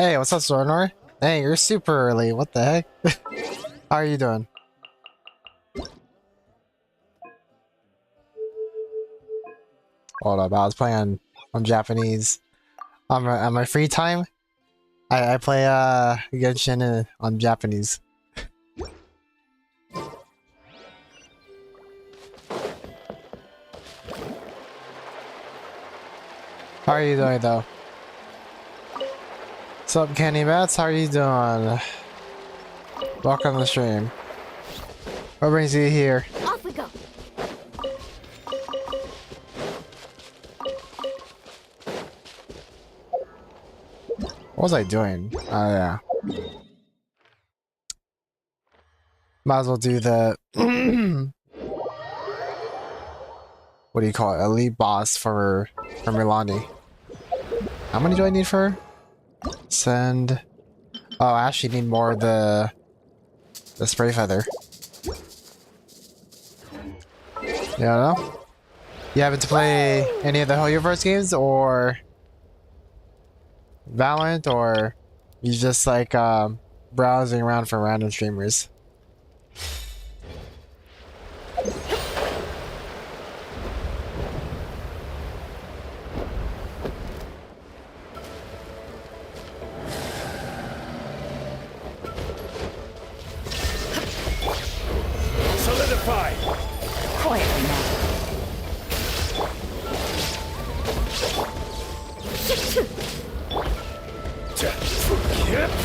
Hey, what's up, Sornor? Hey, you're super early. What the heck? How are you doing? Hold up, I was playing on Japanese. On my free time, I play Genshin on Japanese. How are you doing though? What's up, Candy Bats? How are you doing? Welcome to the stream. What brings you here? Off we go. What was I doing? Oh yeah. Might as well do the what do you call it? Elite boss for Milani. How many do I need for her? Send. Oh, I actually need more of the spray feather. Yeah, no? You happen to play any of the Hoyoverse games or Valorant, or you just like browsing around for random streamers? Solidify. Quietly now.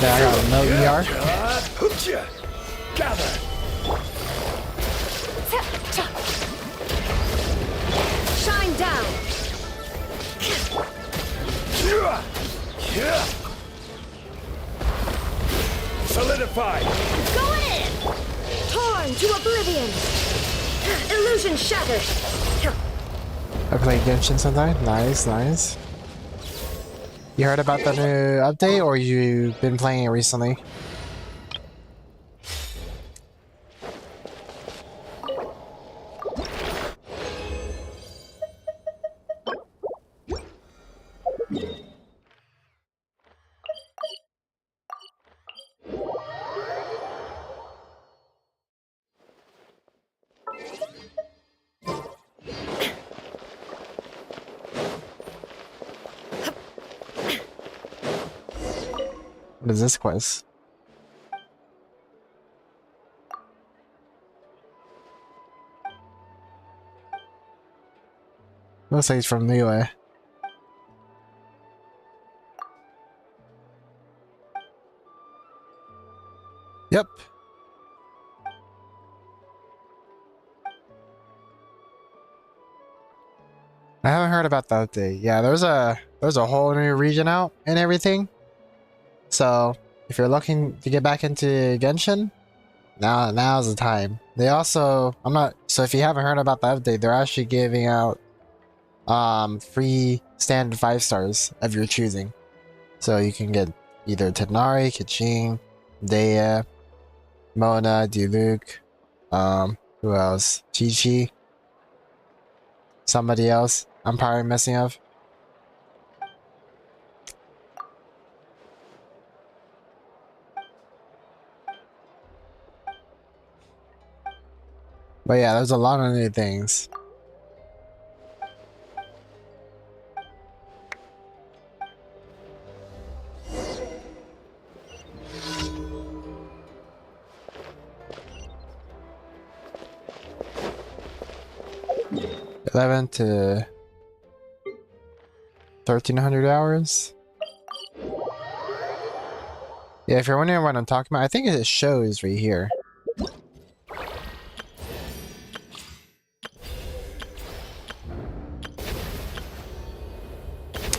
Yeah, I got no ER. Gather. Shine down. Solidify. Go in. Torn to oblivion. Illusion shattered. I play Genshin sometimes. Nice, nice. You heard about the new update, or you've been playing it recently? What is this quest? Looks like it's from Liyue. Yep. I haven't heard about the update. Yeah, there's a whole new region out and everything. So if you're looking to get back into Genshin, now's the time. They also so if you haven't heard about the update, they're actually giving out free standard 5 stars of your choosing. So you can get either Tenari, Kachin, Dea, Mona, Diluc, who else? Chi-Chi. Somebody else I'm probably messing up. But yeah, there's a lot of new things. $11 to 1,300 hours. Yeah, if you're wondering what I'm talking about, I think it shows right here.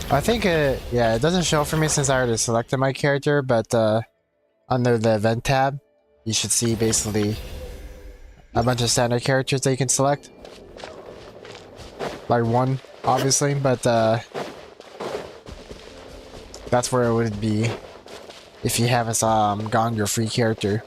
I think it doesn't show for me since I already selected my character, but under the event tab, you should see basically a bunch of standard characters that you can select. Like one, obviously, but that's where it would be if you haven't gone your free character.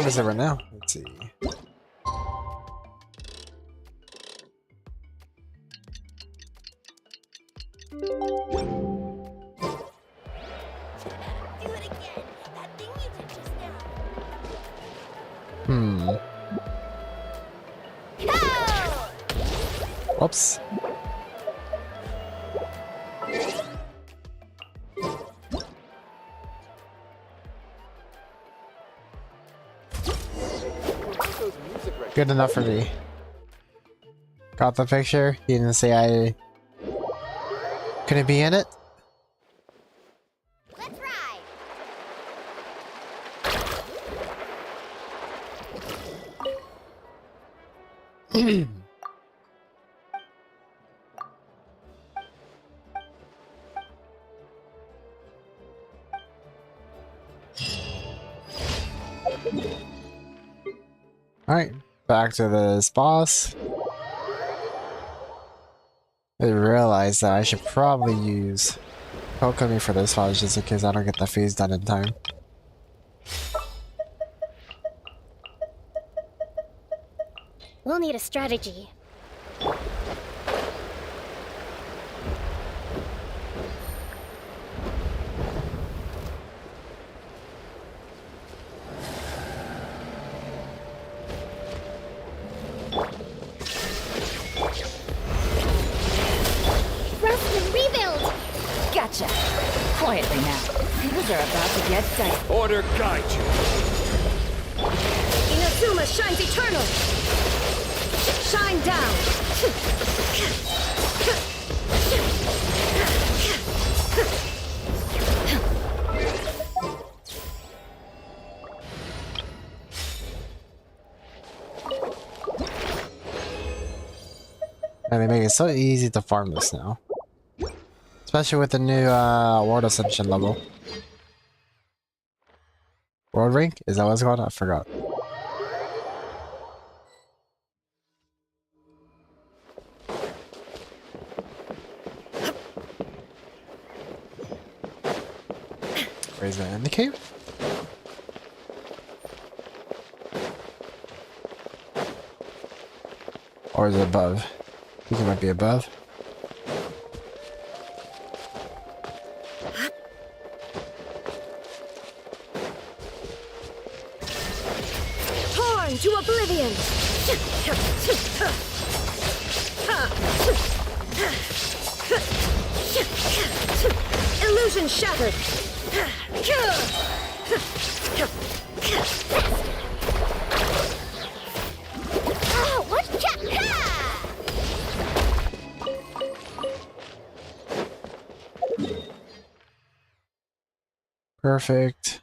time is it right now? Let's see. Whoops. Good enough for me. Got the picture. He didn't say I couldn't be in it. Let's ride. Alright, back to this boss. I realized that I should probably use Kokomi for this boss just in case I don't get the phase done in time. We'll need a strategy. Gotcha. Quietly now. Things are about to get dicey. Order guide you. Inazuma shines eternal. Shine down. And they make it so easy to farm this now. Especially with the new World Ascension level. World Rank? Is that what it's called? I forgot. Where's that in the cave? Or is it above? I think it might be above. Torn to oblivion. Illusion shattered. Oh, what's Perfect.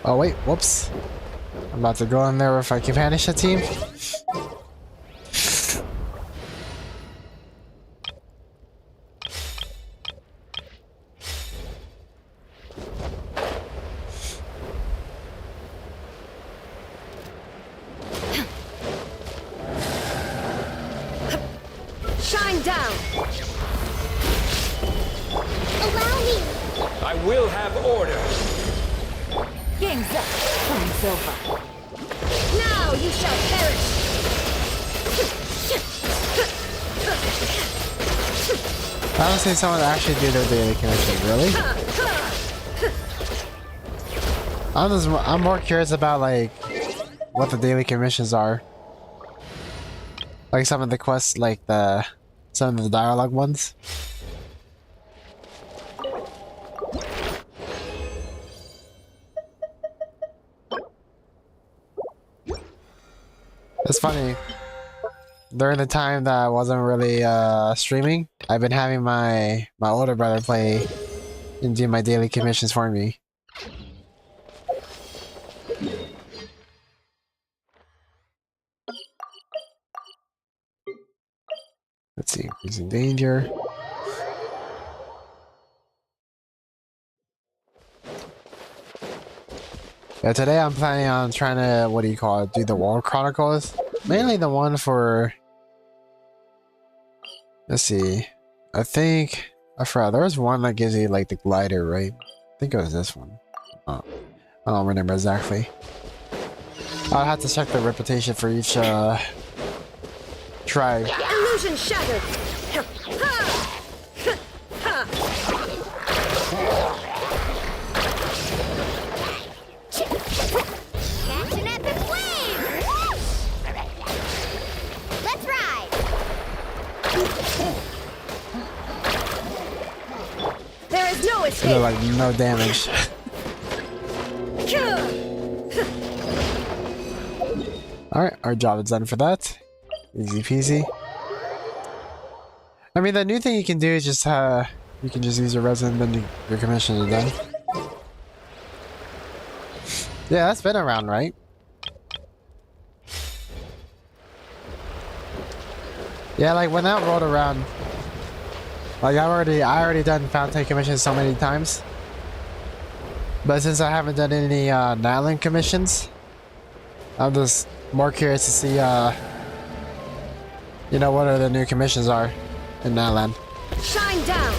Oh wait, whoops. I'm about to go in there if I can vanish the team. Shine down. Allow me. I will have order. Game's up. Time's over. Now you shall perish. I don't see someone actually do their daily commission, really? I'm more curious about like what the daily commissions are. Like some of the quests, like some of the dialogue ones. It's funny. During the time that I wasn't really streaming, I've been having my older brother play and do my daily commissions for me. Let's see, he's in danger. Yeah, today I'm planning on trying to, what do you call it, do the World Chronicles. Mainly the one for Let's see. I think I forgot. There was one that gives you like the glider, right? I think it was this one. Oh, I don't remember exactly. I'll have to check the reputation for each tribe. Illusion shattered. Catch an epic wave! Let's ride! There is no It escape! looked like no damage. Alright, our job is done for that. Easy peasy. I mean, the new thing you can do is just, you can just use your resin, then your commission is done. Yeah, that's been around, right? Yeah, like when that rolled around, like I already done Fountain commissions so many times. But since I haven't done any Natlan commissions, I'm just more curious to see, you know, what the new commissions are in Natlan. Shine down!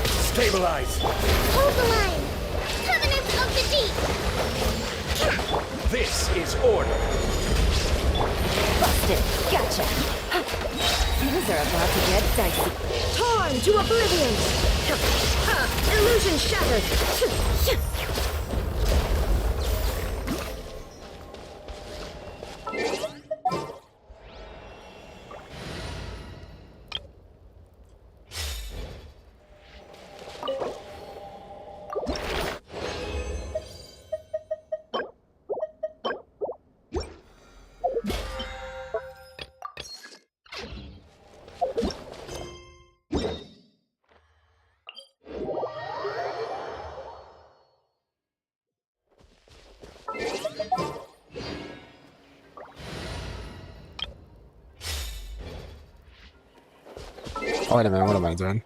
Stabilize. Hold the line! Covenants of the deep! This is order. Busted. Gotcha. Things are about to get dicey. Torn to oblivion! Illusion shattered! Oh, wait a minute, what am I doing?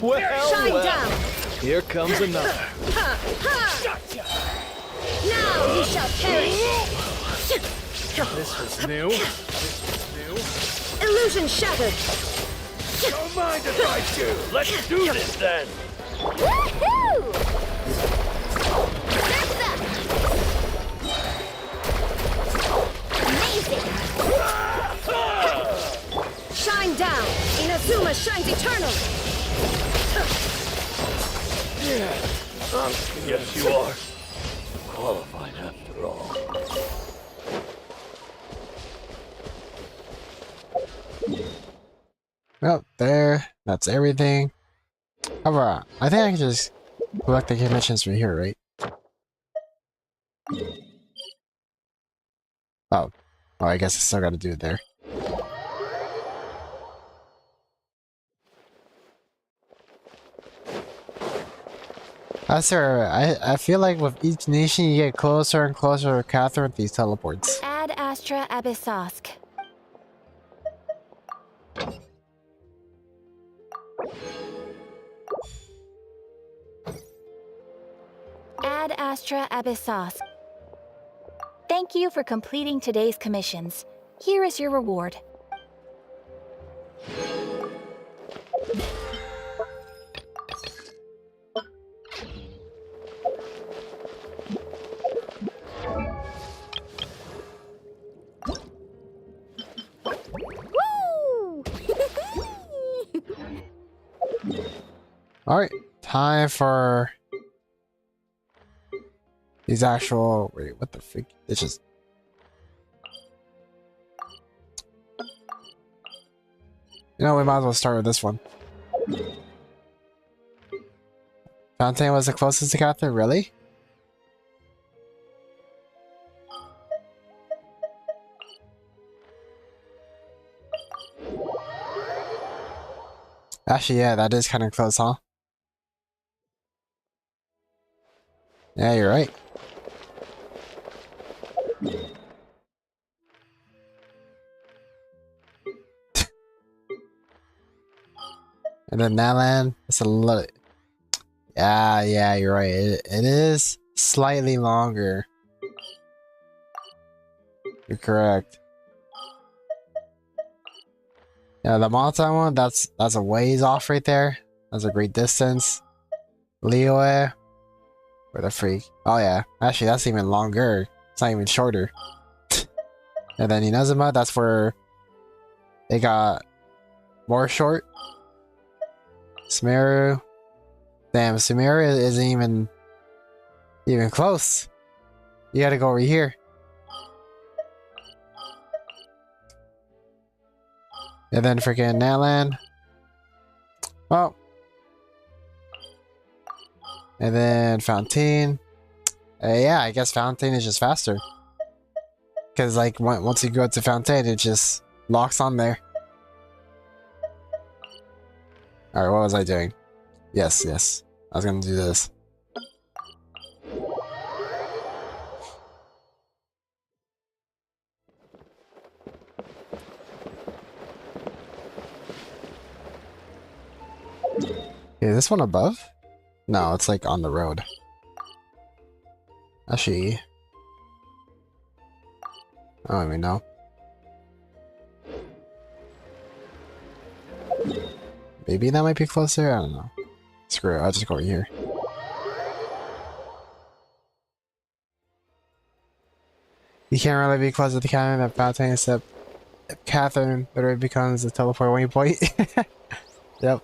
Well, Shine down! here comes another. Now you shall perish! This was new. Illusion shattered! Don't mind if I do. Let's do this then. Woohoo! Amazing! Shine down! Inazuma shines eternal! Yes, you are. Qualified after all. Well, there. That's everything. However, I think I can just collect the commissions from here, right? Oh. Oh, I guess I still gotta do it there. Sir, I feel like with each nation you get closer and closer to Catherine with these teleports. Ad Astra Abyssosk. Ad Astra Abyssosk. Thank you for completing today's commissions. Here is your reward. Woo! Alright, time for these actual... Wait, what the freak? It's just... You know, we might as well start with this one. Fountain was the closest to Catherine, really? Actually, yeah, that is kind of close, huh? Yeah, you're right. And then Natlan, it's a little. Yeah, you're right. It is slightly longer. You're correct. Yeah, the Monotone one, that's a ways off right there. That's a great distance. Liyue. Where the freak? Oh yeah, actually that's even longer. It's not even shorter. And then Inazuma, that's where it got more short. Sumeru. Damn, Sumeru isn't even close. You gotta go over here. And then freaking Natlan. Oh. And then Fontaine. Yeah, I guess Fontaine is just faster. Because, like, once you go to Fontaine, it just locks on there. Alright, what was I doing? Yes. I was gonna do this. Is this one above? No, it's like on the road. Actually, I don't even know. Maybe that might be closer? I don't know. Screw it, I'll just go over here. You can't really be close to the cannon at Fontaine except if Catherine literally becomes a teleport waypoint. Yep.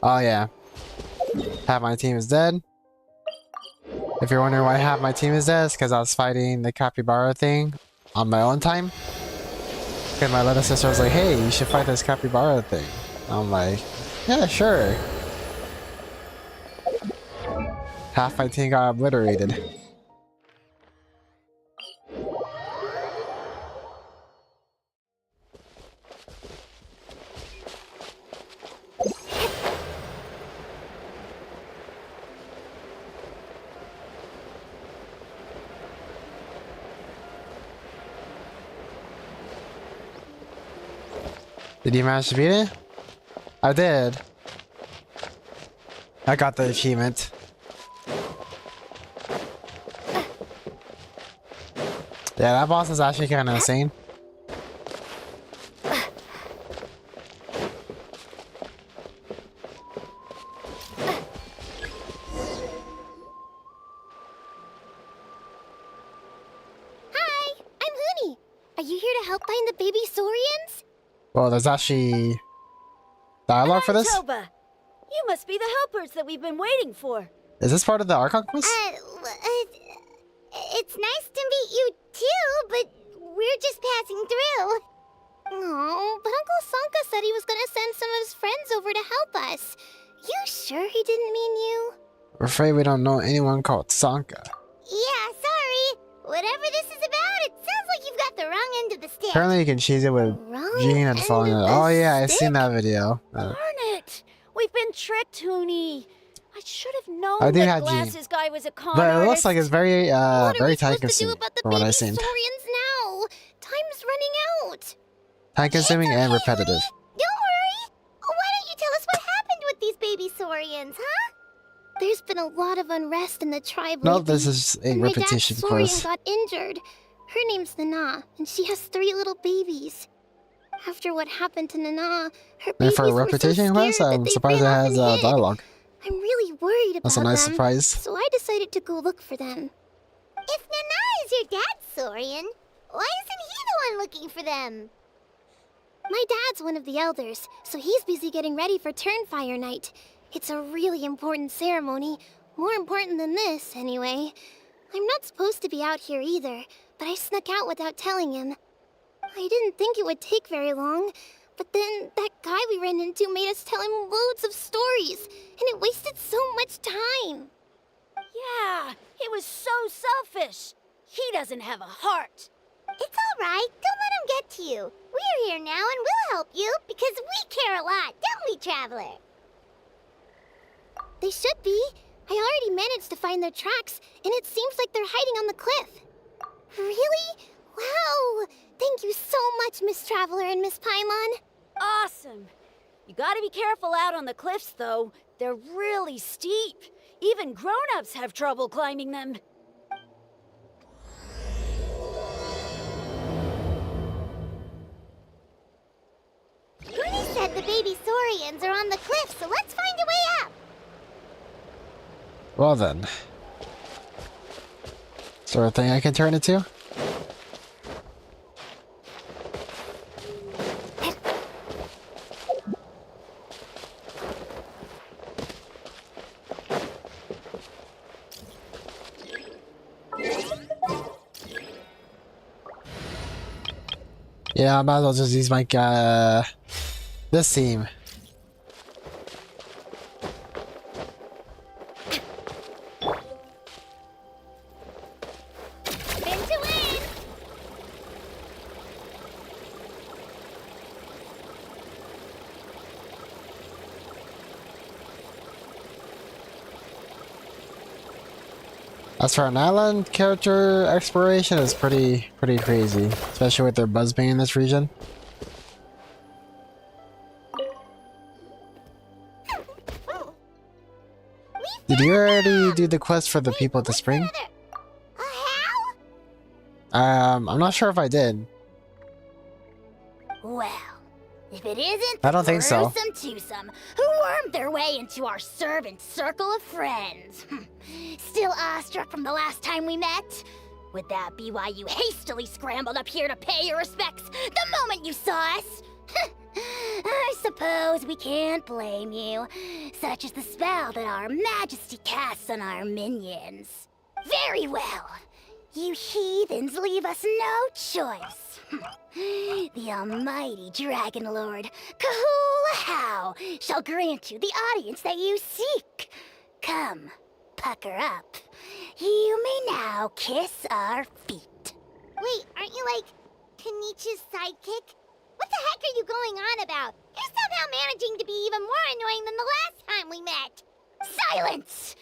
Oh yeah. Half my team is dead. If you're wondering why half my team is dead, it's because I was fighting the capybara thing on my own time. Because my little sister was like, hey, you should fight this capybara thing. I'm like, yeah, sure. Half my team got obliterated. Did you manage to beat it? I did. I got the achievement. Yeah, that boss is actually kind of insane. Hi, I'm Looney. Are you here to help find the baby Saurians? Well, there's actually dialogue for this? Toba, you must be the helpers that we've been waiting for. Is this part of the Archon quest? It's nice to meet you too, but we're just passing through. Oh, but Uncle Sanka said he was gonna send some of his friends over to help us. You sure he didn't mean you? We're afraid we don't know anyone called Sanka. Yeah, sorry. Whatever this is about, it sounds like you've got the wrong end of the stick. Apparently you can cheese it with Wrong Jean and end falling in. of the Oh yeah, I've stick? seen that video. Darn it! We've been tricked, Hooney. I should have known I do that have Jean. Glasses guy was a con But it artist. looks like it's very What are very we time supposed to do consuming about the from what baby I've seen. Saurians now? Time's running out. Time consuming It's and okay, repetitive. Hooney. Don't worry. Why don't you tell us what happened with these baby Saurians, huh? There's been a lot of unrest in the tribe No, lately. this is a and my repetition dad's Saurian quest. got injured. Her name's Nana, and she has 3 little babies. After what happened to Nana, her And babies for a were so repetition scared quest, that I'm they surprised it ran off has and hid. dialogue. I'm really worried about That's a nice them. surprise. So I decided to go look for them. If Nana is your dad's Saurian, why isn't he the one looking for them? My dad's one of the elders, so he's busy getting ready for Turnfire Night. It's a really important ceremony. More important than this, anyway. I'm not supposed to be out here either, but I snuck out without telling him. I didn't think it would take very long, but then that guy we ran into made us tell him loads of stories, and it wasted so much time. Yeah, he was so selfish. He doesn't have a heart. It's all right. Don't let him get to you. We're here now and we'll help you because we care a lot, don't we, Traveler? They should be. I already managed to find their tracks, and it seems like they're hiding on the cliff. Really? Wow! Thank you so much, Miss Traveler and Miss Paimon. Awesome. You gotta be careful out on the cliffs, though. They're really steep. Even grown-ups have trouble climbing them. Goody said the baby Saurians are on the cliff, so let's find a way up. Well then. Is there a thing I can turn it to? Yeah, I might as well just use my this team. Spin to win! As for an island, character exploration is pretty crazy, especially with their buzz being in this region. Did you already do the quest for the people at the spring? How? I'm not sure if I did. Well, if it isn't I don't think so. gruesome twosome who wormed their way into our servant circle of friends. Still awestruck from the last time we met? Would that be why you hastily scrambled up here to pay your respects the moment you saw us? I suppose we can't blame you. Such is the spell that our majesty casts on our minions. Very well. You heathens leave us no choice. The almighty Dragon Lord, Kahula shall grant you the audience that you seek. Come, pucker up. You may now kiss our feet. Wait, aren't you like Kenichi's sidekick? What the heck are you going on about? You're somehow managing to be even more annoying than the last time we met. Silence!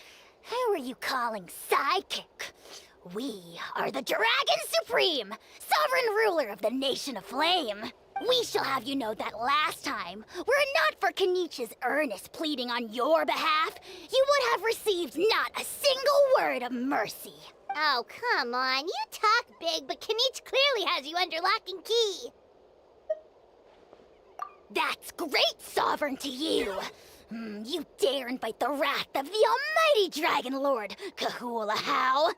Who are you calling sidekick? We are the Dragon Supreme, sovereign ruler of the Nation of Flame. We shall have you know that last time, were it not for Kenichi's earnest pleading on your behalf, you would have received not a single word of mercy. Oh, come on. You talk big, but Kenichi clearly has you under lock and key. That's great, Sovereign, to you. You dare invite the wrath of the almighty Dragon Lord, Kahula How.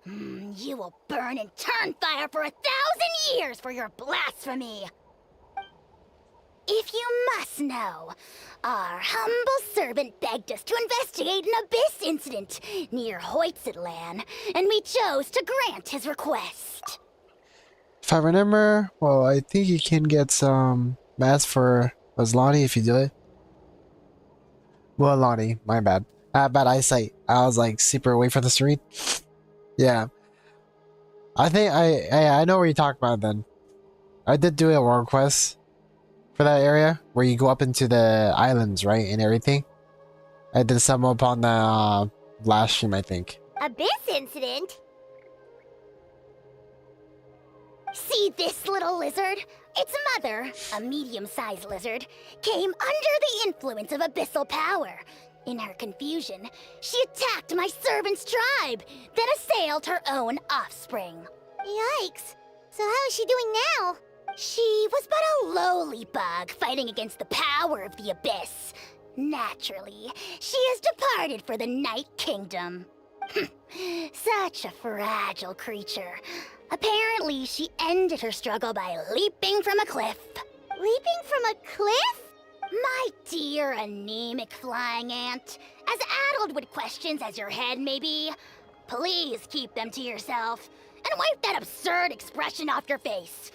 You will burn in turn fire for 1,000 years for your blasphemy. If you must know, our humble servant begged us to investigate an abyss incident near Hoytzitlan, and we chose to grant his request. If I remember, well, I think you can get some mats for Aslani if you do it. Well, Lonnie, my bad. I had bad eyesight. I was like super away from the street. Yeah. I think I know what you're talking about then. I did do a world quest for that area where you go up into the islands, right, and everything. I did some up on the last stream, I think. Abyss incident? See this little lizard? Its mother, a medium-sized lizard, came under the influence of abyssal power. In her confusion, she attacked my servant's tribe, then assailed her own offspring. Yikes. So how is she doing now? She was but a lowly bug fighting against the power of the abyss. Naturally, she has departed for the Night Kingdom. Such a fragile creature. Apparently, she ended her struggle by leaping from a cliff. Leaping from a cliff? My dear anemic flying ant, as addled with questions as your head may be, please keep them to yourself and wipe that absurd expression off your face.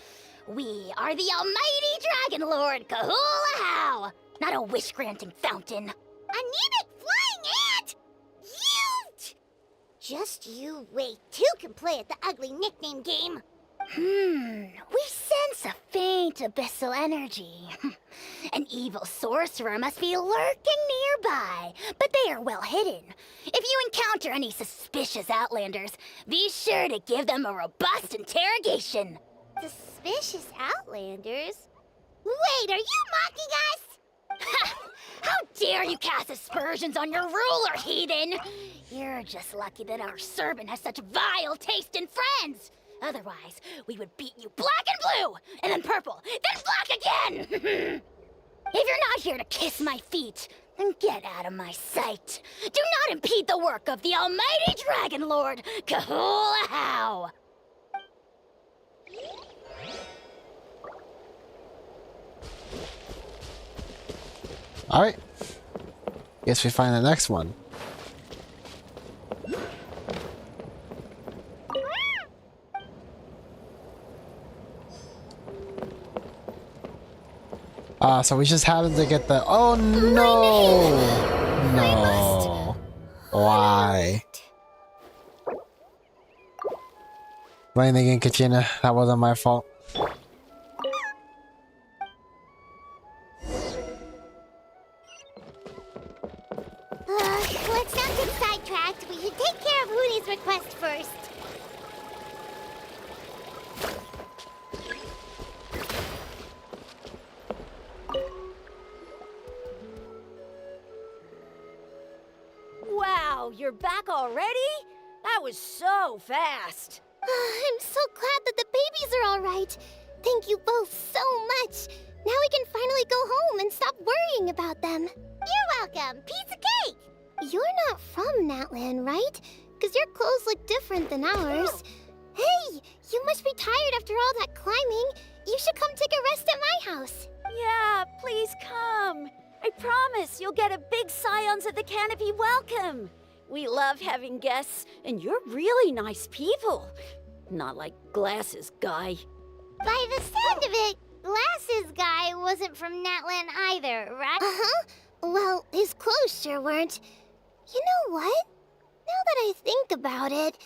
We are the almighty Dragon Lord Kahula How, not a wish-granting fountain. Anemic flying ant? You... Just you wait. Two can play at the ugly nickname game. We sense a faint abyssal energy. An evil sorcerer must be lurking nearby, but they are well hidden. If you encounter any suspicious outlanders, be sure to give them a robust interrogation. Suspicious outlanders? Wait, are you mocking us? How dare you cast aspersions on your ruler, heathen! You're just lucky that our servant has such vile taste in friends. Otherwise, we would beat you black and blue, and then purple, then black again! If you're not here to kiss my feet, then get out of my sight. Do not impede the work of the almighty Dragon Lord, Kahulahau! Alright. Guess we find the next one. So we just happened to get the— oh no! No. Why? Playing again, Kachina. That wasn't my fault. Let's not get sidetracked. We should take care of Hoonie's request first. Wow, you're back already? That was so fast. I'm so glad that the babies are all right. Thank you both so much. Now we can finally go home and stop worrying about them. You're welcome. Piece of cake. You're not from Natlan, right? Because your clothes look different than ours. Hey, you must be tired after all that climbing. You should come take a rest at my house. Yeah, please come. I promise you'll get a big Scions of the Canopy welcome. We love having guests, and you're really nice people. Not like Glasses Guy. By the sound of it, Glasses Guy wasn't from Natlan either, right? Uh-huh. Well, his clothes sure weren't. You know what? Now that I think about it,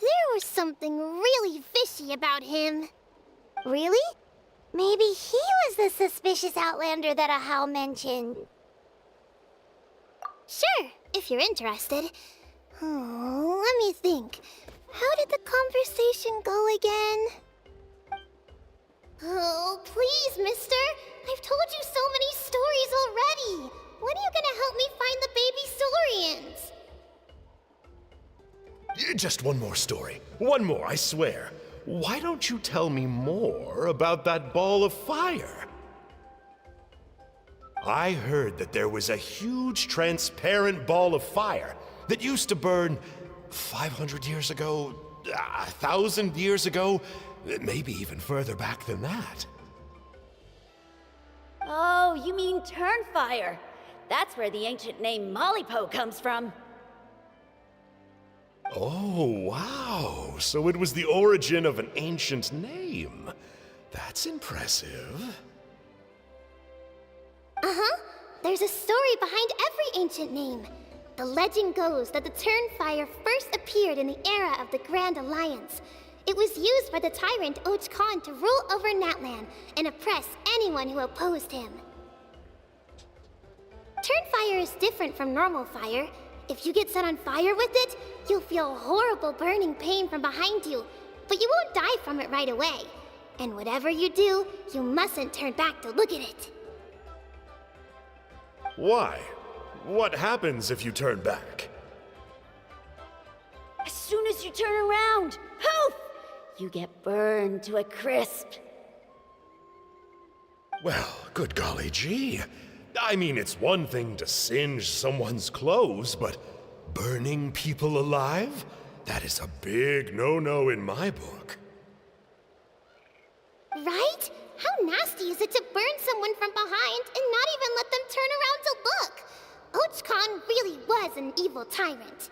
there was something really fishy about him. Really? Maybe he was the suspicious outlander that Ahau mentioned. Sure, if you're interested. Oh, let me think. How did the conversation go again? Oh, please, mister. I've told you so many stories already. When are you gonna help me find the baby Saurians? Just one more story. One more, I swear. Why don't you tell me more about that ball of fire? I heard that there was a huge transparent ball of fire that used to burn 500 years ago, 1,000 years ago, maybe even further back than that. Oh, you mean Turnfire. That's where the ancient name Mollypo comes from. Oh, wow. So it was the origin of an ancient name. That's impressive. Uh-huh. There's a story behind every ancient name. The legend goes that the Turnfire first appeared in the era of the Grand Alliance. It was used by the tyrant Och Khan to rule over Natlan and oppress anyone who opposed him. Turnfire is different from normal fire. If you get set on fire with it, you'll feel horrible burning pain from behind you, but you won't die from it right away. And whatever you do, you mustn't turn back to look at it. Why? What happens if you turn back? As soon as you turn around, poof! You get burned to a crisp. Well, good golly gee. I mean, it's one thing to singe someone's clothes, but burning people alive? That is a big no-no in my book. Right? How nasty is it to burn someone from behind and not even let them turn around to look? Och Khan really was an evil tyrant.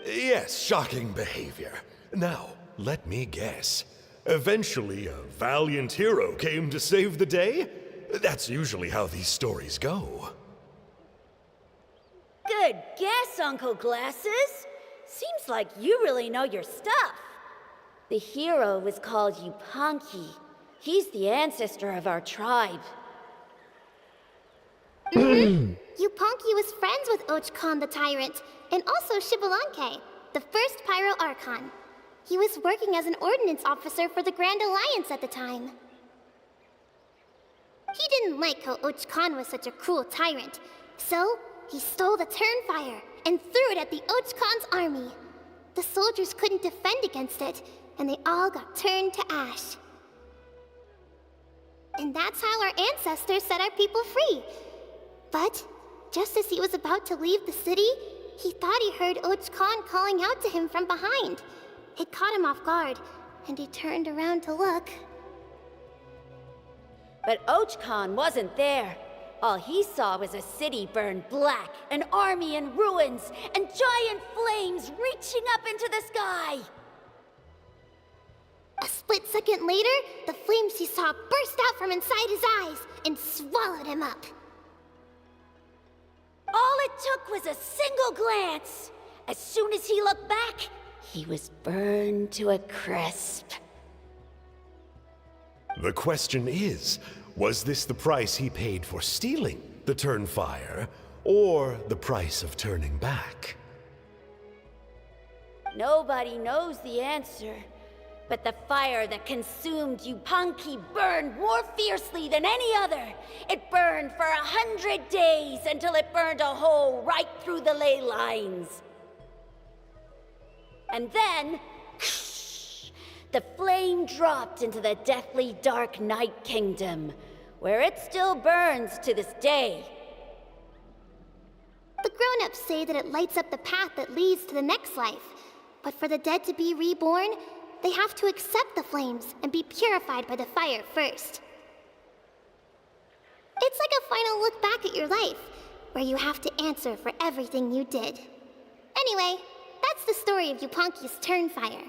Yes, shocking behavior. Now, let me guess. Eventually, a valiant hero came to save the day? That's usually how these stories go. Good guess, Uncle Glasses. Seems like you really know your stuff. The hero was called Yupanqui. He's the ancestor of our tribe. Yupanqui was friends with Ochkon the Tyrant, and also Shibalanke, the first Pyro Archon. He was working as an ordnance officer for the Grand Alliance at the time. He didn't like how Ochkon was such a cruel tyrant, so he stole the Turnfire and threw it at the Ochkon's army. The soldiers couldn't defend against it, and they all got turned to ash. And that's how our ancestors set our people free. But just as he was about to leave the city, he thought he heard Ochkon calling out to him from behind. It caught him off guard, and he turned around to look. But Ochkon wasn't there. All he saw was a city burned black, an army in ruins, and giant flames reaching up into the sky. A split second later, the flames he saw burst out from inside his eyes and swallowed him up. All it took was a single glance. As soon as he looked back, he was burned to a crisp. The question is, was this the price he paid for stealing the Turnfire, or the price of turning back? Nobody knows the answer, but the fire that consumed Yupanqui burned more fiercely than any other. It burned for 100 days until it burned a hole right through the ley lines. And then, the flame dropped into the deathly dark Night Kingdom, where it still burns to this day. The grown-ups say that it lights up the path that leads to the next life. But for the dead to be reborn, they have to accept the flames and be purified by the fire first. It's like a final look back at your life, where you have to answer for everything you did. Anyway, that's the story of Yupanqui's Turnfire.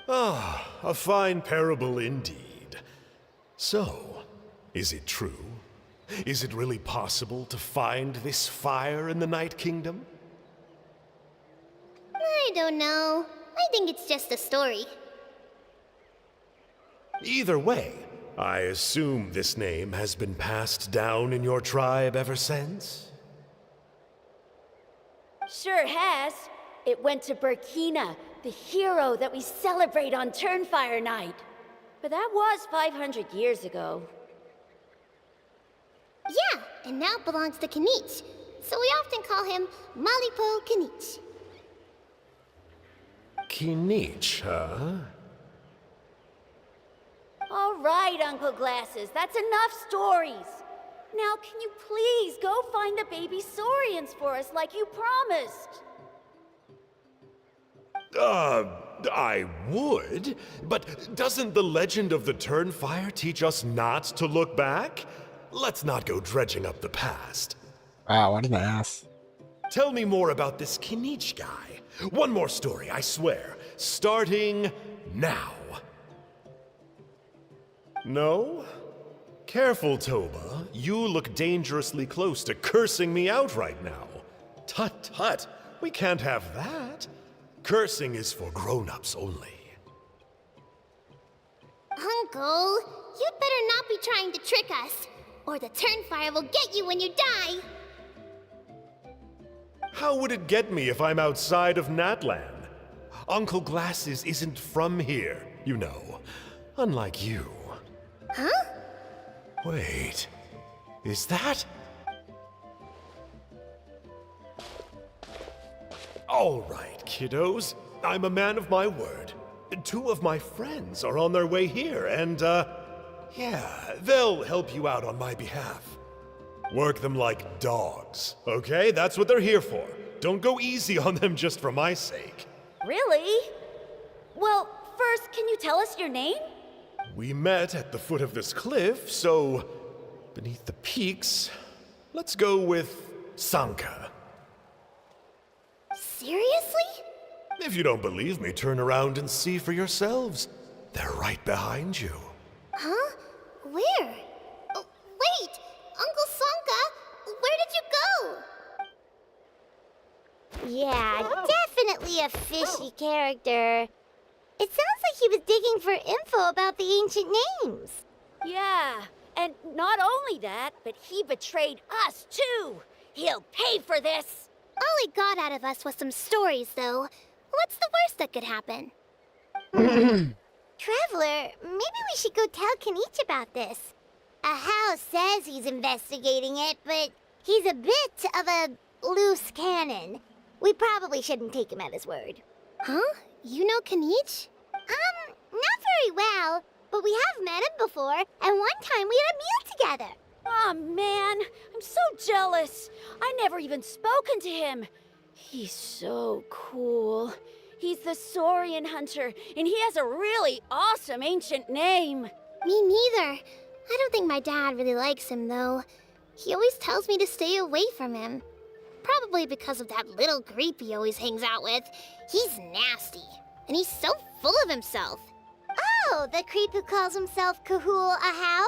Ah, a fine parable indeed. So, is it true? Is it really possible to find this fire in the Night Kingdom? I don't know. I think it's just a story. Either way, I assume this name has been passed down in your tribe ever since? Sure has. It went to Burkina, the hero that we celebrate on Turnfire Night. But that was 500 years ago. Yeah, and now it belongs to Kanich, so we often call him Malipo Kanich. Kinich, huh? All right, Uncle Glasses, that's enough stories. Now, can you please go find the baby Saurians for us like you promised? I would, but doesn't the legend of the Turnfire teach us not to look back? Let's not go dredging up the past. Wow, what did I ask? Tell me more about this Kinich guy. One more story, I swear. Starting now. No? Careful, Toba. You look dangerously close to cursing me out right now. Tut tut, we can't have that. Cursing is for grown-ups only. Uncle, you'd better not be trying to trick us, or the Turnfire will get you when you die. How would it get me if I'm outside of Natlan? Uncle Glasses isn't from here, you know. Unlike you. Huh? Wait, is that? All right, kiddos. I'm a man of my word. 2 of my friends are on their way here, and, yeah, they'll help you out on my behalf. Work them like dogs, okay? That's what they're here for. Don't go easy on them just for my sake. Really? Well, first, can you tell us your name? We met at the foot of this cliff, so beneath the peaks, let's go with Sanka. Seriously? If you don't believe me, turn around and see for yourselves. They're right behind you. Huh? Where? Oh, wait! Uncle Sanka, where did you go? Yeah, definitely a fishy character. It sounds like he was digging for info about the ancient names. Yeah, and not only that, but he betrayed us too. He'll pay for this. All he got out of us was some stories, though. What's the worst that could happen? Traveler, maybe we should go tell Kenichi about this. Ahau says he's investigating it, but he's a bit of a loose cannon. We probably shouldn't take him at his word. Huh? You know Kenichi? Not very well, but we have met him before, and one time we had a meal together. Aw, man, I'm so jealous. I never even spoken to him. He's so cool. He's the Saurian hunter, and he has a really awesome ancient name. Me neither. I don't think my dad really likes him, though. He always tells me to stay away from him. Probably because of that little creep he always hangs out with. He's nasty, and he's so full of himself. Oh, the creep who calls himself Kahul Ahau?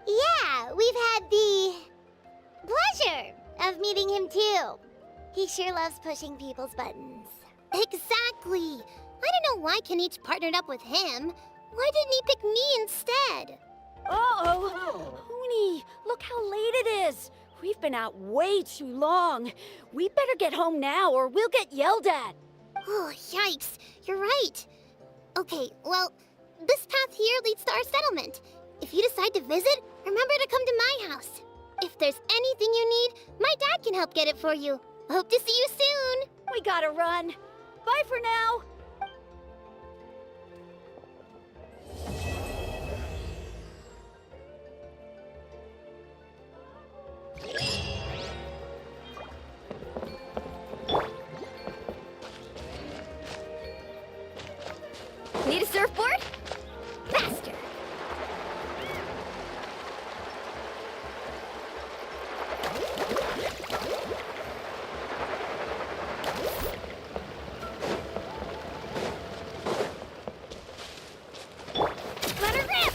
Yeah, we've had the pleasure of meeting him too. He sure loves pushing people's buttons. Exactly. I don't know why Kenichi partnered up with him. Why didn't he pick me instead? Uh-oh. Huni, look how late it is. We've been out way too long. We better get home now or we'll get yelled at. Oh, yikes. You're right. Okay, well, this path here leads to our settlement. If you decide to visit, remember to come to my house. If there's anything you need, my dad can help get it for you. Hope to see you soon. We gotta run. Bye for now. Need a surfboard? Faster. Let her rip!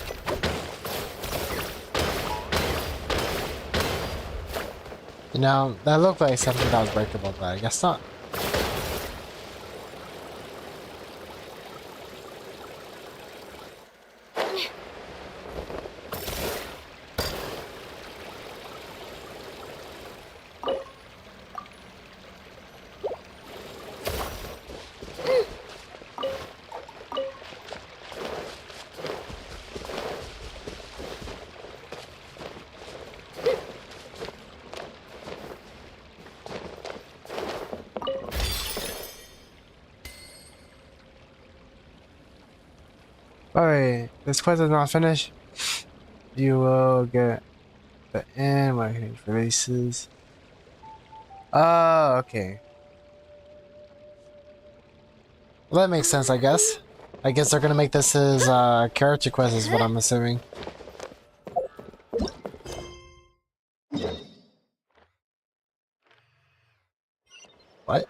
You know, that looked like something that was breakable, but I guess not. Alright, this quest is not finished. You will get the end marketing releases. Oh, okay. Well, that makes sense, I guess. I guess they're gonna make this as character quest, is what I'm assuming. What?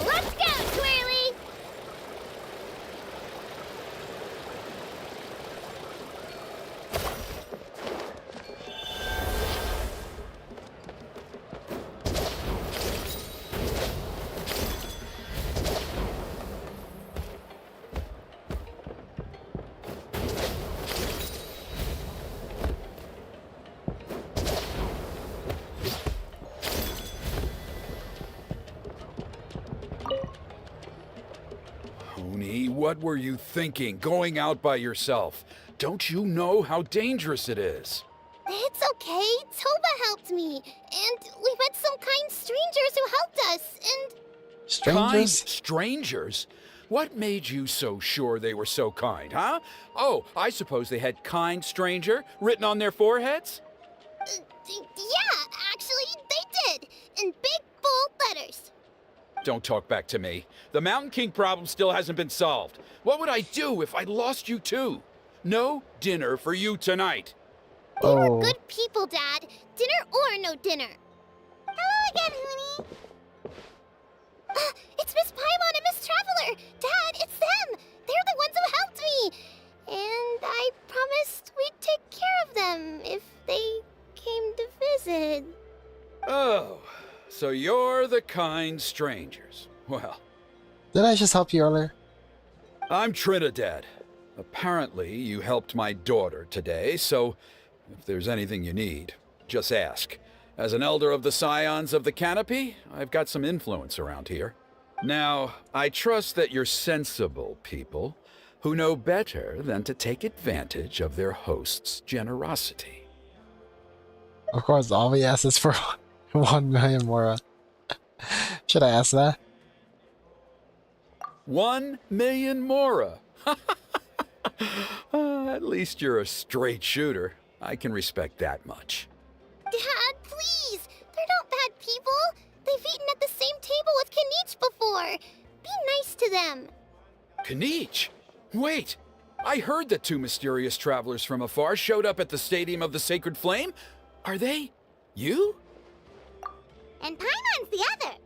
Let's go, Twirly! Huni, what were you thinking, going out by yourself? Don't you know how dangerous it is? It's okay. Toba helped me. And we met some kind strangers who helped us. And Kind Strangers? strangers? What made you so sure they were so kind, huh? Oh, I suppose they had kind stranger written on their foreheads? yeah, actually, they did. In big, bold letters. Don't talk back to me. The Mountain King problem still hasn't been solved. What would I do if I lost you too? No dinner for you tonight. They were Oh. good people, Dad. Dinner or no dinner. Hello again, Huni. So you're the kind strangers. Well, Did I just help you earlier? I'm Trinidad. Apparently, you helped my daughter today, so if there's anything you need, just ask. As an elder of the Scions of the Canopy, I've got some influence around here. Now, I trust that you're sensible people who know better than to take advantage of their host's generosity. Of course, all we ask is for 1 million more. Should I ask that? 1 million mora. At least you're a straight shooter. I can respect that much. Dad, please! They're not bad people! They've eaten at the same table with Kanich before! Be nice to them! Kanich? Wait! I heard that 2 mysterious travelers from afar showed up at the Stadium of the Sacred Flame. Are they you? And Paimon's the other!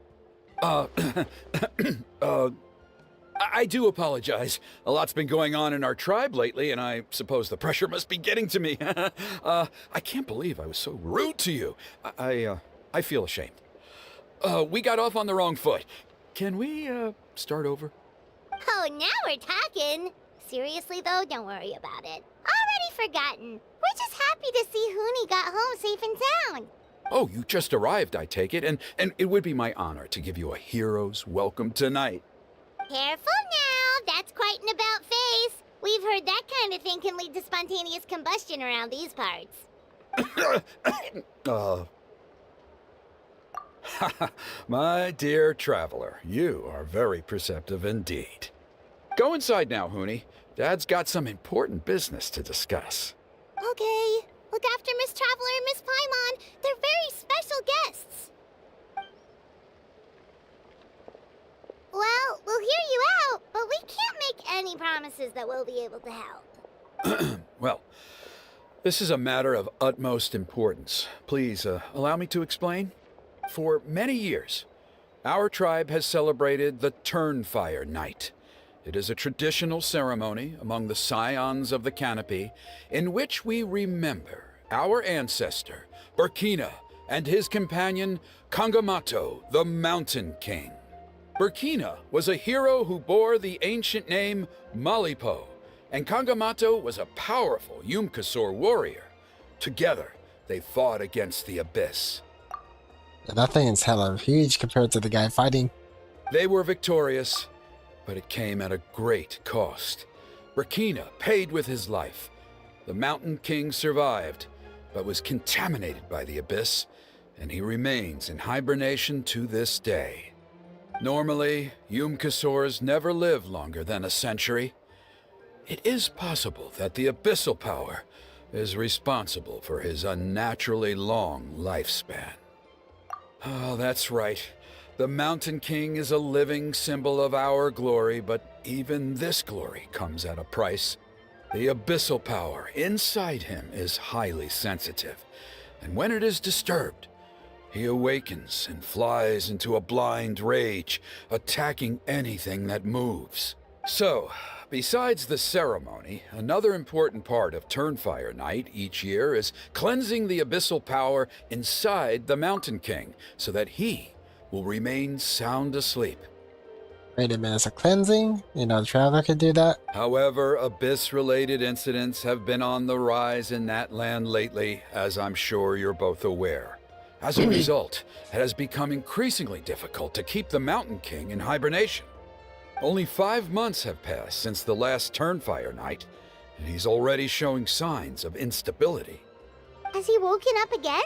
I do apologize. A lot's been going on in our tribe lately, and I suppose the pressure must be getting to me. I can't believe I was so rude to you. I feel ashamed. We got off on the wrong foot. Can we, start over? Oh, now we're talking! Seriously though, don't worry about it. Already forgotten. We're just happy to see Huni got home safe and sound. Oh, you just arrived, I take it, and it would be my honor to give you a hero's welcome tonight. Careful now, that's quite an about face. We've heard that kind of thing can lead to spontaneous combustion around these parts. My dear traveler, you are very perceptive indeed. Go inside now, Huni. Dad's got some important business to discuss. Okay. Look after Miss Traveler and Miss Paimon. They're very special guests. Well, we'll hear you out, but we can't make any promises that we'll be able to help. Well, this is a matter of utmost importance. Please, allow me to explain. For many years, our tribe has celebrated the Turnfire Night. It is a traditional ceremony among the Scions of the Canopy in which we remember our ancestor, Burkina, and his companion, Kangamato, the Mountain King. Burkina was a hero who bore the ancient name Malipo, and Kangamato was a powerful Yumkasor warrior. Together, they fought against the Abyss. Yeah, that thing is hella huge compared to the guy fighting. They were victorious, but it came at a great cost. Burkina paid with his life. The Mountain King survived, but was contaminated by the Abyss, and he remains in hibernation to this day. Normally, Yumkasors never live longer than a century. It is possible that the Abyssal Power is responsible for his unnaturally long lifespan. Oh, that's right. The Mountain King is a living symbol of our glory, but even this glory comes at a price. The Abyssal Power inside him is highly sensitive, and when it is disturbed, he awakens and flies into a blind rage, attacking anything that moves. So, besides the ceremony, another important part of Turnfire Night each year is cleansing the Abyssal Power inside the Mountain King so that he will remain sound asleep. Wait a minute, it's a cleansing? You know, the traveler could do that? However, Abyss-related incidents have been on the rise in Natlan lately, as I'm sure you're both aware. As a result, it has become increasingly difficult to keep the Mountain King in hibernation. Only 5 months have passed since the last Turnfire Night, and he's already showing signs of instability. Has he woken up again?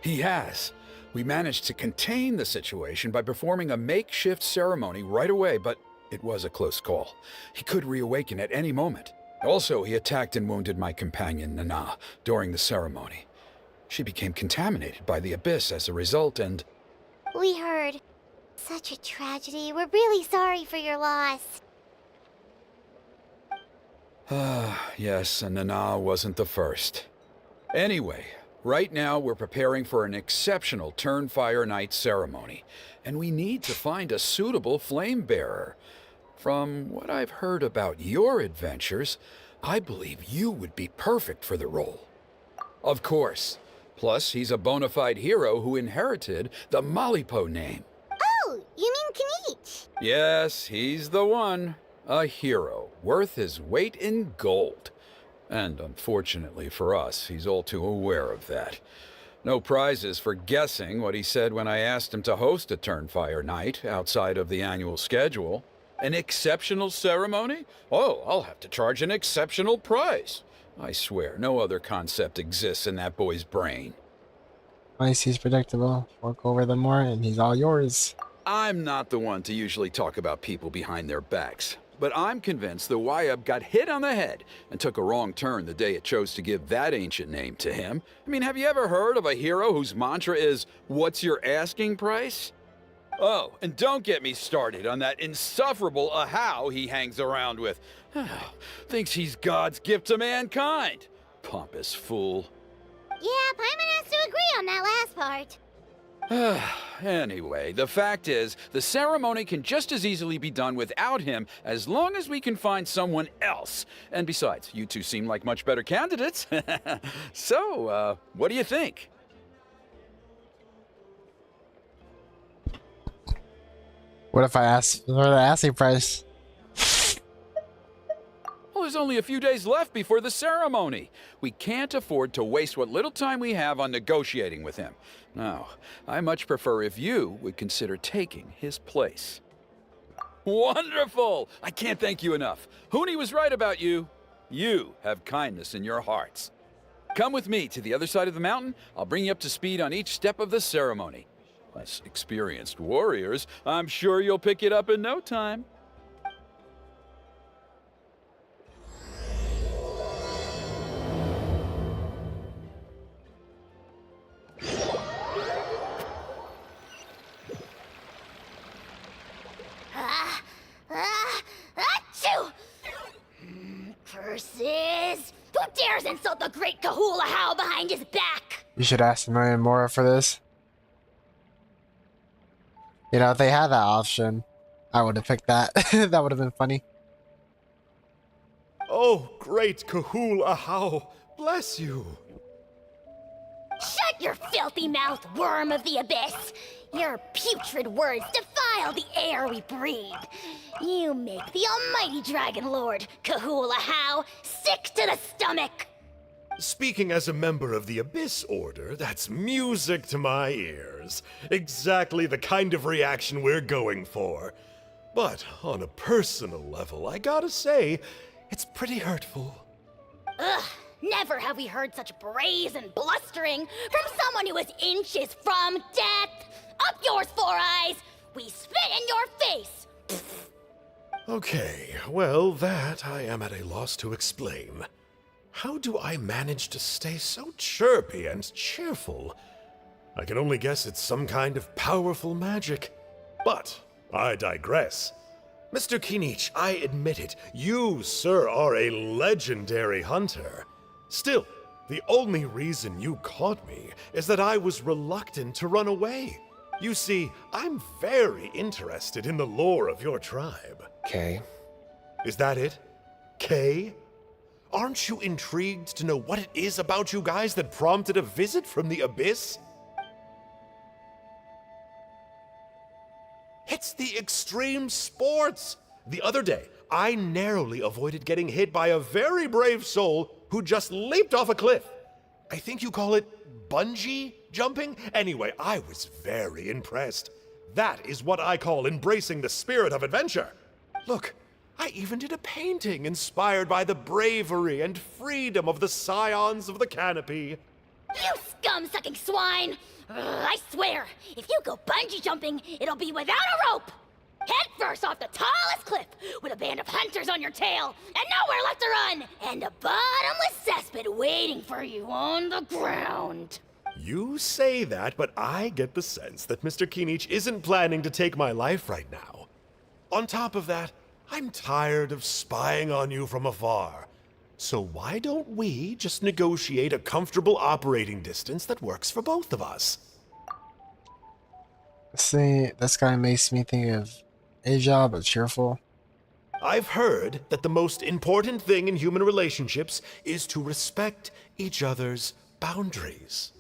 He has. We managed to contain the situation by performing a makeshift ceremony right away, but it was a close call. He could reawaken at any moment. Also, he attacked and wounded my companion, Nana, during the ceremony. She became contaminated by the Abyss as a result, and... We heard. Such a tragedy. We're really sorry for your loss. Yes, and Nana wasn't the first. Anyway, right now we're preparing for an exceptional Turnfire Night ceremony, and we need to find a suitable flame bearer. From what I've heard about your adventures, I believe you would be perfect for the role. Of course, Plus, he's a bona fide hero who inherited the Malipo name. Oh, you mean Kanich? Yes, he's the one. A hero, worth his weight in gold. And unfortunately for us, he's all too aware of that. No prizes for guessing what he said when I asked him to host a Turnfire night outside of the annual schedule. An exceptional ceremony? Oh, I'll have to charge an exceptional price. I swear, no other concept exists in that boy's brain. Nice, he's predictable. Fork over the more and he's all yours. I'm not the one to usually talk about people behind their backs, but I'm convinced the YUB got hit on the head and took a wrong turn the day it chose to give that ancient name to him. I mean, have you ever heard of a hero whose mantra is, "What's your asking price?" Oh, and don't get me started on that insufferable Ahau he hangs around with. Thinks he's God's gift to mankind. Pompous fool. Yeah, Paimon has to agree on that last part. Anyway, the fact is, the ceremony can just as easily be done without him as long as we can find someone else. And besides, you two seem like much better candidates. So, what do you think? What if I ask for the asking price? Well, there's only a few days left before the ceremony. We can't afford to waste what little time we have on negotiating with him. Now, I much prefer if you would consider taking his place. Wonderful! I can't thank you enough. Huni was right about you. You have kindness in your hearts. Come with me to the other side of the mountain. I'll bring you up to speed on each step of the ceremony. Less experienced warriors, I'm sure you'll pick it up in no time. Achoo! Curses! Who dares insult the great Kahula How behind his back? You should ask a million more for this. You know, if they had that option, I would have picked that. That would have been funny. Oh, great Kahul Ahau, bless you. Shut your filthy mouth, worm of the abyss! Your putrid words defile the air we breathe. You make the almighty Dragon Lord, Kahula How, sick to the stomach! Speaking as a member of the Abyss Order, that's music to my ears. Exactly the kind of reaction we're going for. But on a personal level, I gotta say, it's pretty hurtful. Ugh, never have we heard such brazen blustering from someone who is inches from death! Up yours, Four Eyes! We spit in your face! Okay, well, that I am at a loss to explain. How do I manage to stay so chirpy and cheerful? I can only guess it's some kind of powerful magic. But I digress. Mr. Kinich, I admit it, you, sir, are a legendary hunter. Still, the only reason you caught me is that I was reluctant to run away. You see, I'm very interested in the lore of your tribe. Okay. Is that it? K? Aren't you intrigued to know what it is about you guys that prompted a visit from the Abyss? It's the extreme sports! The other day, I narrowly avoided getting hit by a very brave soul who just leaped off a cliff. I think you call it bungee jumping? Anyway, I was very impressed. That is what I call embracing the spirit of adventure. Look, I even did a painting inspired by the bravery and freedom of the scions of the canopy. You scum-sucking swine! I swear, if you go bungee jumping, it'll be without a rope! Head first off the tallest cliff, with a band of hunters on your tail, and nowhere left to run, and a bottomless cesspit waiting for you on the ground. You say that, but I get the sense that Mr. Kinich isn't planning to take my life right now. On top of that, I'm tired of spying on you from afar. So why don't we just negotiate a comfortable operating distance that works for both of us? See, this guy makes me think of Asia, but cheerful. I've heard that the most important thing in human relationships is to respect each other's boundaries.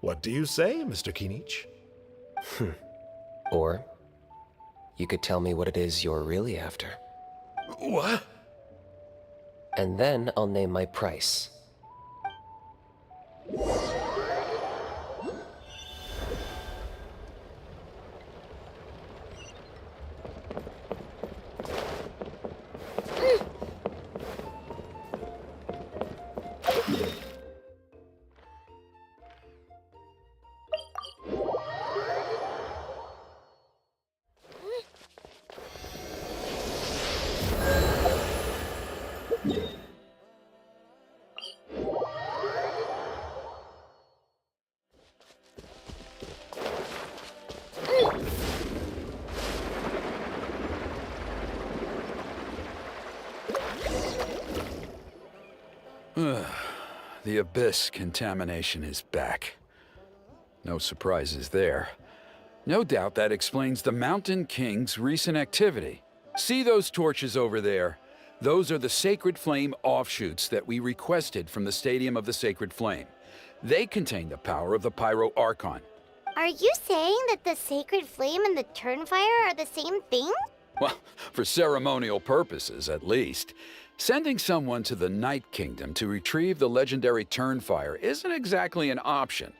What do you say, Mr. Kinich? Or you could tell me what it is you're really after. What? And then I'll name my price. The Abyss contamination is back. No surprises there. No doubt that explains the Mountain King's recent activity. See those torches over there? Those are the Sacred Flame offshoots that we requested from the Stadium of the Sacred Flame. They contain the power of the Pyro Archon. Are you saying that the Sacred Flame and the Turnfire are the same thing? Well, for ceremonial purposes, at least. Sending someone to the Night Kingdom to retrieve the legendary Turnfire isn't exactly an option.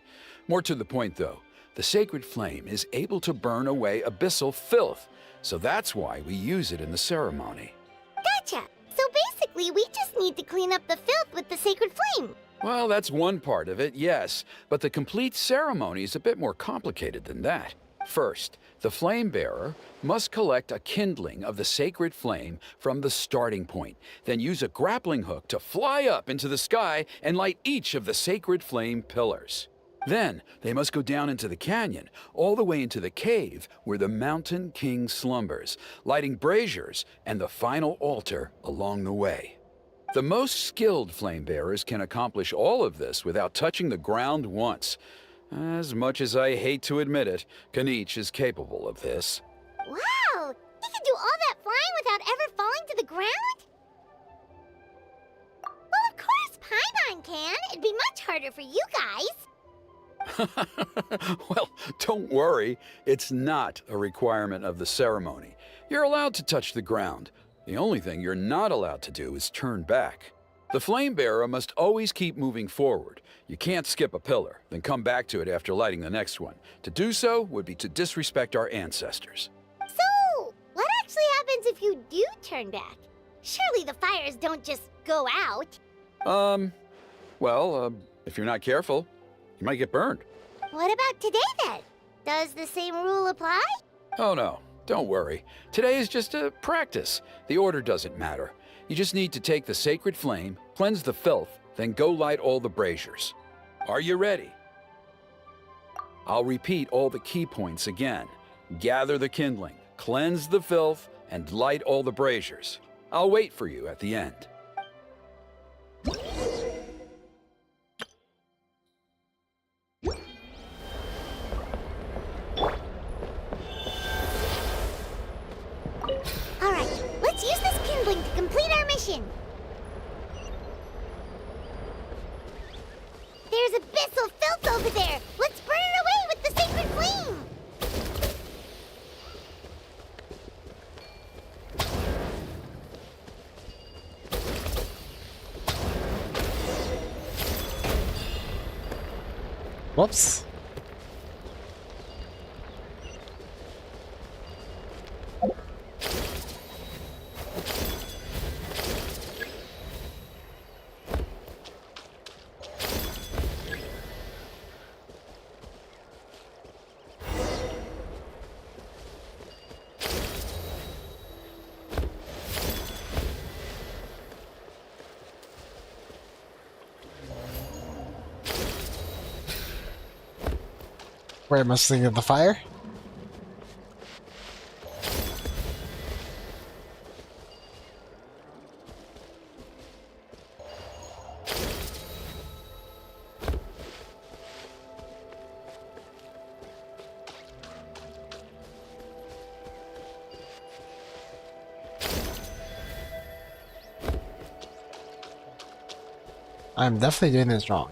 More to the point, though, the Sacred Flame is able to burn away abyssal filth, so that's why we use it in the ceremony. Gotcha! So basically, we just need to clean up the filth with the Sacred Flame. Well, that's one part of it, yes, but the complete ceremony is a bit more complicated than that. First, the flame bearer must collect a kindling of the sacred flame from the starting point, then use a grappling hook to fly up into the sky and light each of the sacred flame pillars. Then, they must go down into the canyon, all the way into the cave where the Mountain King slumbers, lighting braziers and the final altar along the way. The most skilled flame bearers can accomplish all of this without touching the ground once. As much as I hate to admit it, Kinich is capable of this. Wow! He can do all that flying without ever falling to the ground? Well, of course Paimon can. It'd be much harder for you guys. Well, don't worry. It's not a requirement of the ceremony. You're allowed to touch the ground. The only thing you're not allowed to do is turn back. The flame bearer must always keep moving forward. You can't skip a pillar, then come back to it after lighting the next one. To do so would be to disrespect our ancestors. So, what actually happens if you do turn back? Surely the fires don't just go out. If you're not careful, you might get burned. What about today then? Does the same rule apply? Oh no, don't worry. Today is just a practice. The order doesn't matter. You just need to take the sacred flame, cleanse the filth, then go light all the braziers. Are you ready? I'll repeat all the key points again. Gather the kindling, cleanse the filth, and light all the braziers. I'll wait for you at the end. Alright, let's use this kindling to complete our mission. There's abyssal filth over there. Let's burn it away with the sacred flame. Whoops. Where must think of the fire? I'm definitely doing this wrong.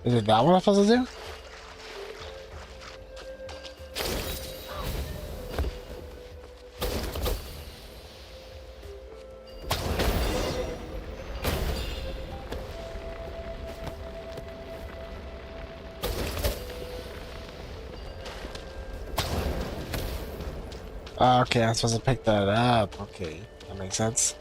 Is it that what I'm supposed to do? Okay, I'm supposed to pick that up. Okay, that makes sense.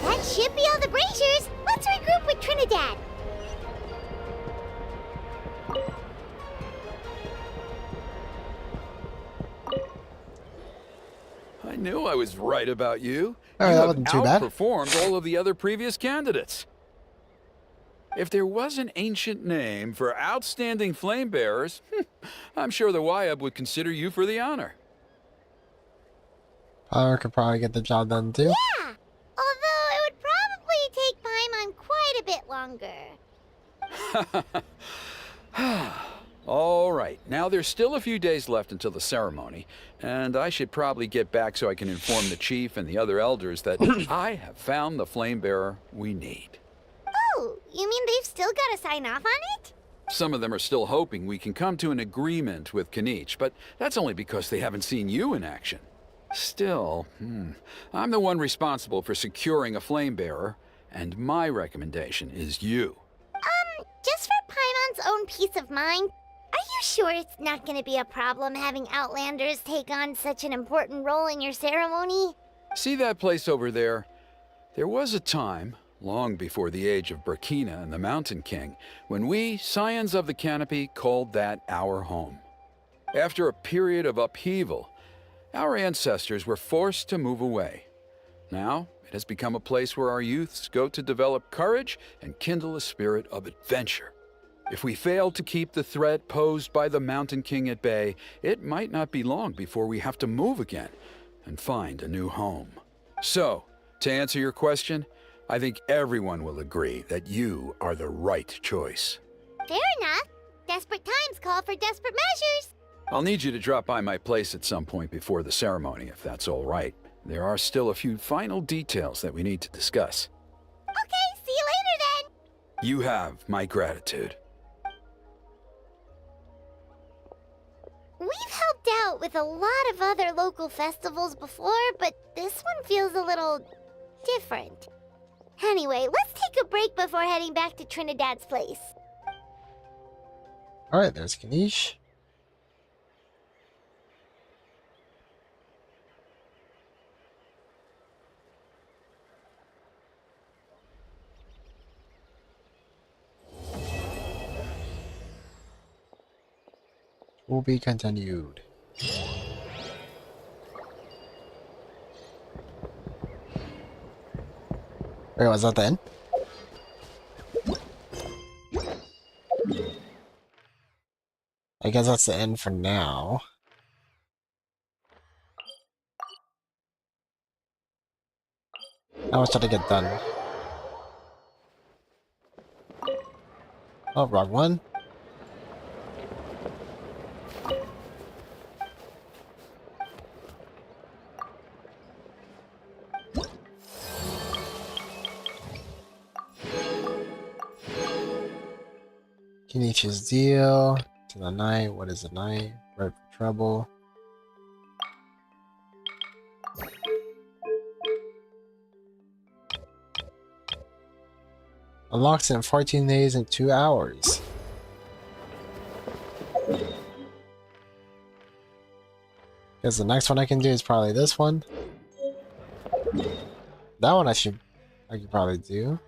That should be all the braziers. Let's regroup with Trinidad. I knew I was right about you. Alright, You that have wasn't too bad. outperformed all of the other previous candidates. If there was an ancient name for outstanding flame bearers, I'm sure the Wyab would consider you for the honor. Power could probably get the job done too. Yeah, although it would probably take Paimon quite a bit longer. All right, now there's still a few days left until the ceremony, and I should probably get back so I can inform the chief and the other elders that I have found the flame bearer we need. Oh, you mean they've still got to sign off on it? Some of them are still hoping we can come to an agreement with Kanich, but that's only because they haven't seen you in action. Still, I'm the one responsible for securing a flame bearer, and my recommendation is you. Just for Paimon's own peace of mind, are you sure it's not going to be a problem having Outlanders take on such an important role in your ceremony? See that place over there? There was a time, long before the age of Burkina and the Mountain King, when we, Scions of the Canopy, called that our home. After a period of upheaval, our ancestors were forced to move away. Now, it has become a place where our youths go to develop courage and kindle a spirit of adventure. If we fail to keep the threat posed by the Mountain King at bay, it might not be long before we have to move again and find a new home. So, to answer your question, I think everyone will agree that you are the right choice. Fair enough. Desperate times call for desperate measures. I'll need you to drop by my place at some point before the ceremony, if that's all right. There are still a few final details that we need to discuss. Okay, see you later then. You have my gratitude. We've helped out with a lot of other local festivals before, but this one feels a little different. Anyway, let's take a break before heading back to Trinidad's place. Alright, there's Kanich. Will be continued. Wait, was that the end? I guess that's the end for now. How much did I get done? Oh, wrong one. Kenichi's deal. To the night. What is the night? Right for trouble. Unlocks in 14 days and 2 hours. Because the next one I can do is probably this one. That one I could probably do.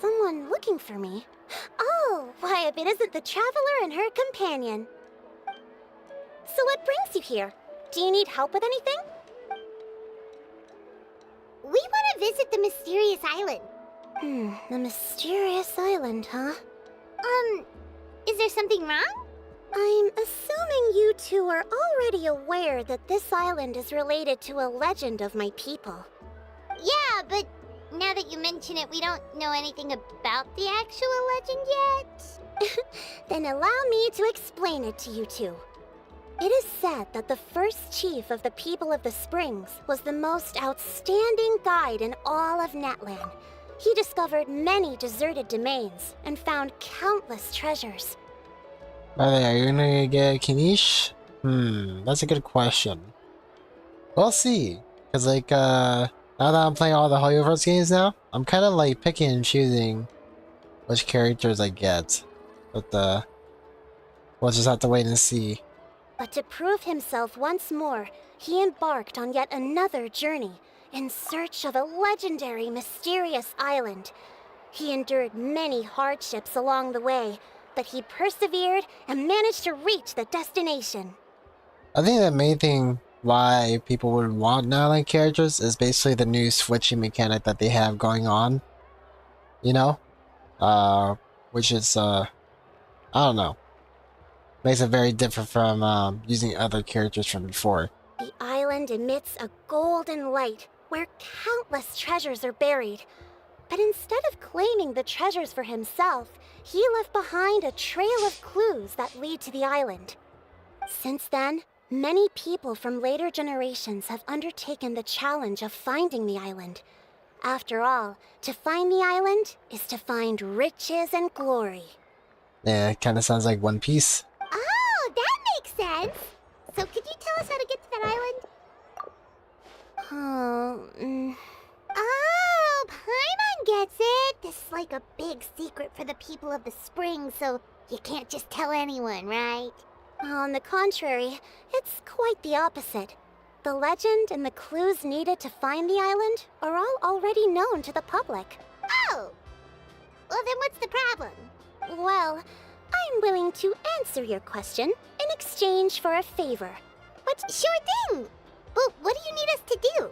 Someone looking for me? Oh, why, if it isn't the Traveler and her companion. So what brings you here? Do you need help with anything? We want to visit the mysterious island. The mysterious island, huh? Is there something wrong? I'm assuming you two are already aware that this island is related to a legend of my people. Yeah, but now that you mention it, we don't know anything about the actual legend yet. Then allow me to explain it to you two. It is said that the first chief of the people of the Springs was the most outstanding guide in all of Natlan. He discovered many deserted domains and found countless treasures. By the way, are you gonna get Kinish? That's a good question. We'll see. Cause like, now that I'm playing all the Hoyoverse games now, I'm kind of like picking and choosing which characters I get. But we'll just have to wait and see. But to prove himself once more, he embarked on yet another journey in search of a legendary, mysterious island. He endured many hardships along the way, but he persevered and managed to reach the destination. I think the main thing why people would want Natlan characters is basically the new switching mechanic that they have going on. You know? Which is, I don't know. Makes it very different from using other characters from before. The island emits a golden light where countless treasures are buried. But instead of claiming the treasures for himself, he left behind a trail of clues that lead to the island. Since then, many people from later generations have undertaken the challenge of finding the island. After all, to find the island is to find riches and glory. Yeah, it kind of sounds like One Piece. Oh, that makes sense! So could you tell us how to get to that island? Oh, Paimon gets it! This is like a big secret for the people of the spring, so you can't just tell anyone, right? On the contrary, it's quite the opposite. The legend and the clues needed to find the island are all already known to the public. Oh! Well, then what's the problem? Well, I'm willing to answer your question in exchange for a favor. What? Sure thing! Well, what do you need us to do?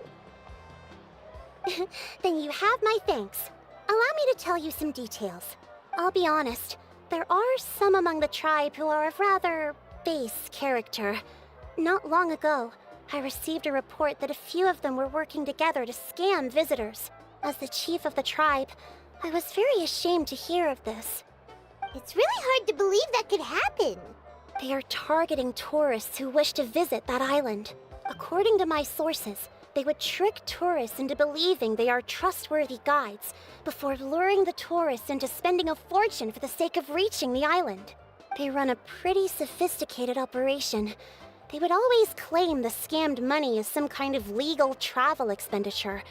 Then you have my thanks. Allow me to tell you some details. I'll be honest, there are some among the tribe who are of rather base character. Not long ago, I received a report that a few of them were working together to scam visitors. As the chief of the tribe, I was very ashamed to hear of this. It's really hard to believe that could happen. They are targeting tourists who wish to visit that island. According to my sources, they would trick tourists into believing they are trustworthy guides before luring the tourists into spending a fortune for the sake of reaching the island. They run a pretty sophisticated operation. They would always claim the scammed money as some kind of legal travel expenditure,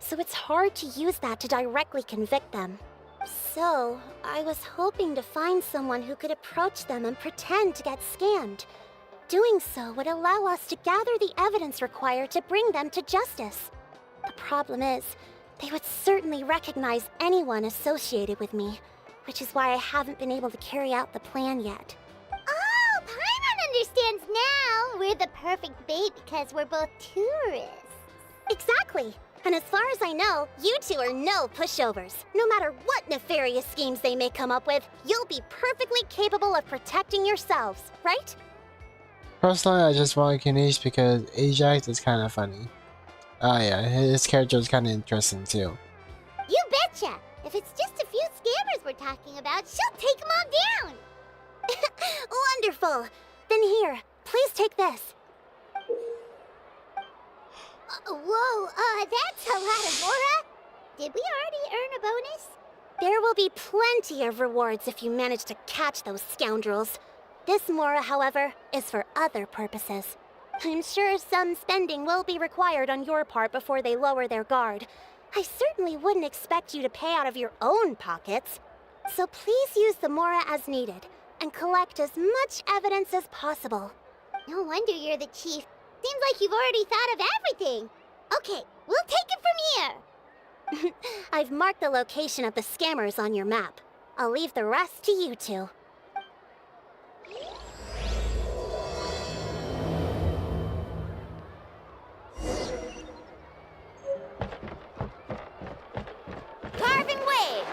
so it's hard to use that to directly convict them. So, I was hoping to find someone who could approach them and pretend to get scammed. Doing so would allow us to gather the evidence required to bring them to justice. The problem is, they would certainly recognize anyone associated with me, which is why I haven't been able to carry out the plan yet. Oh, Paimon understands now! We're the perfect bait because we're both tourists. Exactly! And as far as I know, you two are no pushovers. No matter what nefarious schemes they may come up with, you'll be perfectly capable of protecting yourselves, right? Personally, I just want Kinish because Ajax is kind of funny. Oh yeah, his character is kind of interesting too. You betcha! If it's just a few scammers we're talking about, she'll take them all down! Wonderful! Then here, please take this. Whoa, that's a lot of Mora! Did we already earn a bonus? There will be plenty of rewards if you manage to catch those scoundrels. This Mora, however, is for other purposes. I'm sure some spending will be required on your part before they lower their guard. I certainly wouldn't expect you to pay out of your own pockets. So please use the Mora as needed, and collect as much evidence as possible. No wonder you're the chief. Seems like you've already thought of everything. Okay, we'll take it from here. I've marked the location of the scammers on your map. I'll leave the rest to you two. Carving waves!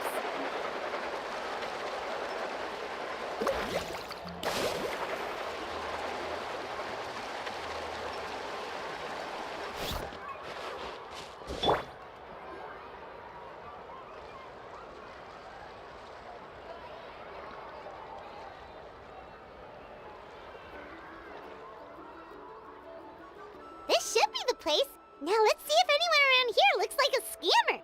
This should be the place. Now let's see if anyone around here looks like a scammer.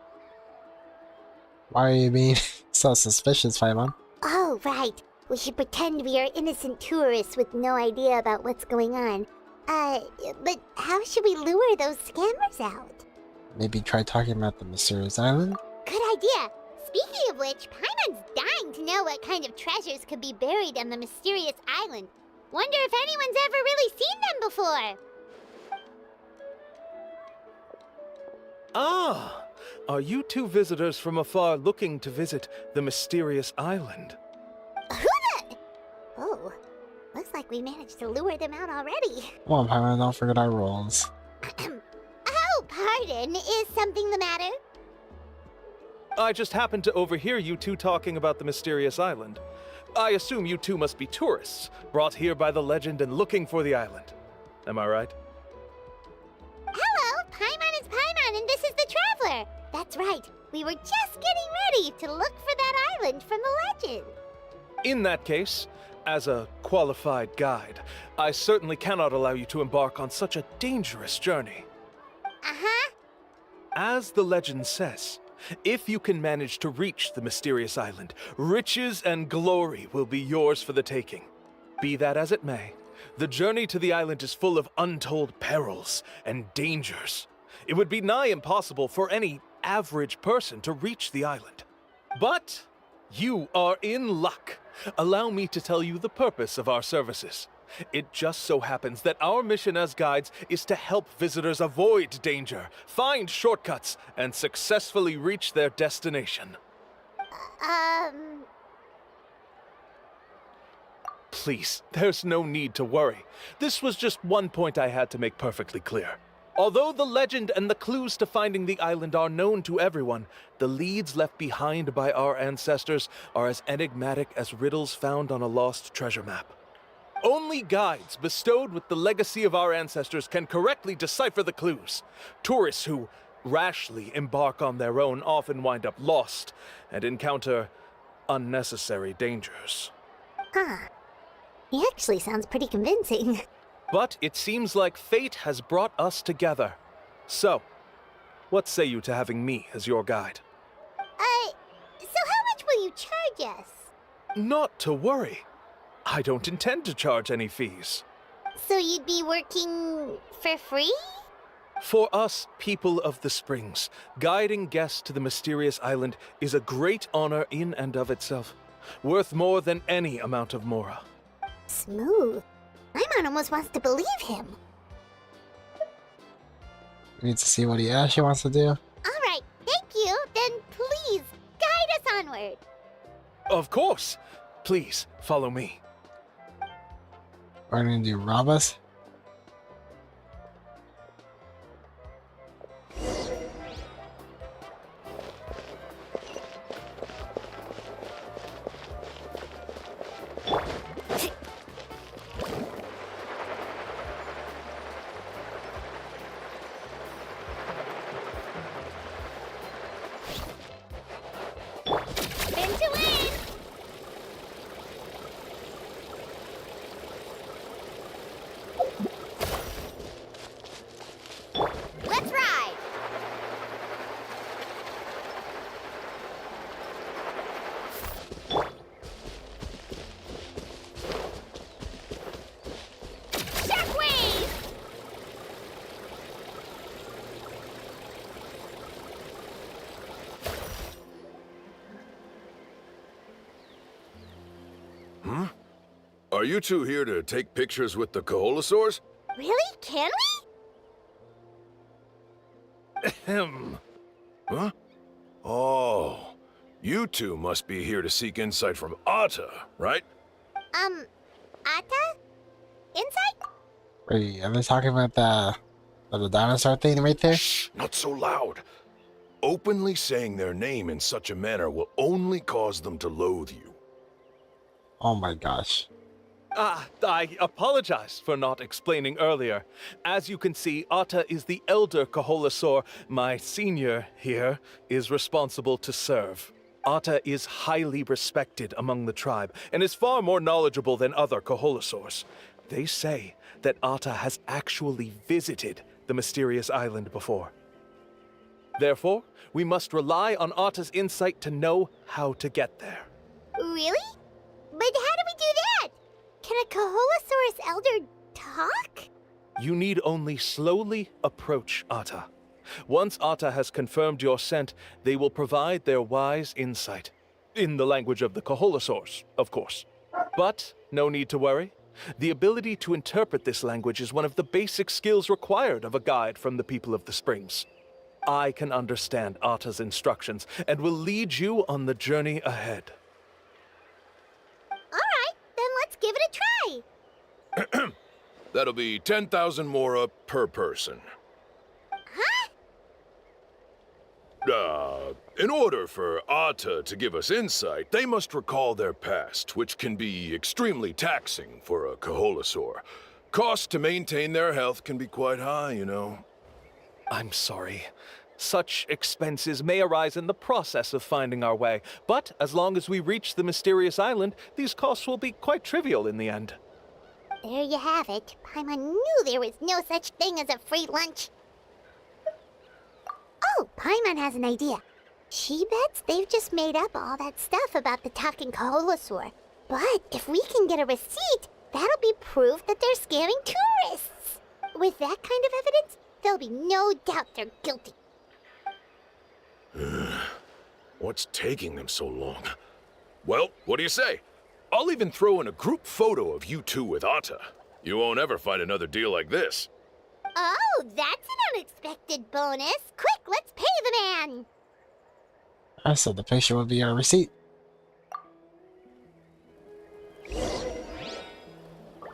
Why are you being so suspicious, Paimon? Oh, right. We should pretend we are innocent tourists with no idea about what's going on. But how should we lure those scammers out? Maybe try talking about the mysterious island? Good idea. Speaking of which, Paimon's dying to know what kind of treasures could be buried on the mysterious island. Wonder if anyone's ever really seen them before. Ah! Are you two visitors from afar looking to visit the mysterious island? Who the... Oh, looks like we managed to lure them out already. Come on, Paimon, don't forget our rules. Oh, pardon. Is something the matter? I just happened to overhear you two talking about the mysterious island. I assume you two must be tourists, brought here by the legend and looking for the island. Am I right? Hello, Paimon is Paimon, and this is the Traveler. That's right. We were just getting ready to look for that island from the legend. In that case, as a qualified guide, I certainly cannot allow you to embark on such a dangerous journey. Uh-huh. As the legend says, if you can manage to reach the mysterious island, riches and glory will be yours for the taking. Be that as it may, the journey to the island is full of untold perils and dangers. It would be nigh impossible for any average person to reach the island. But you are in luck. Allow me to tell you the purpose of our services. It just so happens that our mission as guides is to help visitors avoid danger, find shortcuts, and successfully reach their destination. Please, there's no need to worry. This was just one point I had to make perfectly clear. Although the legend and the clues to finding the island are known to everyone, the leads left behind by our ancestors are as enigmatic as riddles found on a lost treasure map. Only guides bestowed with the legacy of our ancestors can correctly decipher the clues. Tourists who rashly embark on their own often wind up lost and encounter unnecessary dangers. Huh. He actually sounds pretty convincing. But it seems like fate has brought us together. So, what say you to having me as your guide? So how much will you charge us? Not to worry. I don't intend to charge any fees. So you'd be working for free? For us, people of the Springs, guiding guests to the mysterious island is a great honor in and of itself, worth more than any amount of Mora. Smooth. Paimon almost wants to believe him. We need to see what he actually wants to do. Alright, thank you. Then please, guide us onward. Of course. Please, follow me. We're gonna do rob us? Are you two here to take pictures with the Koholosaurs? Really? Can we? Ahem. Huh? Oh, you two must be here to seek insight from Atta, right? Atta? Insight? Wait, are they talking about the dinosaur thing right there? Shh, not so loud. Openly saying their name in such a manner will only cause them to loathe you. Oh my gosh. I apologize for not explaining earlier. As you can see, Atta is the elder Koholosaur. My senior here is responsible to serve. Atta is highly respected among the tribe and is far more knowledgeable than other Koholosaurs. They say that Atta has actually visited the mysterious island before. Therefore, we must rely on Atta's insight to know how to get there. Really? But how do we do that? Can a Koholosaurus elder talk? You need only slowly approach Atta. Once Atta has confirmed your scent, they will provide their wise insight. In the language of the Koholosaurs, of course. But no need to worry. The ability to interpret this language is one of the basic skills required of a guide from the people of the Springs. I can understand Atta's instructions and will lead you on the journey ahead. Alright, then let's give it a try. That'll be 10,000 mora per person. Huh? In order for Atta to give us insight, they must recall their past, which can be extremely taxing for a Koholosaur. Cost to maintain their health can be quite high, you know. I'm sorry. Such expenses may arise in the process of finding our way, but as long as we reach the mysterious island, these costs will be quite trivial in the end. There you have it. Paimon knew there was no such thing as a free lunch. Oh, Paimon has an idea. She bets they've just made up all that stuff about the talking Koholosaur. But if we can get a receipt, that'll be proof that they're scamming tourists. With that kind of evidence, there'll be no doubt they're guilty. What's taking them so long? Well, what do you say? I'll even throw in a group photo of you two with Atta. You won't ever find another deal like this. Oh, that's an unexpected bonus. Quick, let's pay the man. I said the picture would be our receipt.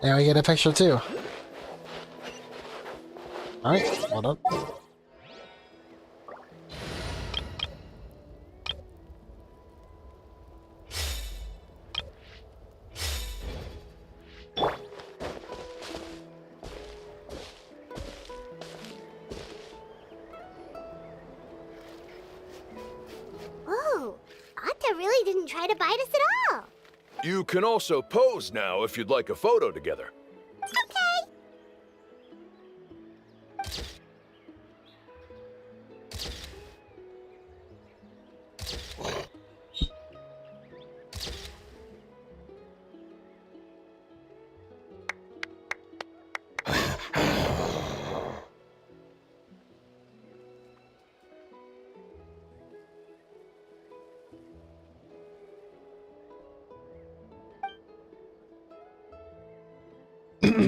And we get a picture too. Alright, hold up. Whoa, Atta really didn't try to bite us at all. You can also pose now if you'd like a photo together. Okay.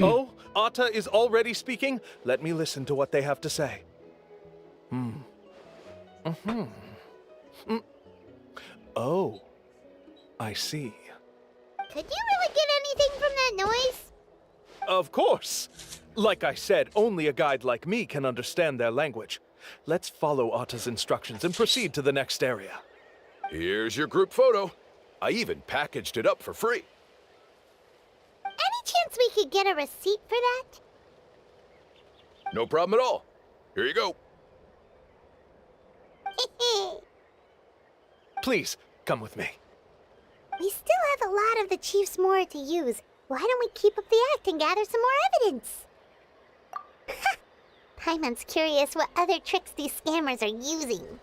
Oh, Atta is already speaking? Let me listen to what they have to say. Oh, I see. Could you really get anything from that noise? Of course. Like I said, only a guide like me can understand their language. Let's follow Atta's instructions and proceed to the next area. Here's your group photo. I even packaged it up for free. Any chance we could get a receipt for that? No problem at all. Here you go. Please, come with me. We still have a lot of the Chief's more to use. Why don't we keep up the act and gather some more evidence? Paimon's curious what other tricks these scammers are using.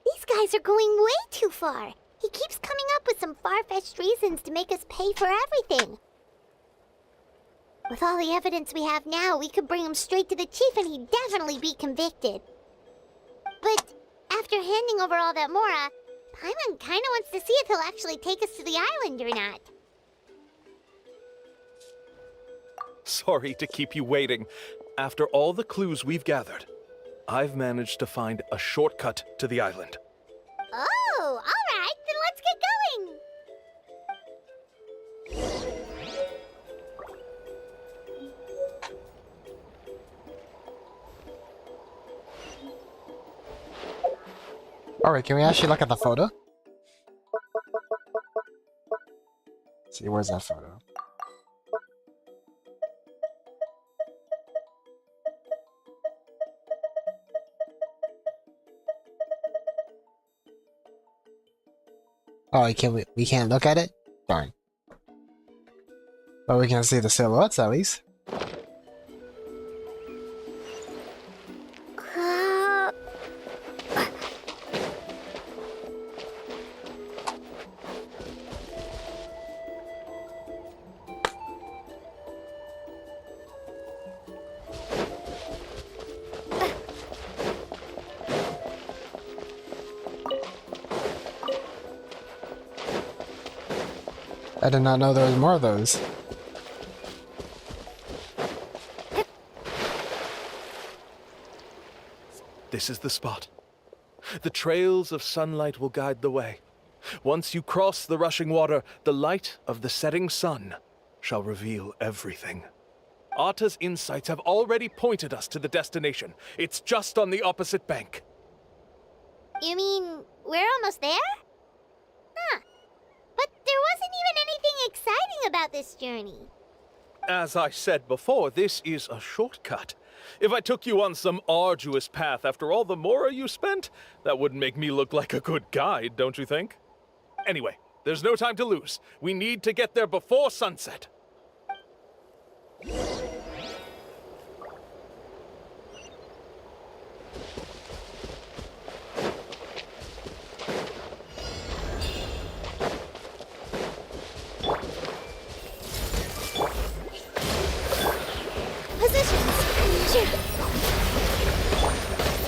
These guys are going way too far. He keeps coming up with some far-fetched reasons to make us pay for everything. With all the evidence we have now, we could bring him straight to the chief and he'd definitely be convicted. But after after handing over all that Mora, Paimon kinda wants to see if he'll actually take us to the island or not. Sorry to keep you waiting. After all the clues we've gathered, I've managed to find a shortcut to the island. Oh, alright, then let's get going! Alright, can we actually look at the photo? Let's see, where's that photo? Oh, we can't look at it? Darn. But we can see the silhouettes at least. I did not know there was more of those. This is the spot. The trails of sunlight will guide the way. Once you cross the rushing water, the light of the setting sun shall reveal everything. Arta's insights have already pointed us to the destination. It's just on the opposite bank. You mean, we're almost there? Huh. But there wasn't even anything exciting about this journey. As I said before, this is a shortcut. If I took you on some arduous path after all the Mora you spent, that wouldn't make me look like a good guide, don't you think? Anyway, there's no time to lose. We need to get there before sunset.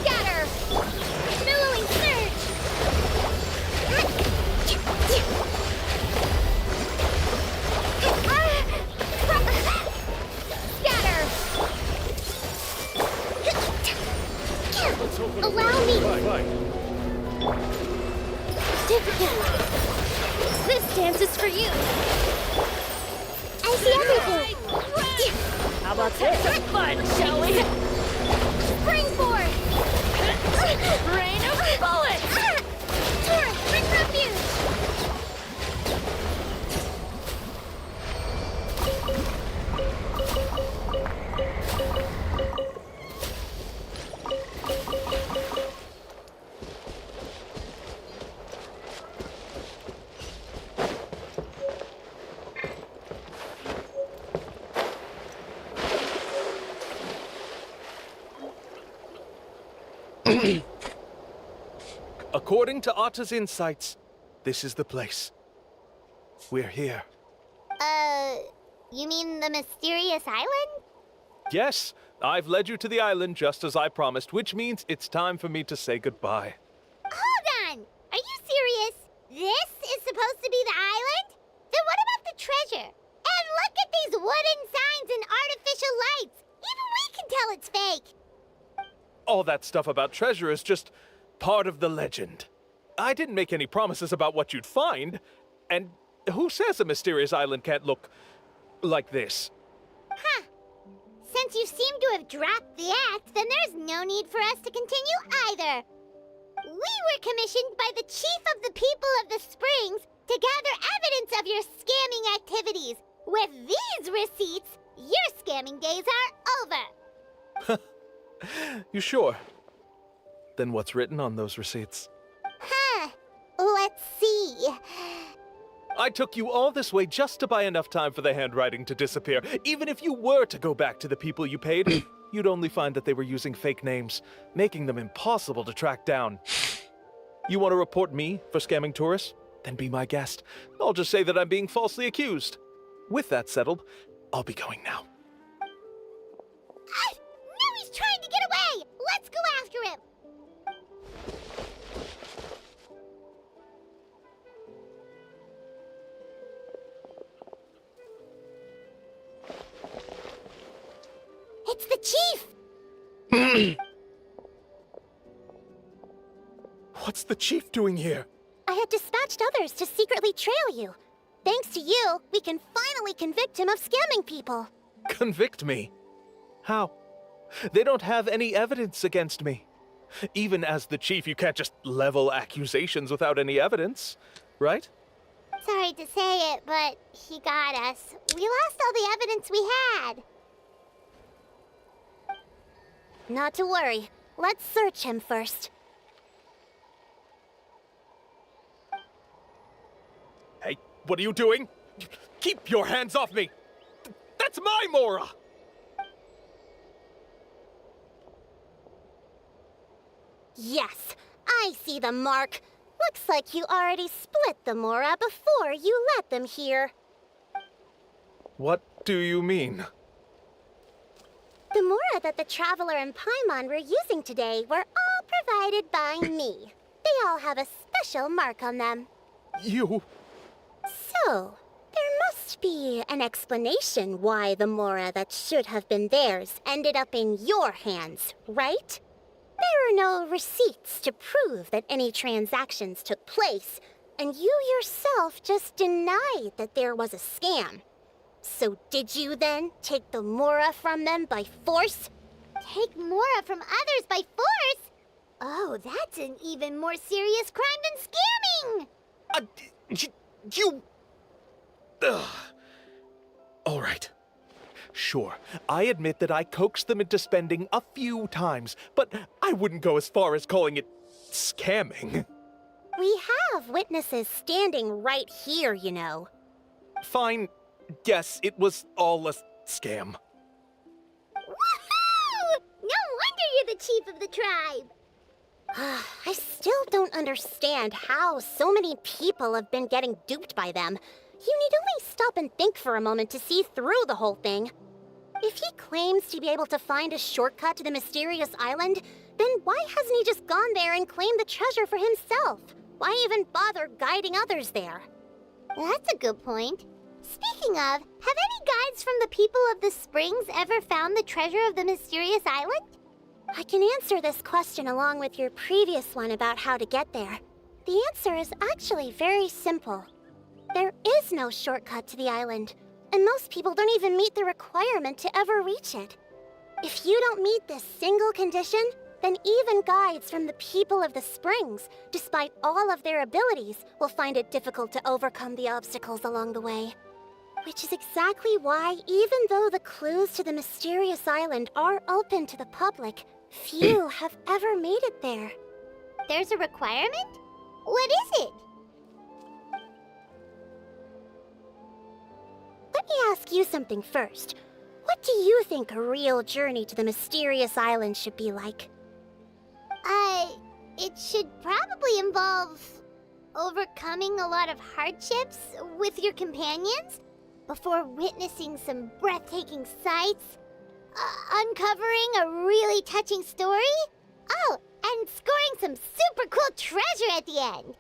Scatter! Billowing surge! Scatter! Allow me! This dance is for you! I see everything! How about this? Fun, shall we? Springboard! Rain of bullets! Torrent, bring refuge! According to Arta's insights, this is the place. We're here. You mean the mysterious island? Yes, I've led you to the island just as I promised, which means it's time for me to say goodbye. Hold on! Are you serious? This is supposed to be the island? Then what about the treasure? And look at these wooden signs and artificial lights! Even we can tell it's fake! All that stuff about treasure is just part of the legend. I didn't make any promises about what you'd find. And who says a mysterious island can't look like this? Huh. Since you seem to have dropped the act, then there's no need for us to continue either. We were commissioned by the chief of the people of the Springs to gather evidence of your scamming activities. With these receipts, your scamming days are over. You sure? Then what's written on those receipts? Huh. Let's see. I took you all this way just to buy enough time for the handwriting to disappear. Even if you were to go back to the people you paid, you'd only find that they were using fake names, making them impossible to track down. You want to report me for scamming tourists? Then be my guest. I'll just say that I'm being falsely accused. With that settled, I'll be going now. Now he's trying to get away! Let's go after him! What's the chief doing here? I had dispatched others to secretly trail you. Thanks to you, we can finally convict him of scamming people. Convict me? How? They don't have any evidence against me. Even as the chief, you can't just level accusations without any evidence, right? Sorry to say it, but he got us. We lost all the evidence we had. Not to worry. Let's search him first. Hey, what are you doing? Keep your hands off me! That's my Mora! Yes, I see the mark. Looks like you already split the Mora before you let them here. What do you mean? The Mora that the Traveler and Paimon were using today were all provided by me. They all have a special mark on them. You... So, there must be an explanation why the Mora that should have been theirs ended up in your hands, right? There are no receipts to prove that any transactions took place, and you yourself just denied that there was a scam. So did you then take the Mora from them by force? Take Mora from others by force? Oh, that's an even more serious crime than scamming! You... Ugh. All right. Sure, I admit that I coaxed them into spending a few times, but I wouldn't go as far as calling it scamming. We have witnesses standing right here, you know. Fine. Yes, it was all a scam. Woohoo! No wonder you're the chief of the tribe! I still don't understand how so many people have been getting duped by them. You need only stop and think for a moment to see through the whole thing. If he claims to be able to find a shortcut to the mysterious island, then why hasn't he just gone there and claimed the treasure for himself? Why even bother guiding others there? That's a good point. Speaking of, have any guides from the people of the Springs ever found the treasure of the mysterious island? I can answer this question along with your previous one about how to get there. The answer is actually very simple. There is no shortcut to the island, and most people don't even meet the requirement to ever reach it. If you don't meet this single condition, then even guides from the people of the Springs, despite all of their abilities, will find it difficult to overcome the obstacles along the way. Which is exactly why, even though the clues to the mysterious island are open to the public, few have ever made it there. There's a requirement? What is it? Let me ask you something first. What do you think a real journey to the mysterious island should be like? It should probably involve overcoming a lot of hardships with your companions before witnessing some breathtaking sights, uncovering a really touching story, oh, and scoring some super cool treasure at the end.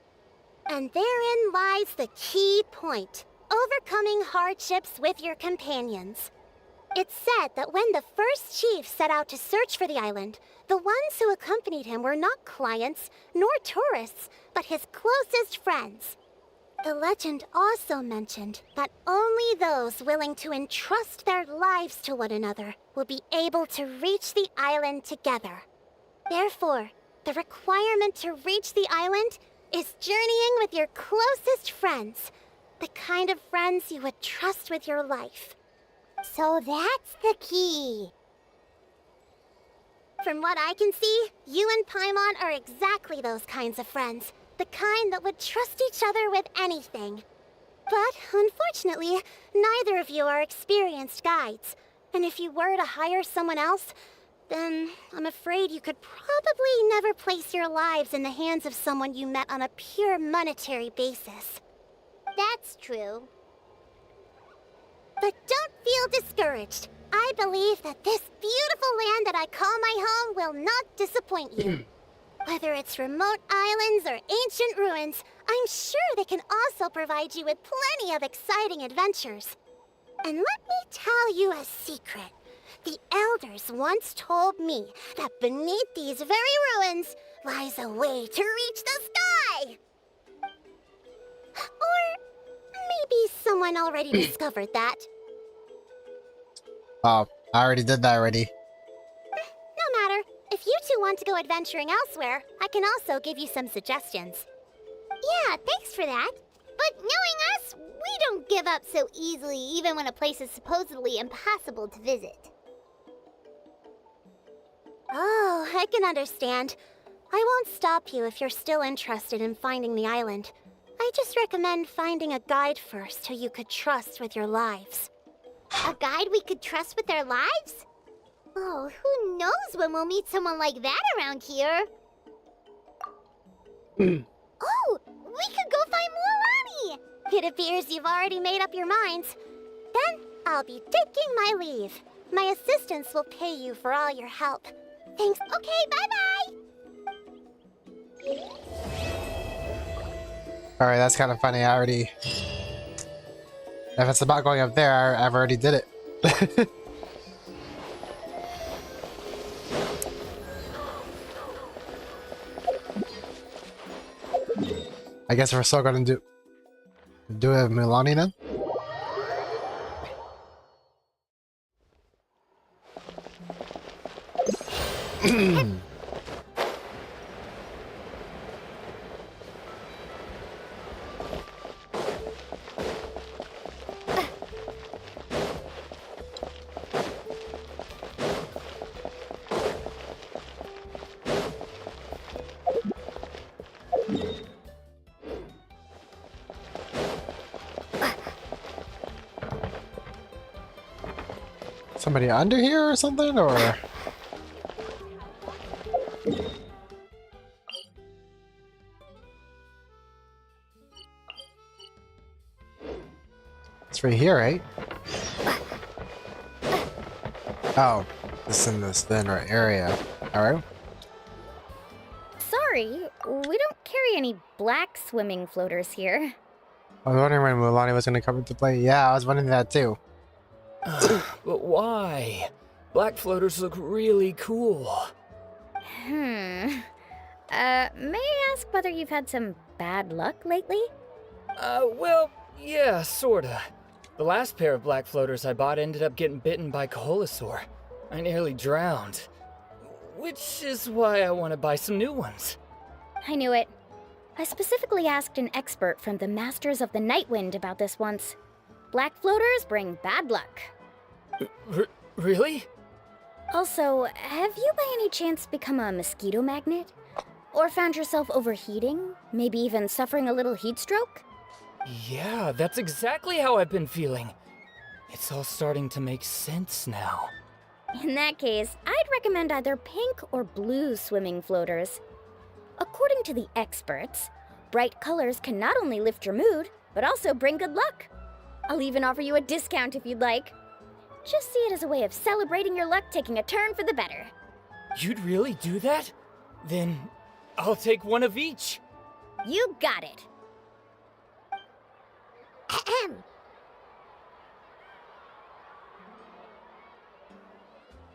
And therein lies the key point. Overcoming hardships with your companions. It's said that when the first chief set out to search for the island, the ones who accompanied him were not clients nor tourists, but his closest friends. The legend also mentioned that only those willing to entrust their lives to one another will be able to reach the island together. Therefore, the requirement to reach the island is journeying with your closest friends, the kind of friends you would trust with your life. So that's the key. From what I can see, you and Paimon are exactly those kinds of friends. The kind that would trust each other with anything. But, unfortunately, neither of you are experienced guides. And if you were to hire someone else, then I'm afraid you could probably never place your lives in the hands of someone you met on a pure monetary basis. That's true. But don't feel discouraged. I believe that this beautiful land that I call my home will not disappoint you. Whether it's remote islands or ancient ruins, I'm sure they can also provide you with plenty of exciting adventures. And let me tell you a secret. The elders once told me that beneath these very ruins lies a way to reach the sky. Or maybe someone already discovered that. Oh, I already did that already. No matter. If you two want to go adventuring elsewhere, I can also give you some suggestions. Yeah, thanks for that. But knowing us, we don't give up so easily even when a place is supposedly impossible to visit. Oh, I can understand. I won't stop you if you're still interested in finding the island. I just recommend finding a guide first who you could trust with your lives. A guide we could trust with our lives? Oh, who knows when we'll meet someone like that around here? Oh, we could go find Mualani! It appears you've already made up your minds. Then I'll be taking my leave. My assistants will pay you for all your help. Thanks. Okay, bye-bye! Alright, that's kind of funny. I already... If it's about going up there, I've already did it. I guess we're still gonna do it with Milani then? Somebody under here or something, or? It's right here, right? Oh, it's in this thinner area. Alright. Sorry, we don't carry any black swimming floaters here. I was wondering when Milani was gonna come into play. Yeah, I was wondering that too. But why? Black floaters look really cool. May I ask whether you've had some bad luck lately? Well, yeah, sorta. The last pair of black floaters I bought ended up getting bitten by Kaholasaur. I nearly drowned. Which is why I want to buy some new ones. I knew it. I specifically asked an expert from the Masters of the Nightwind about this once. Black floaters bring bad luck. Really? Also, have you by any chance become a mosquito magnet? Or found yourself overheating? Maybe even suffering a little heat stroke? Yeah, that's exactly how I've been feeling. It's all starting to make sense now. In that case, I'd recommend either pink or blue swimming floaters. According to the experts, bright colors can not only lift your mood, but also bring good luck. I'll even offer you a discount if you'd like. Just see it as a way of celebrating your luck taking a turn for the better. You'd really do that? Then I'll take one of each. You got it.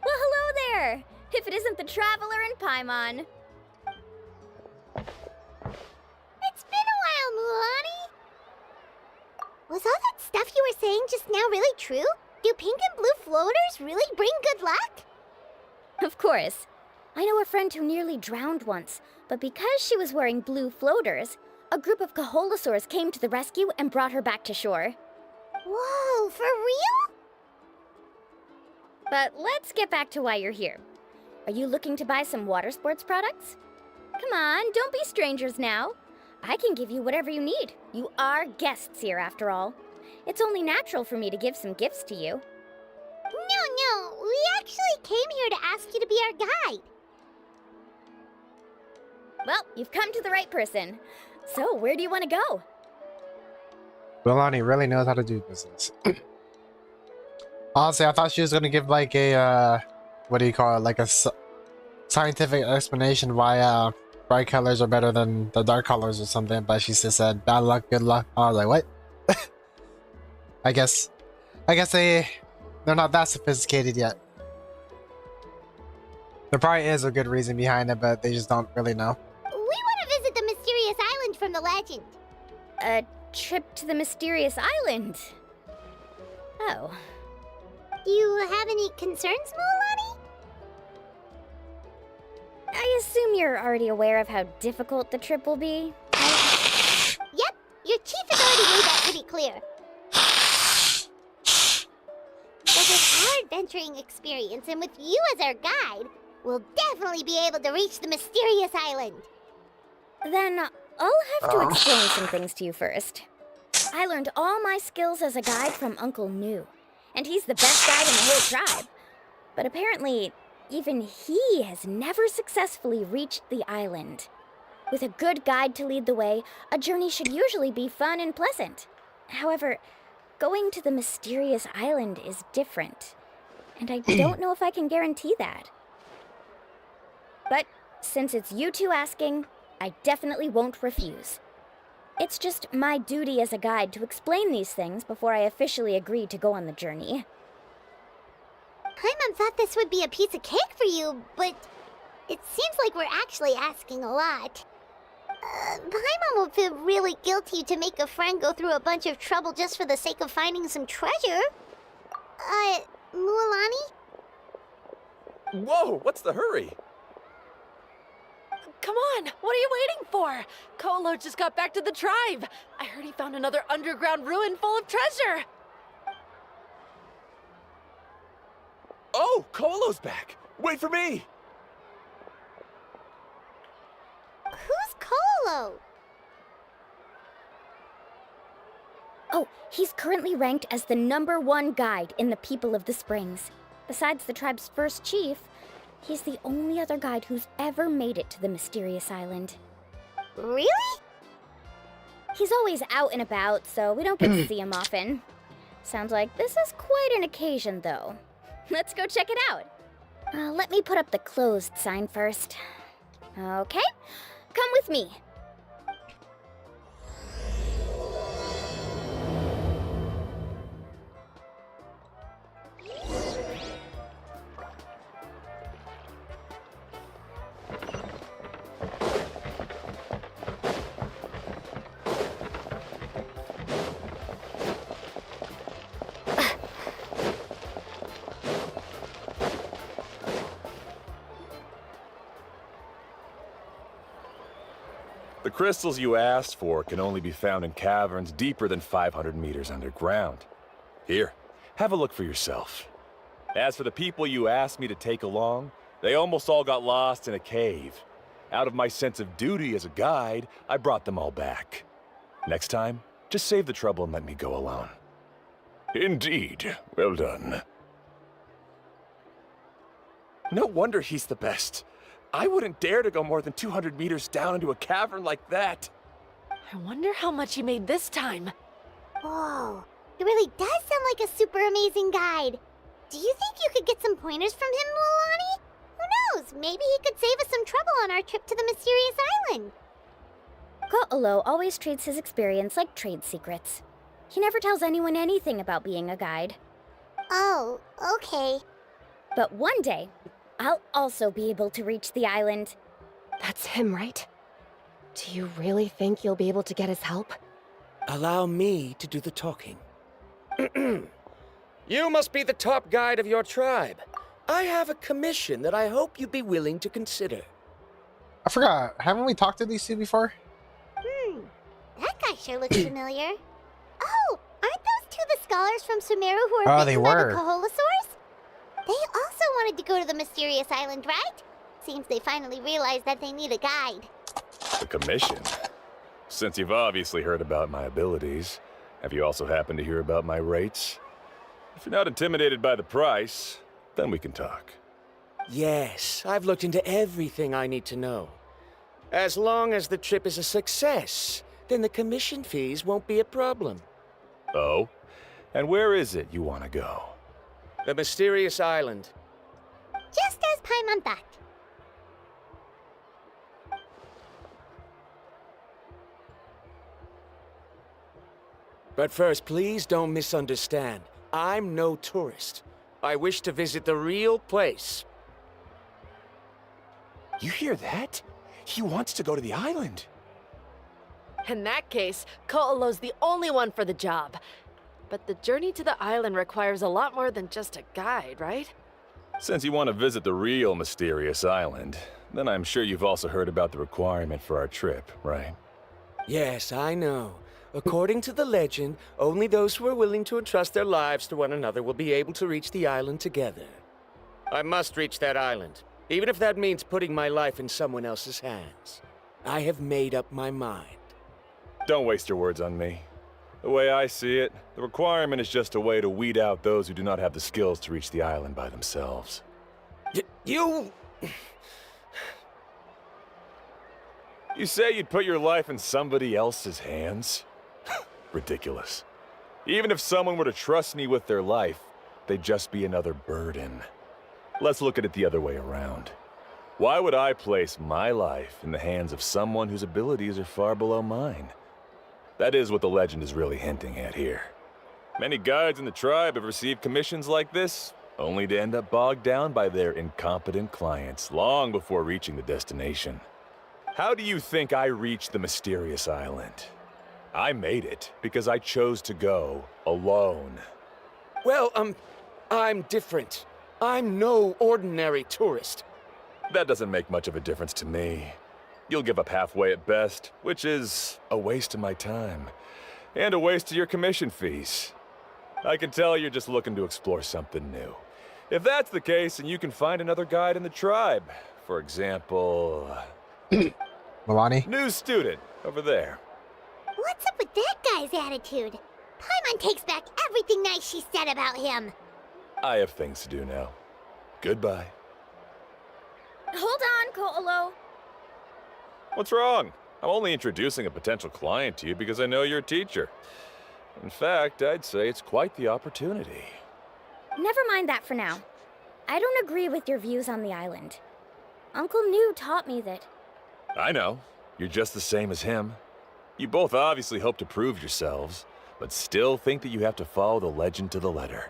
Well, hello there! If it isn't the Traveler in Paimon. It's been a while, Mualani. Was all that stuff you were saying just now really true? Do pink and blue floaters really bring good luck? Of course. I know a friend who nearly drowned once, but because she was wearing blue floaters, a group of Kaholasaurs came to the rescue and brought her back to shore. Whoa, for real? But let's get back to why you're here. Are you looking to buy some water sports products? Come on, don't be strangers now. I can give you whatever you need. You are guests here, after all. It's only natural for me to give some gifts to you. No, we actually came here to ask you to be our guide. Well, you've come to the right person. So, where do you want to go? Milani really knows how to do business. Honestly, I thought she was gonna give like a, what do you call it, like a scientific explanation why bright colors are better than the dark colors or something, but she just said bad luck, good luck. I was like, what? I guess they're not that sophisticated yet. There probably is a good reason behind it, but they just don't really know. We want to visit the mysterious island from the legend. A trip to the mysterious island? Oh. Do you have any concerns, Mualani? I assume you're already aware of how difficult the trip will be. Yep, your chief has already made that pretty clear. But with our adventuring experience and with you as our guide, we'll definitely be able to reach the mysterious island. Then I'll have to explain some things to you first. I learned all my skills as a guide from Uncle Nu, and he's the best guide in the whole tribe. But apparently, even he has never successfully reached the island. With a good guide to lead the way, a journey should usually be fun and pleasant. However, going to the mysterious island is different, and I don't know if I can guarantee that. But since it's you two asking, I definitely won't refuse. It's just my duty as a guide to explain these things before I officially agree to go on the journey. Paimon thought this would be a piece of cake for you, but it seems like we're actually asking a lot. Paimon would feel really guilty to make a friend go through a bunch of trouble just for the sake of finding some treasure. Mualani? Whoa, what's the hurry? Come on, what are you waiting for? Kolo just got back to the tribe. I heard he found another underground ruin full of treasure. Oh, Kolo's back. Wait for me. Who's Kolo? Oh, he's currently ranked as the #1 guide in the People of the Springs. Besides the tribe's first chief, he's the only other guide who's ever made it to the mysterious island. Really? He's always out and about, so we don't get to see him often. Sounds like this is quite an occasion, though. Let's go check it out. Let me put up the closed sign first. Okay, come with me. The crystals you asked for can only be found in caverns deeper than 500 meters underground. Here, have a look for yourself. As for the people you asked me to take along, they almost all got lost in a cave. Out of my sense of duty as a guide, I brought them all back. Next time, just save the trouble and let me go alone. Indeed. Well done. No wonder he's the best. I wouldn't dare to go more than 200 meters down into a cavern like that. I wonder how much he made this time. Whoa, it really does sound like a super amazing guide. Do you think you could get some pointers from him, Mualani? Who knows, maybe he could save us some trouble on our trip to the mysterious island. Ko'olo always treats his experience like trade secrets. He never tells anyone anything about being a guide. Oh, okay. But one day, I'll also be able to reach the island. That's him, right? Do you really think you'll be able to get his help? Allow me to do the talking. You must be the top guide of your tribe. I have a commission that I hope you'd be willing to consider. I forgot. Haven't we talked to these two before? That guy sure looks familiar. Oh, aren't those two the scholars from Sumeru who are they bitten by were. the Kaholasaurs? They also wanted to go to the mysterious island, right? Seems they finally realized that they need a guide. The commission? Since you've obviously heard about my abilities, have you also happened to hear about my rates? If you're not intimidated by the price, then we can talk. Yes, I've looked into everything I need to know. As long as the trip is a success, then the commission fees won't be a problem. Oh? And where is it you want to go? The mysterious island. Just as Paimon thought. But first, please don't misunderstand. I'm no tourist. I wish to visit the real place. You hear that? He wants to go to the island. In that case, Ko'olo's the only one for the job. But the journey to the island requires a lot more than just a guide, right? Since you want to visit the real mysterious island, then I'm sure you've also heard about the requirement for our trip, right? Yes, I know. According to the legend, only those who are willing to entrust their lives to one another will be able to reach the island together. I must reach that island, even if that means putting my life in someone else's hands. I have made up my mind. Don't waste your words on me. The way I see it, the requirement is just a way to weed out those who do not have the skills to reach the island by themselves. You say you'd put your life in somebody else's hands? Ridiculous. Even if someone were to trust me with their life, they'd just be another burden. Let's look at it the other way around. Why would I place my life in the hands of someone whose abilities are far below mine? That is what the legend is really hinting at here. Many guides in the tribe have received commissions like this, only to end up bogged down by their incompetent clients long before reaching the destination. How do you think I reached the mysterious island? I made it because I chose to go alone. Well, I'm different. I'm no ordinary tourist. That doesn't make much of a difference to me. You'll give up halfway at best, which is a waste of my time. And a waste of your commission fees. I can tell you're just looking to explore something new. If that's the case, then you can find another guide in the tribe. For example... Milani? New student, over there. What's up with that guy's attitude? Paimon takes back everything nice she said about him. I have things to do now. Goodbye. Hold on, Ko'olo. What's wrong? I'm only introducing a potential client to you because I know you're a teacher. In fact, I'd say it's quite the opportunity. Never mind that for now. I don't agree with your views on the island. Uncle New taught me that... I know. You're just the same as him. You both obviously hope to prove yourselves, but still think that you have to follow the legend to the letter,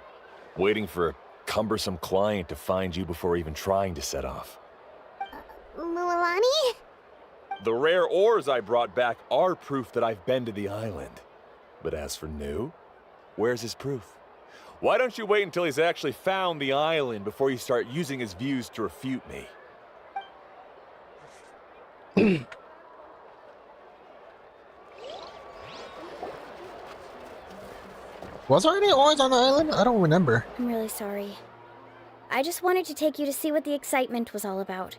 waiting for a cumbersome client to find you before even trying to set off. Mualani? The rare ores I brought back are proof that I've been to the island. But as for New, where's his proof? Why don't you wait until he's actually found the island before you start using his views to refute me? Was there any ores on the island? I don't remember. I'm really sorry. I just wanted to take you to see what the excitement was all about.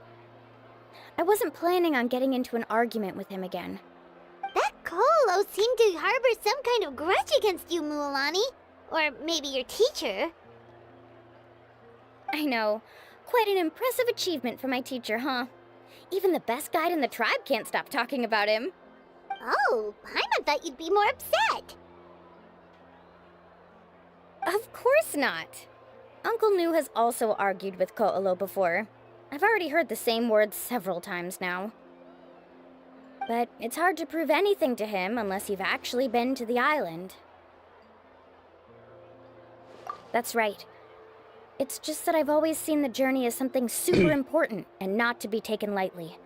I wasn't planning on getting into an argument with him again. That Ko'olo seemed to harbor some kind of grudge against you, Mualani. Or maybe your teacher. I know. Quite an impressive achievement for my teacher, huh? Even the best guide in the tribe can't stop talking about him. Oh, Paimon thought you'd be more upset. Of course not. Uncle New has also argued with Ko'olo before. I've already heard the same words several times now. But it's hard to prove anything to him unless you've actually been to the island. That's right. It's just that I've always seen the journey as something super important and not to be taken lightly.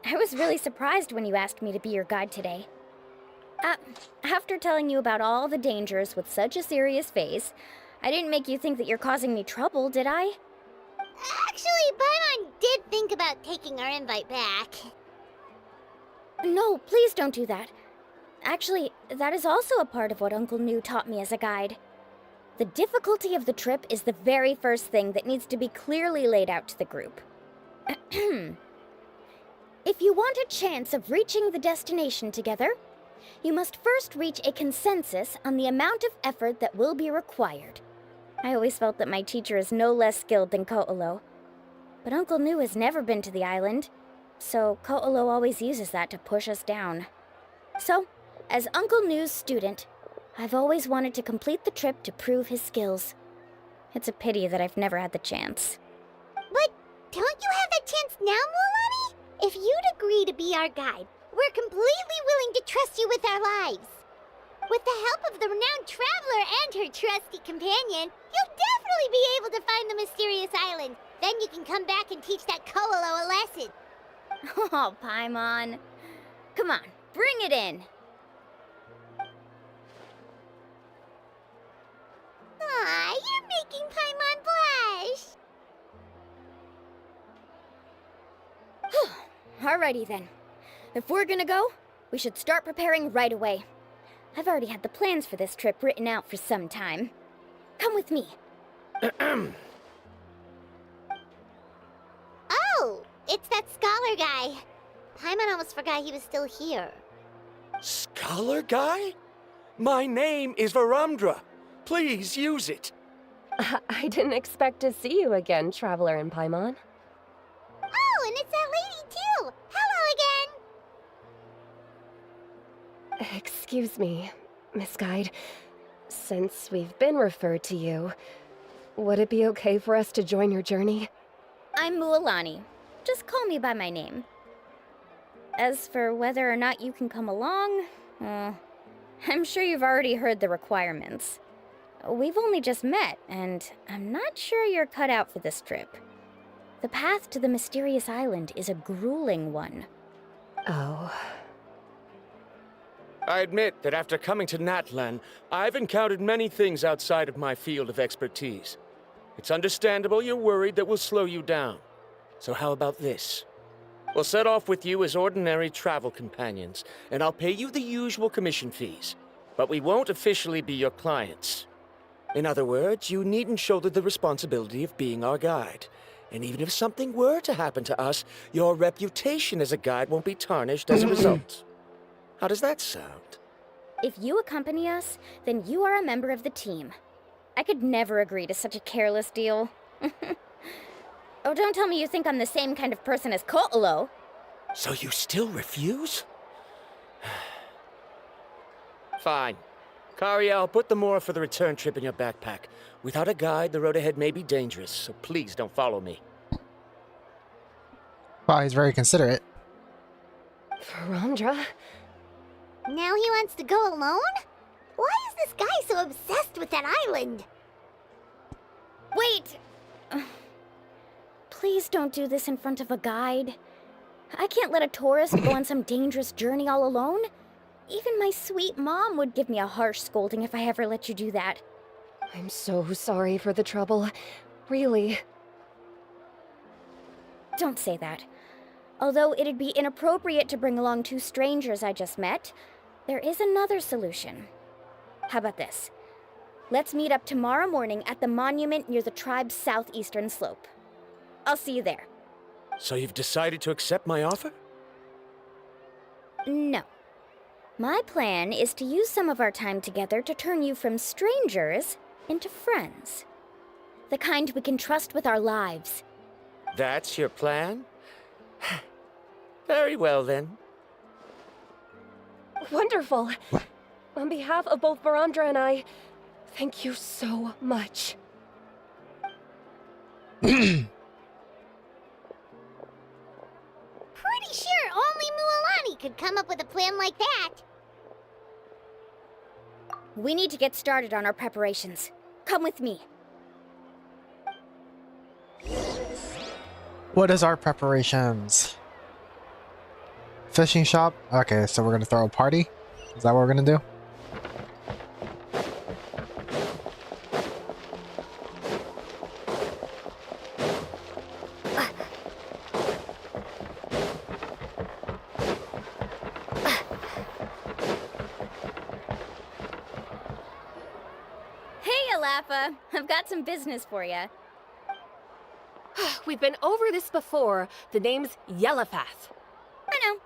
I was really surprised when you asked me to be your guide today. After telling you about all the dangers with such a serious face, I didn't make you think that you're causing me trouble, did I? Actually, Paimon did think about taking our invite back. No, please don't do that. Actually, that is also a part of what Uncle New taught me as a guide. The difficulty of the trip is the very first thing that needs to be clearly laid out to the group. If you want a chance of reaching the destination together, you must first reach a consensus on the amount of effort that will be required. I always felt that my teacher is no less skilled than Ko'olo. But Uncle New has never been to the island, so Ko'olo always uses that to push us down. So, as Uncle New's student, I've always wanted to complete the trip to prove his skills. It's a pity that I've never had the chance. But don't you have that chance now, Mualani? If you'd agree to be our guide, we're completely willing to trust you with our lives. With the help of the renowned traveler and her trusty companion, you'll definitely be able to find the mysterious island. Then you can come back and teach that Koalo a lesson. Oh, Paimon. Come on, bring it in. Aw, you're making Paimon blush. Alrighty then. If we're gonna go, we should start preparing right away. I've already had the plans for this trip written out for some time. Come with me. Oh, it's that scholar guy. Paimon almost forgot he was still here. Scholar guy? My name is Varamdra. Please use it. I didn't expect to see you again, Traveler and Paimon. Oh, and it's that lady too. Hello again. Excuse me, Miss Guide. Since we've been referred to you, would it be okay for us to join your journey? I'm Mualani. Just call me by my name. As for whether or not you can come along, I'm sure you've already heard the requirements. We've only just met, and I'm not sure you're cut out for this trip. The path to the mysterious island is a grueling one. Oh. I admit that after coming to Natlan, I've encountered many things outside of my field of expertise. It's understandable you're worried that we'll slow you down. So how about this? We'll set off with you as ordinary travel companions, and I'll pay you the usual commission fees. But we won't officially be your clients. In other words, you needn't shoulder the responsibility of being our guide. And even if something were to happen to us, your reputation as a guide won't be tarnished as a result. How does that sound? If you accompany us, then you are a member of the team. I could never agree to such a careless deal. Oh, don't tell me you think I'm the same kind of person as Koalo. So you still refuse? Fine. Kariel, put the more for the return trip in your backpack. Without a guide, the road ahead may be dangerous, so please don't follow me. Wow, he's very considerate. Varamdra? Now he wants to go alone? Why is this guy so obsessed with that island? Wait! Please don't do this in front of a guide. I can't let a tourist go on some dangerous journey all alone. Even my sweet mom would give me a harsh scolding if I ever let you do that. I'm so sorry for the trouble. Really. Don't say that. Although it'd be inappropriate to bring along two strangers I just met, there is another solution. How about this? Let's meet up tomorrow morning at the monument near the tribe's southeastern slope. I'll see you there. So you've decided to accept my offer? No. My plan is to use some of our time together to turn you from strangers into friends. The kind we can trust with our lives. That's your plan? Very well, then. Wonderful. On behalf of both Varamdra and I, thank you so much. Pretty sure only Mualani could come up with a plan like that. We need to get started on our preparations. Come with me. What is our preparations? Fishing shop? Okay, so we're gonna throw a party? Is that what we're gonna do? Hey, Alafa. I've got some business for you. We've been over this before. The name's Yellowfath. I know.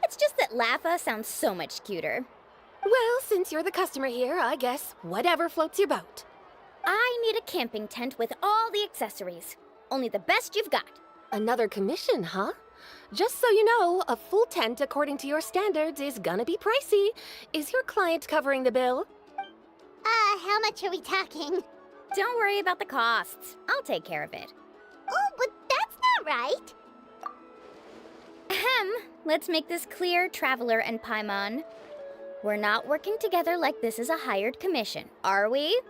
It's just that Lafa sounds so much cuter. Well, since you're the customer here, I guess whatever floats your boat. I need a camping tent with all the accessories. Only the best you've got. Another commission, huh? Just so you know, a full tent according to your standards is gonna be pricey. Is your client covering the bill? How much are we talking? Don't worry about the costs. I'll take care of it. Oh, but that's not right. Ahem. Let's make this clear, Traveler and Paimon. We're not working together like this is a hired commission, are we?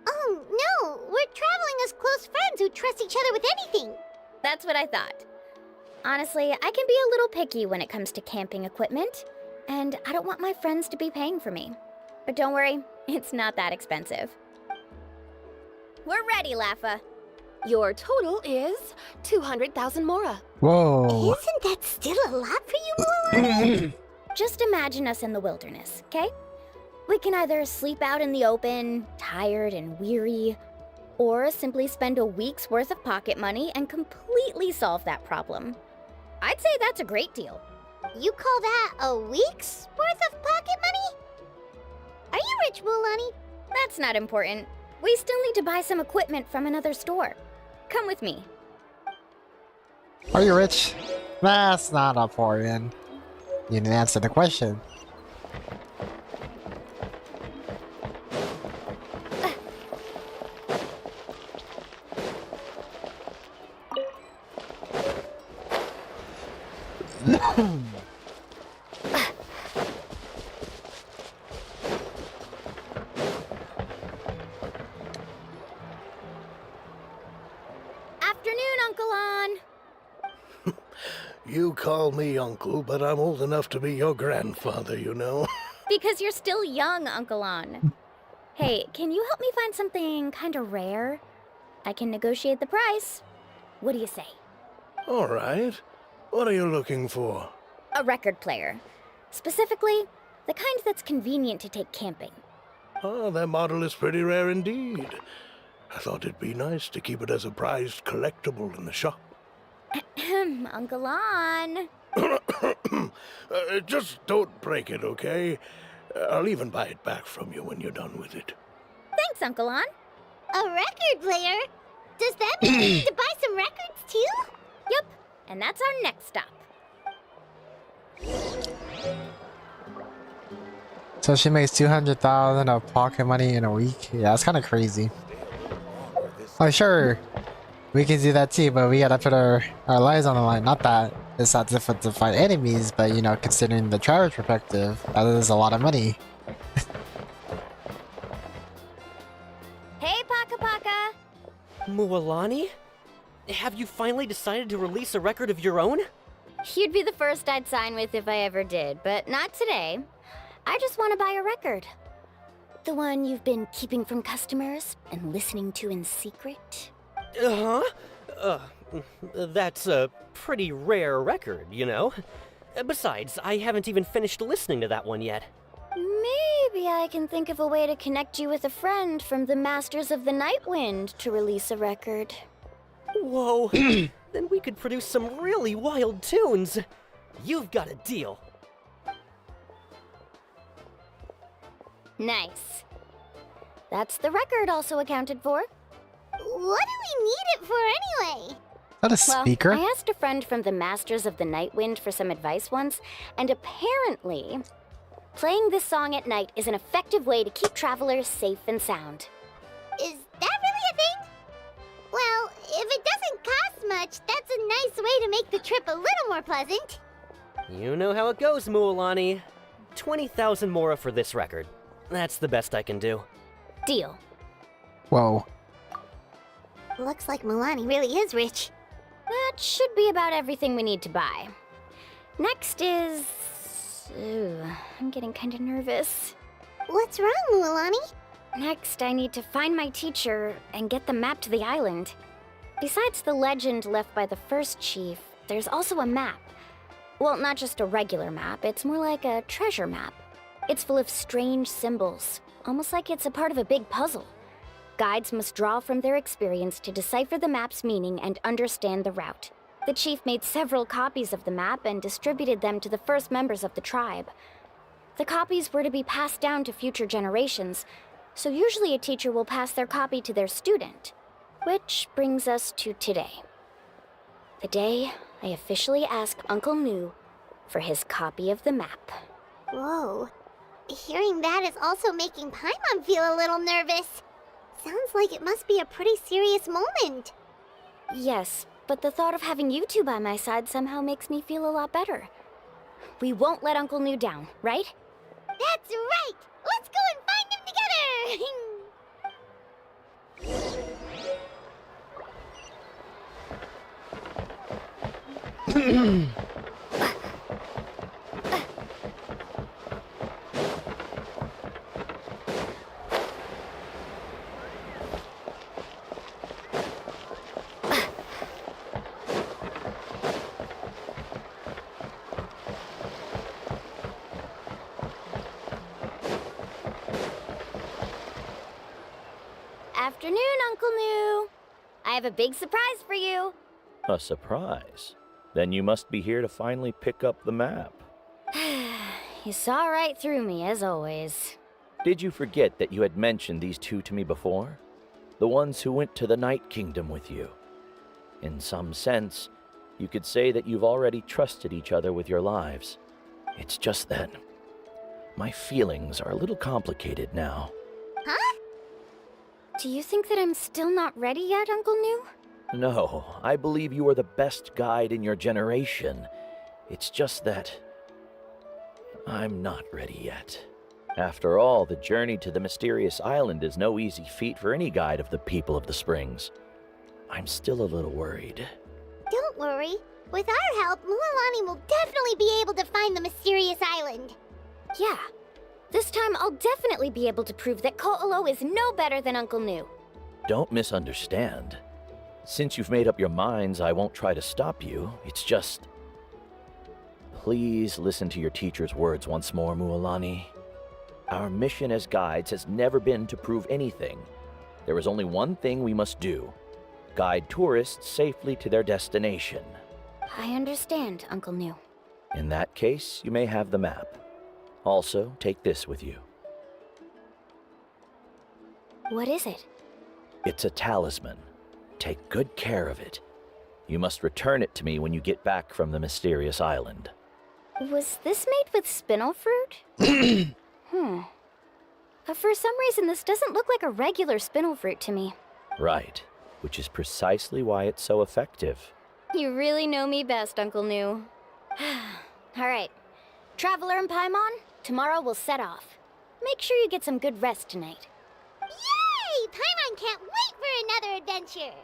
Oh, no! We're traveling as close friends who trust each other with anything! That's what I thought. Honestly, I can be a little picky when it comes to camping equipment, and I don't want my friends to be paying for me. But don't worry, it's not that expensive. We're ready, Laffa. Your total is 200,000 mora. Whoa. Isn't that still a lot for you, Mulan? Just imagine us in the wilderness, okay? We can either sleep out in the open, tired and weary, or simply spend a week's worth of pocket money and completely solve that problem. I'd say that's a great deal. You call that a week's worth of pocket money? Are you rich, Mulani? That's not important. We still need to buy some equipment from another store. Come with me. Are you rich? That's not important. You didn't answer the question. Afternoon, Uncle On. You call me uncle, but I'm old enough to be your grandfather, you know. Because you're still young, Uncle On. Hey, can you help me find something kind of rare? I can negotiate the price. What do you say? All right. What are you looking for? A record player. Specifically, the kind that's convenient to take camping. Oh, that model is pretty rare indeed. I thought it'd be nice to keep it as a prized collectible in the shop. Uncle On. Just don't break it, okay? I'll even buy it back from you when you're done with it. Thanks, Uncle On. A record player? Does that mean we need to buy some records too? Yep, and that's our next stop. So she makes 200,000 of pocket money in a week. Yeah, that's kind of crazy. Oh, sure. We can do that too, but we gotta put our lives on the line. Not that it's not difficult to fight enemies, but you know, considering the traveler's perspective, that is a lot of money. Hey, Paka Paka! Mualani? Have you finally decided to release a record of your own? You'd be the first I'd sign with if I ever did, but not today. I just want to buy a record. The one you've been keeping from customers and listening to in secret. That's a pretty rare record, you know? Besides, I haven't even finished listening to that one yet. Maybe I can think of a way to connect you with a friend from the Masters of the Night Wind to release a record. Whoa, then we could produce some really wild tunes. You've got a deal. Nice. That's the record also accounted for. What do we need it for anyway? Is that a speaker? Well, I asked a friend from the Masters of the Night Wind for some advice once, and apparently, playing this song at night is an effective way to keep travelers safe and sound. Is that really a thing? Well, if it doesn't cost much, that's a nice way to make the trip a little more pleasant. You know how it goes, Mualani. 20,000 mora for this record. That's the best I can do. Deal. Whoa. Looks like Milani really is rich. That should be about everything we need to buy. Next is... I'm getting kind of nervous. What's wrong, Mualani? Next, I need to find my teacher and get the map to the island. Besides the legend left by the first chief, there's also a map. Well, not just a regular map, it's more like a treasure map. It's full of strange symbols, almost like it's a part of a big puzzle. Guides must draw from their experience to decipher the map's meaning and understand the route. The chief made several copies of the map and distributed them to the first members of the tribe. The copies were to be passed down to future generations, so usually a teacher will pass their copy to their student. Which brings us to today. The day I officially asked Uncle Nu for his copy of the map. Whoa. Hearing that is also making Paimon feel a little nervous. Sounds like it must be a pretty serious moment. Yes, but the thought of having you two by my side somehow makes me feel a lot better. We won't let Uncle Nu down, right? That's right! Let's go and find him together! Afternoon, Uncle New. I have a big surprise for you. A surprise? Then you must be here to finally pick up the map. You saw right through me, as always. Did you forget that you had mentioned these two to me before? The ones who went to the Night Kingdom with you. In some sense, you could say that you've already trusted each other with your lives. It's just that my feelings are a little complicated now. Huh? Do you think that I'm still not ready yet, Uncle New? No, I believe you are the best guide in your generation. It's just that I'm not ready yet. After all, the journey to the mysterious island is no easy feat for any guide of the people of the Springs. I'm still a little worried. Don't worry. With our help, Mualani will definitely be able to find the mysterious island. Yeah. This time I'll definitely be able to prove that Ko'olo is no better than Uncle New. Don't misunderstand. Since you've made up your minds, I won't try to stop you. It's just... Please listen to your teacher's words once more, Mualani. Our mission as guides has never been to prove anything. There is only one thing we must do. Guide tourists safely to their destination. I understand, Uncle New. In that case, you may have the map. Also, take this with you. What is it? It's a talisman. Take good care of it. You must return it to me when you get back from the mysterious island. Was this made with spinel fruit? For some reason, this doesn't look like a regular spinel fruit to me. Right, which is precisely why it's so effective. You really know me best, Uncle New. All right. Traveler and Paimon, tomorrow we'll set off. Make sure you get some good rest tonight. Yay! Paimon can't wait for another adventure!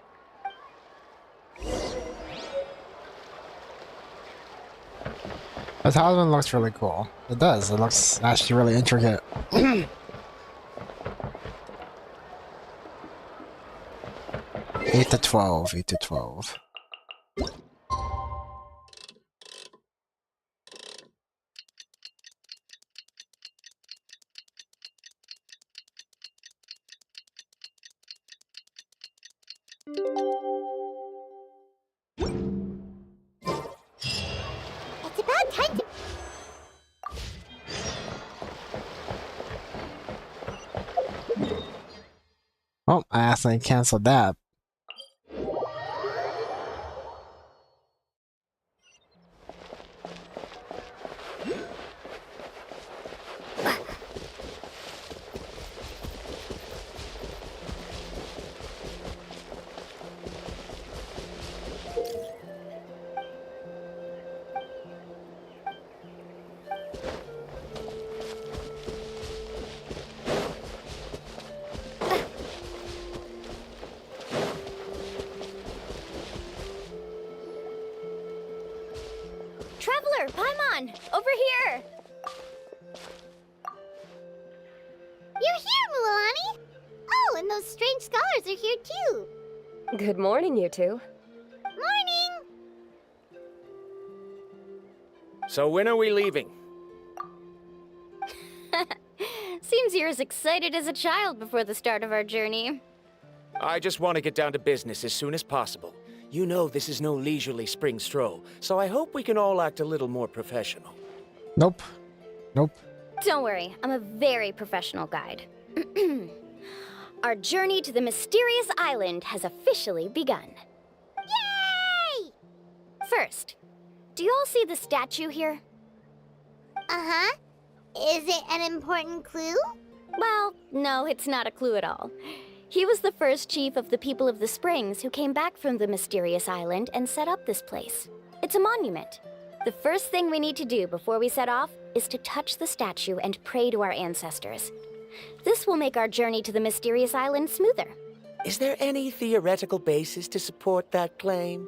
The talisman looks really cool. It does. It looks actually really intricate. 8 to 12. 8 to 12. It's about time to... Oh, I accidentally canceled that. Traveler, Paimon, over here! You're here, Mualani! Oh, and those strange scholars are here too! Good morning, you two. Morning! So when are we leaving? Seems you're as excited as a child before the start of our journey. I just want to get down to business as soon as possible. You know this is no leisurely spring stroll, so I hope we can all act a little more professional. Nope. Nope. Don't worry, I'm a very professional guide. Our journey to the mysterious island has officially begun. Yay! First, do you all see the statue here? Uh-huh. Is it an important clue? Well, no, it's not a clue at all. He was the first chief of the people of the Springs who came back from the mysterious island and set up this place. It's a monument. The first thing we need to do before we set off is to touch the statue and pray to our ancestors. This will make our journey to the mysterious island smoother. Is there any theoretical basis to support that claim?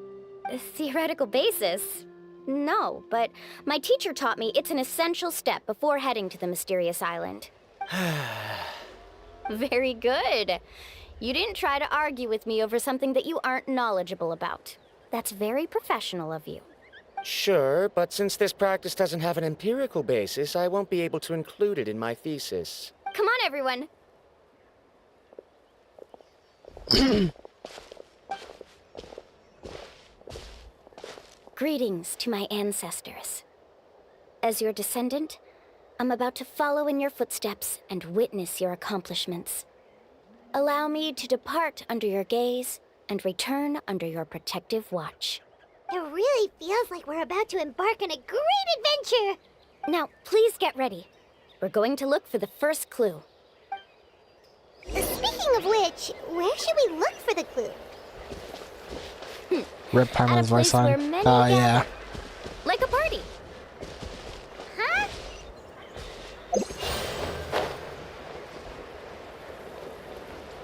A theoretical basis? No, but my teacher taught me it's an essential step before heading to the mysterious island. Very good. You didn't try to argue with me over something that you aren't knowledgeable about. That's very professional of you. Sure, but since this practice doesn't have an empirical basis, I won't be able to include it in my thesis. Come on, everyone. Greetings to my ancestors. As your descendant, I'm about to follow in your footsteps and witness your accomplishments. Allow me to depart under your gaze and return under your protective watch. It really feels like we're about to embark on a great adventure! Now, please get ready. We're going to look for the first clue. Speaking of which, where should we look for the clue? Rip Paimon's voice line. Oh, yeah. Like a party. Huh?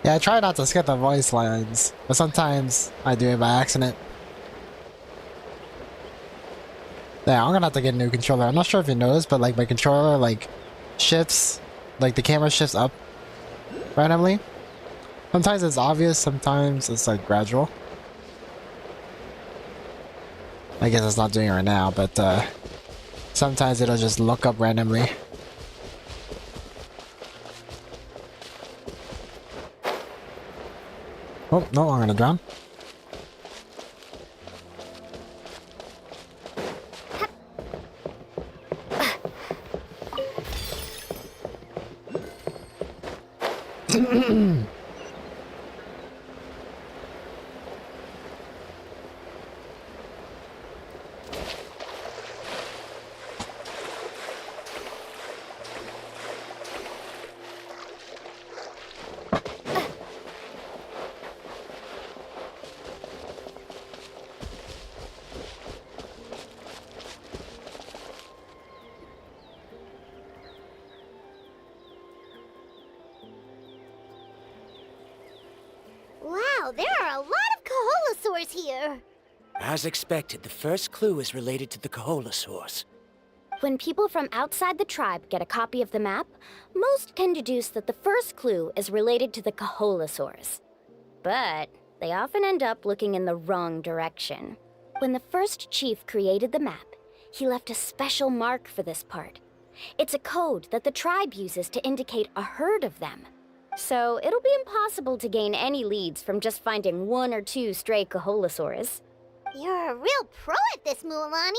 Yeah, I try not to skip the voice lines, but sometimes I do it by accident. Yeah, I'm gonna have to get a new controller. I'm not sure if you noticed, but like my controller like shifts, like the camera shifts up randomly. Sometimes it's obvious, sometimes it's like gradual. I guess it's not doing it right now, but sometimes it'll just look up randomly. Oh, no, I'm gonna drown. Wow, there are a lot of Kaholasaurs here! As expected, the first clue is related to the Kaholasaurs. When people from outside the tribe get a copy of the map, most can deduce that the first clue is related to the Kaholasaurs. But they often end up looking in the wrong direction. When the first chief created the map, he left a special mark for this part. It's a code that the tribe uses to indicate a herd of them. So it'll be impossible to gain any leads from just finding one or two stray Kaholasaurs. You're a real pro at this, Mualani!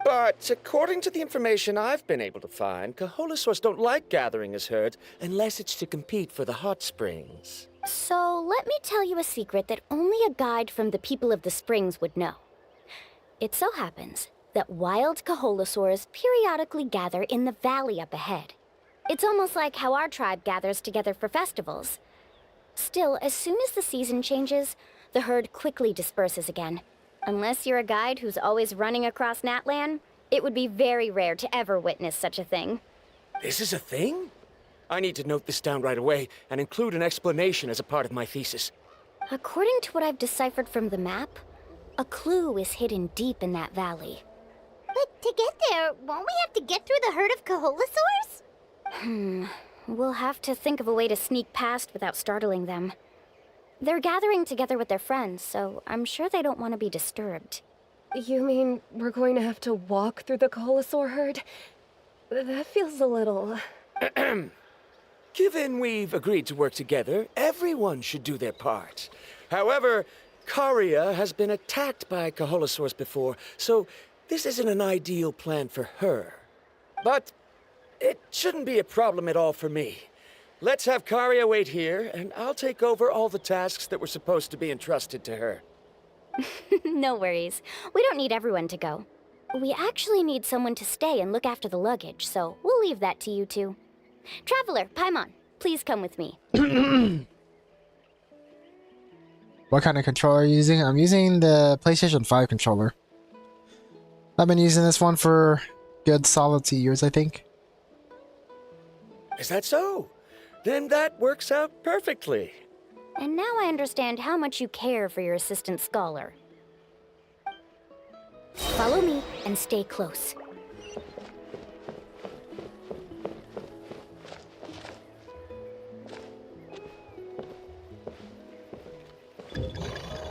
But according to the information I've been able to find, Kaholasaurs don't like gathering as herds unless it's to compete for the hot springs. So let me tell you a secret that only a guide from the people of the springs would know. It so happens that wild Kaholasaurs periodically gather in the valley up ahead. It's almost like how our tribe gathers together for festivals. Still, as soon as the season changes, the herd quickly disperses again. Unless you're a guide who's always running across Natlan, it would be very rare to ever witness such a thing. This is a thing? I need to note this down right away and include an explanation as a part of my thesis. According to what I've deciphered from the map, a clue is hidden deep in that valley. But to get there, won't we have to get through the herd of Kaholasaurs? We'll have to think of a way to sneak past without startling them. They're gathering together with their friends, so I'm sure they don't want to be disturbed. You mean we're going to have to walk through the Kaholasaur herd? That feels a little... Given we've agreed to work together, everyone should do their part. However, Karia has been attacked by Kaholasaurs before, so this isn't an ideal plan for her. But it shouldn't be a problem at all for me. Let's have Karia wait here, and I'll take over all the tasks that were supposed to be entrusted to her. No worries. We don't need everyone to go. We actually need someone to stay and look after the luggage, so we'll leave that to you two. Traveler, Paimon, please come with me. What kind of controller are you using? I'm using the PlayStation 5 controller. I've been using this one for good solid 2 years, I think. Is that so? Then that works out perfectly. And now I understand how much you care for your assistant scholar. Follow me and stay close.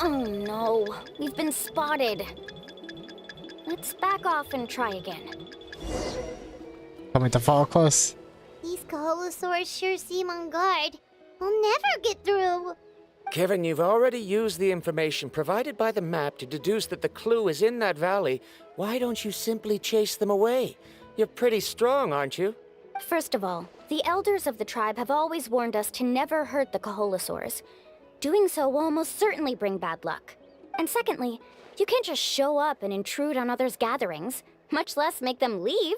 Oh no, we've been spotted. Let's back off and try again. Tell me to follow close. These Kaholosaurs sure seem on guard. We'll never get through. Kevin, you've already used the information provided by the map to deduce that the clue is in that valley. Why don't you simply chase them away? You're pretty strong, aren't you? First of all, the elders of the tribe have always warned us to never hurt the Kaholosaurs. Doing so will almost certainly bring bad luck. And secondly, you can't just show up and intrude on others' gatherings, much less make them leave.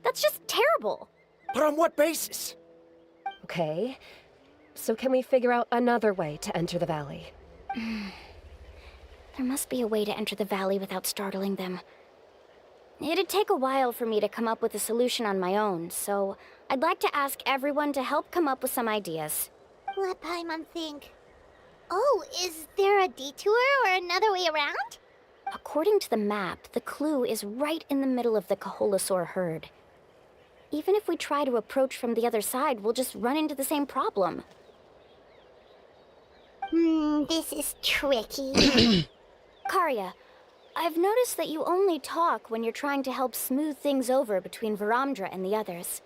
That's just terrible. But on what basis? Okay, so can we figure out another way to enter the valley? There must be a way to enter the valley without startling them. It'd take a while for me to come up with a solution on my own, so I'd like to ask everyone to help come up with some ideas. Let Paimon think. Oh, is there a detour or another way around? According to the map, the clue is right in the middle of the Kaholosaur herd. Even if we try to approach from the other side, we'll just run into the same problem. This is tricky. Karya, I've noticed that you only talk when you're trying to help smooth things over between Varamdra and the others.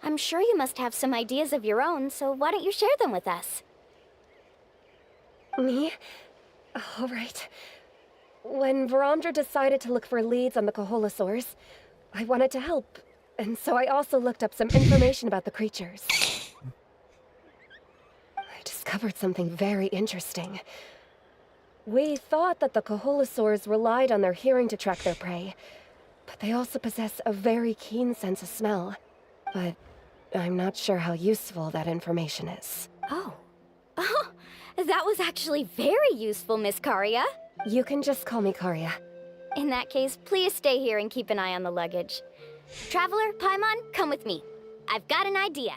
I'm sure you must have some ideas of your own, so why don't you share them with us? Me? All right. When Varamdra decided to look for leads on the Kaholosaurs, I wanted to help, and so I also looked up some information about the creatures. I discovered something very interesting. We thought that the Kaholosaurs relied on their hearing to track their prey, but they also possess a very keen sense of smell. But I'm not sure how useful that information is. Oh, that was actually very useful, Miss Karya. You can just call me Karya. In that case, please stay here and keep an eye on the luggage. Traveler, Paimon, come with me. I've got an idea.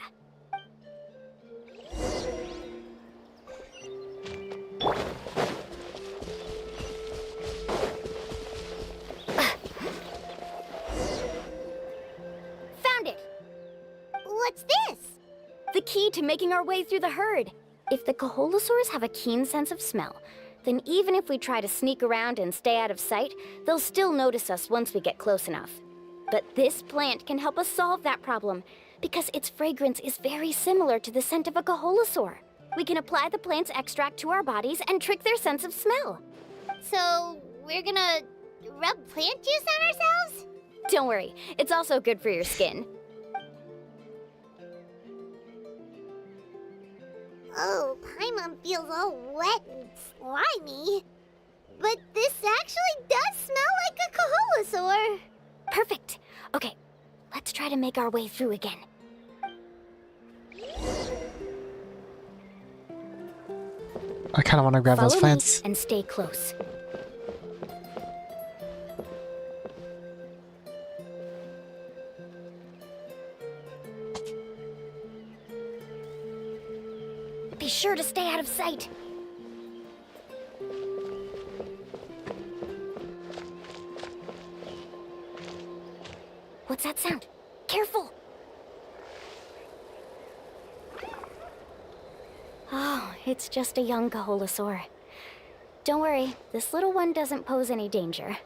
Found it! What's this? The key to making our way through the herd. If the Kaholosaurs have a keen sense of smell, then even if we try to sneak around and stay out of sight, they'll still notice us once we get close enough. But this plant can help us solve that problem, because its fragrance is very similar to the scent of a Kaholosaur. We can apply the plant's extract to our bodies and trick their sense of smell. So, we're gonna rub plant juice on ourselves? Don't worry, it's also good for your skin. Oh, Paimon feels all wet and slimy. But this actually does smell like a Kaholosaur. Perfect. Okay, let's try to make our way through again. I kind of want to grab those plants. And stay close. Be sure to stay out of sight. What's that sound? Careful! Oh, it's just a young Kaholosaur. Don't worry, this little one doesn't pose any danger.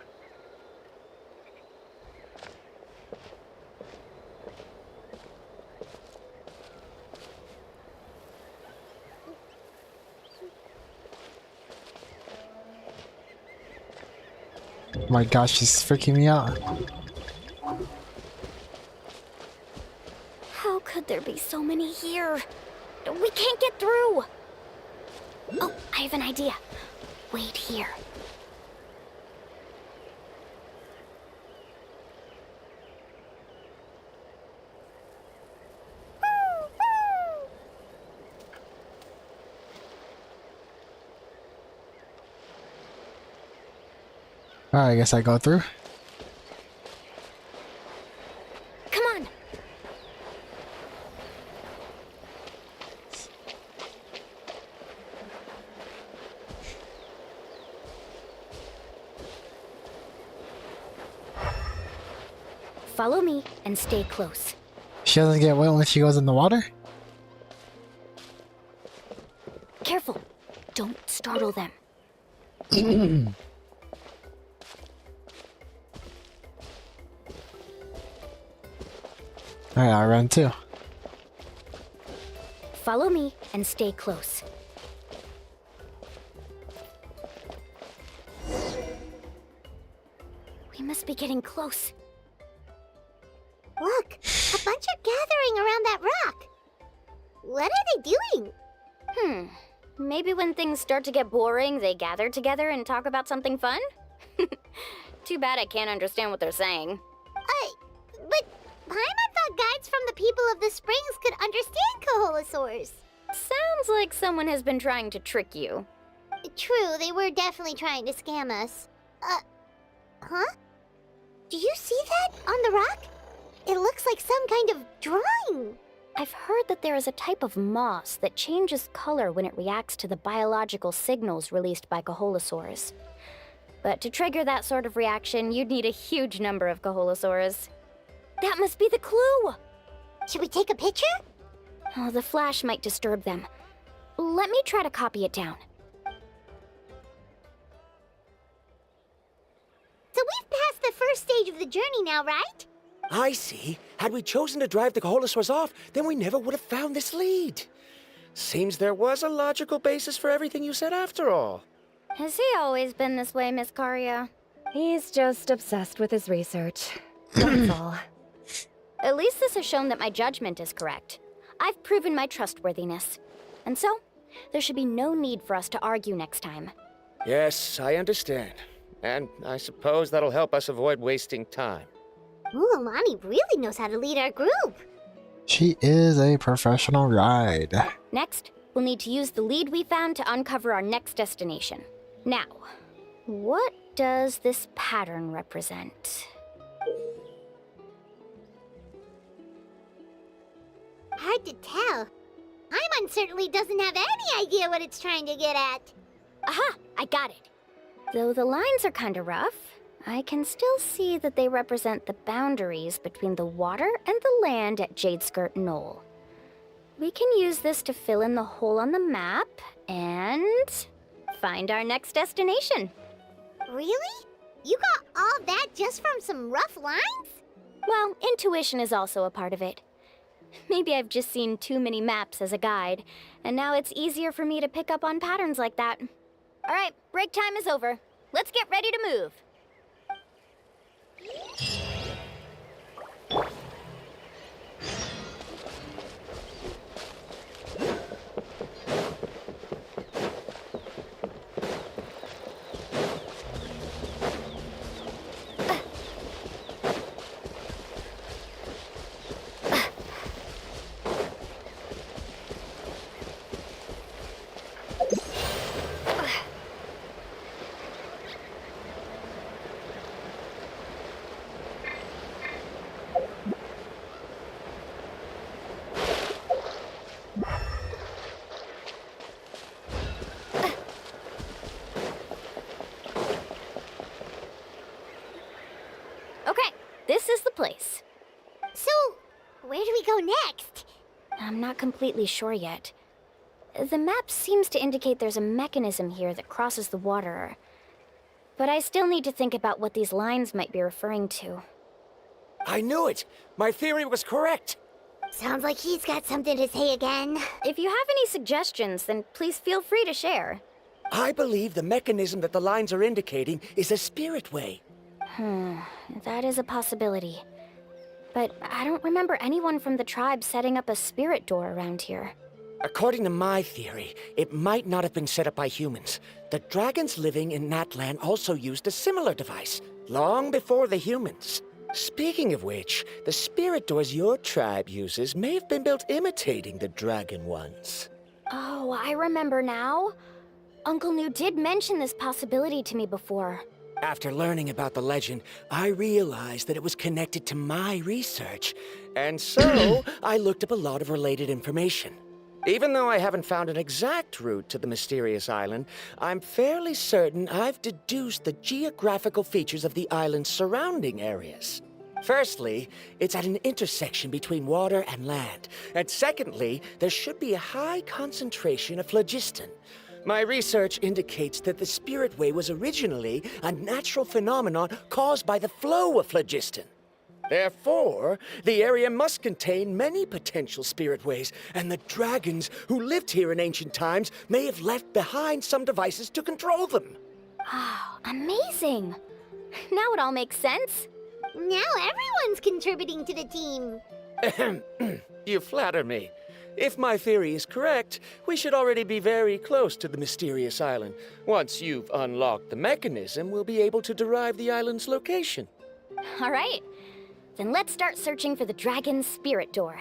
Oh my gosh, she's freaking me out. How could there be so many here? We can't get through! Oh, I have an idea. Wait here. Alright, I guess I go through. Come on! Follow me and stay close. She doesn't get wet when she goes in the water? Careful. Don't startle them. Alright, I'll run too. Follow me and stay close. We must be getting close. Look, a bunch are gathering around that rock. What are they doing? Maybe when things start to get boring, they gather together and talk about something fun? Too bad I can't understand what they're saying. But Paimon thought guides from the people of the springs could understand Kaholasaurs. Sounds like someone has been trying to trick you. True, they were definitely trying to scam us. Huh? Do you see that on the rock? It looks like some kind of drawing. I've heard that there is a type of moss that changes color when it reacts to the biological signals released by Kaholasaurs. But to trigger that sort of reaction, you'd need a huge number of Kaholasaurs. That must be the clue! Should we take a picture? Oh, the flash might disturb them. Let me try to copy it down. So we've passed the first stage of the journey now, right? I see. Had we chosen to drive the Kaholasaurs off, then we never would have found this lead. Seems there was a logical basis for everything you said after all. Has he always been this way, Miss Karia? He's just obsessed with his research. That's all. At least this has shown that my judgment is correct. I've proven my trustworthiness. And so, there should be no need for us to argue next time. Yes, I understand. And I suppose that'll help us avoid wasting time. Ooh, Alani really knows how to lead our group. She is a professional guide. Next, we'll need to use the lead we found to uncover our next destination. Now, what does this pattern represent? Hard to tell. Paimon certainly doesn't have any idea what it's trying to get at. Aha! I got it. Though the lines are kinda rough, I can still see that they represent the boundaries between the water and the land at Jadeskirt Knoll. We can use this to fill in the hole on the map and find our next destination. Really? You got all that just from some rough lines? Well, intuition is also a part of it. Maybe I've just seen too many maps as a guide, and now it's easier for me to pick up on patterns like that. All right, break time is over. Let's get ready to move. This is the place. So, where do we go next? I'm not completely sure yet. The map seems to indicate there's a mechanism here that crosses the water. But I still need to think about what these lines might be referring to. I knew it! My theory was correct! Sounds like he's got something to say again. If you have any suggestions, then please feel free to share. I believe the mechanism that the lines are indicating is a spirit way. That is a possibility. But I don't remember anyone from the tribe setting up a spirit door around here. According to my theory, it might not have been set up by humans. The dragons living in Natlan also used a similar device, long before the humans. Speaking of which, the spirit doors your tribe uses may have been built imitating the dragon ones. Oh, I remember now. Uncle New did mention this possibility to me before. After learning about the legend, I realized that it was connected to my research, and so I looked up a lot of related information. Even though I haven't found an exact route to the mysterious island, I'm fairly certain I've deduced the geographical features of the island's surrounding areas. Firstly, it's at an intersection between water and land. And secondly, there should be a high concentration of phlogiston. My research indicates that the spirit way was originally a natural phenomenon caused by the flow of phlogiston. Therefore, the area must contain many potential spirit ways, and the dragons who lived here in ancient times may have left behind some devices to control them. Oh, amazing! Now it all makes sense. Now everyone's contributing to the team. You flatter me. If my theory is correct, we should already be very close to the mysterious island. Once you've unlocked the mechanism, we'll be able to derive the island's location. All right. Then let's start searching for the dragon's spirit door.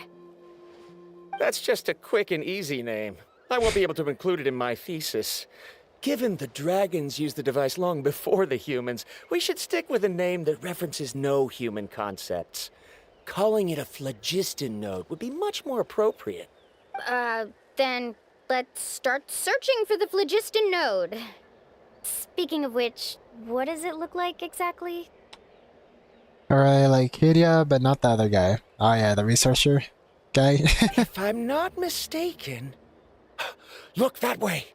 That's just a quick and easy name. I won't be able to include it in my thesis. Given the dragons used the device long before the humans, we should stick with a name that references no human concepts. Calling it a phlogiston node would be much more appropriate. Then let's start searching for the phlogiston node. Speaking of which, what does it look like exactly? I really like Hydia, but not the other guy. Oh yeah, the researcher guy. If I'm not mistaken... Look that way!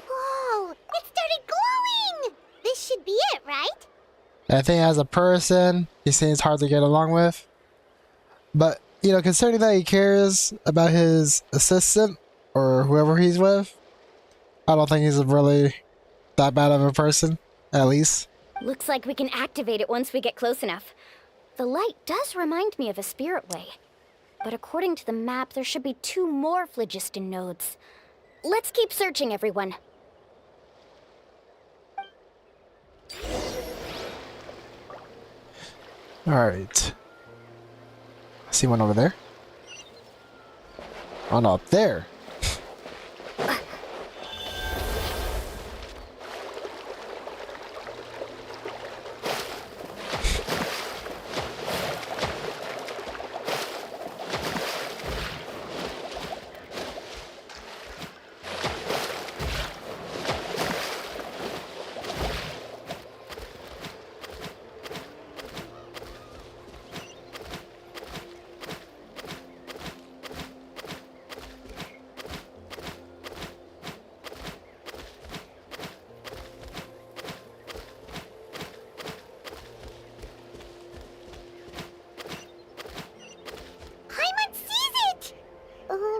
Whoa! It started glowing! This should be it, right? I think as a person, he seems hard to get along with. But, you know, considering that he cares about his assistant, or whoever he's with, I don't think he's really that bad of a person, at least. Looks like we can activate it once we get close enough. The light does remind me of a spirit way. But according to the map, there should be 2 more phlogiston nodes. Let's keep searching, everyone. Alright. I see one over there. Oh no, up there.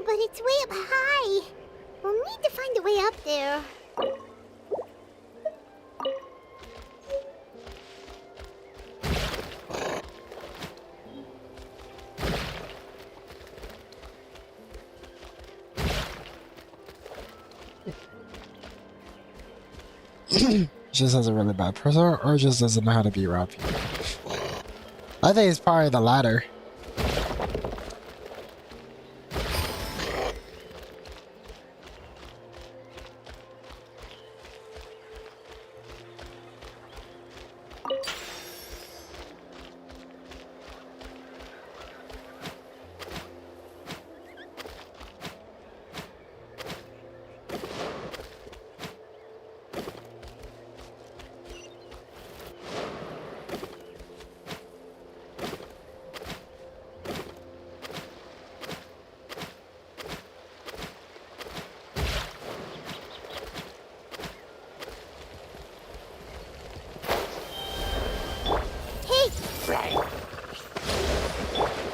But it's way up high. We'll need to find a way up there. Just has a really bad person, or just doesn't know how to be around people. I think it's probably the latter.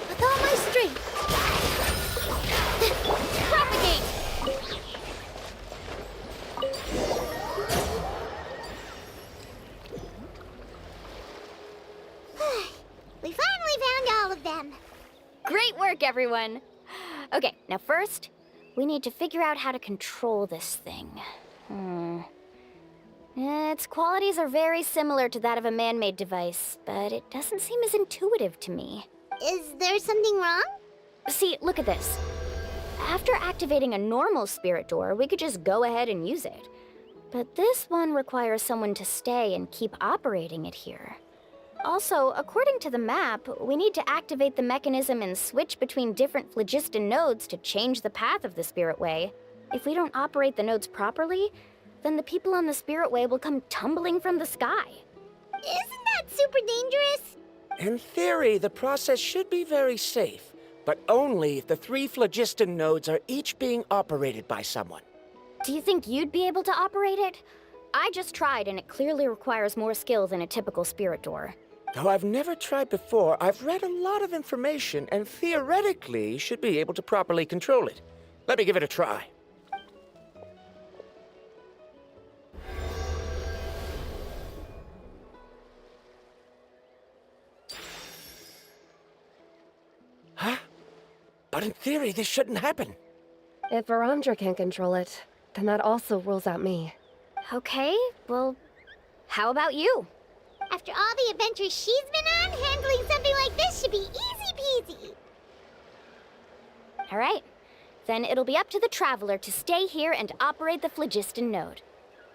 With all my strength. Propagate! We finally found all of them. Great work, everyone. Okay, now first, we need to figure out how to control this thing. Its qualities are very similar to that of a man-made device, but it doesn't seem as intuitive to me. Is there something wrong? See, look at this. After activating a normal spirit door, we could just go ahead and use it. But this one requires someone to stay and keep operating it here. Also, according to the map, we need to activate the mechanism and switch between different phlogiston nodes to change the path of the spirit way. If we don't operate the nodes properly, then the people on the Spirit Way will come tumbling from the sky. Isn't that super dangerous? In theory, the process should be very safe, but only if the 3 phlogiston nodes are each being operated by someone. Do you think you'd be able to operate it? I just tried, and it clearly requires more skill than a typical spirit door. Though I've never tried before, I've read a lot of information and theoretically should be able to properly control it. Let me give it a try. Huh? But in theory, this shouldn't happen. If Verandra can't control it, then that also rules out me. Okay, well, how about you? After all the adventures she's been on, handling something like this should be easy peasy. All right, then it'll be up to the Traveler to stay here and operate the phlogiston node.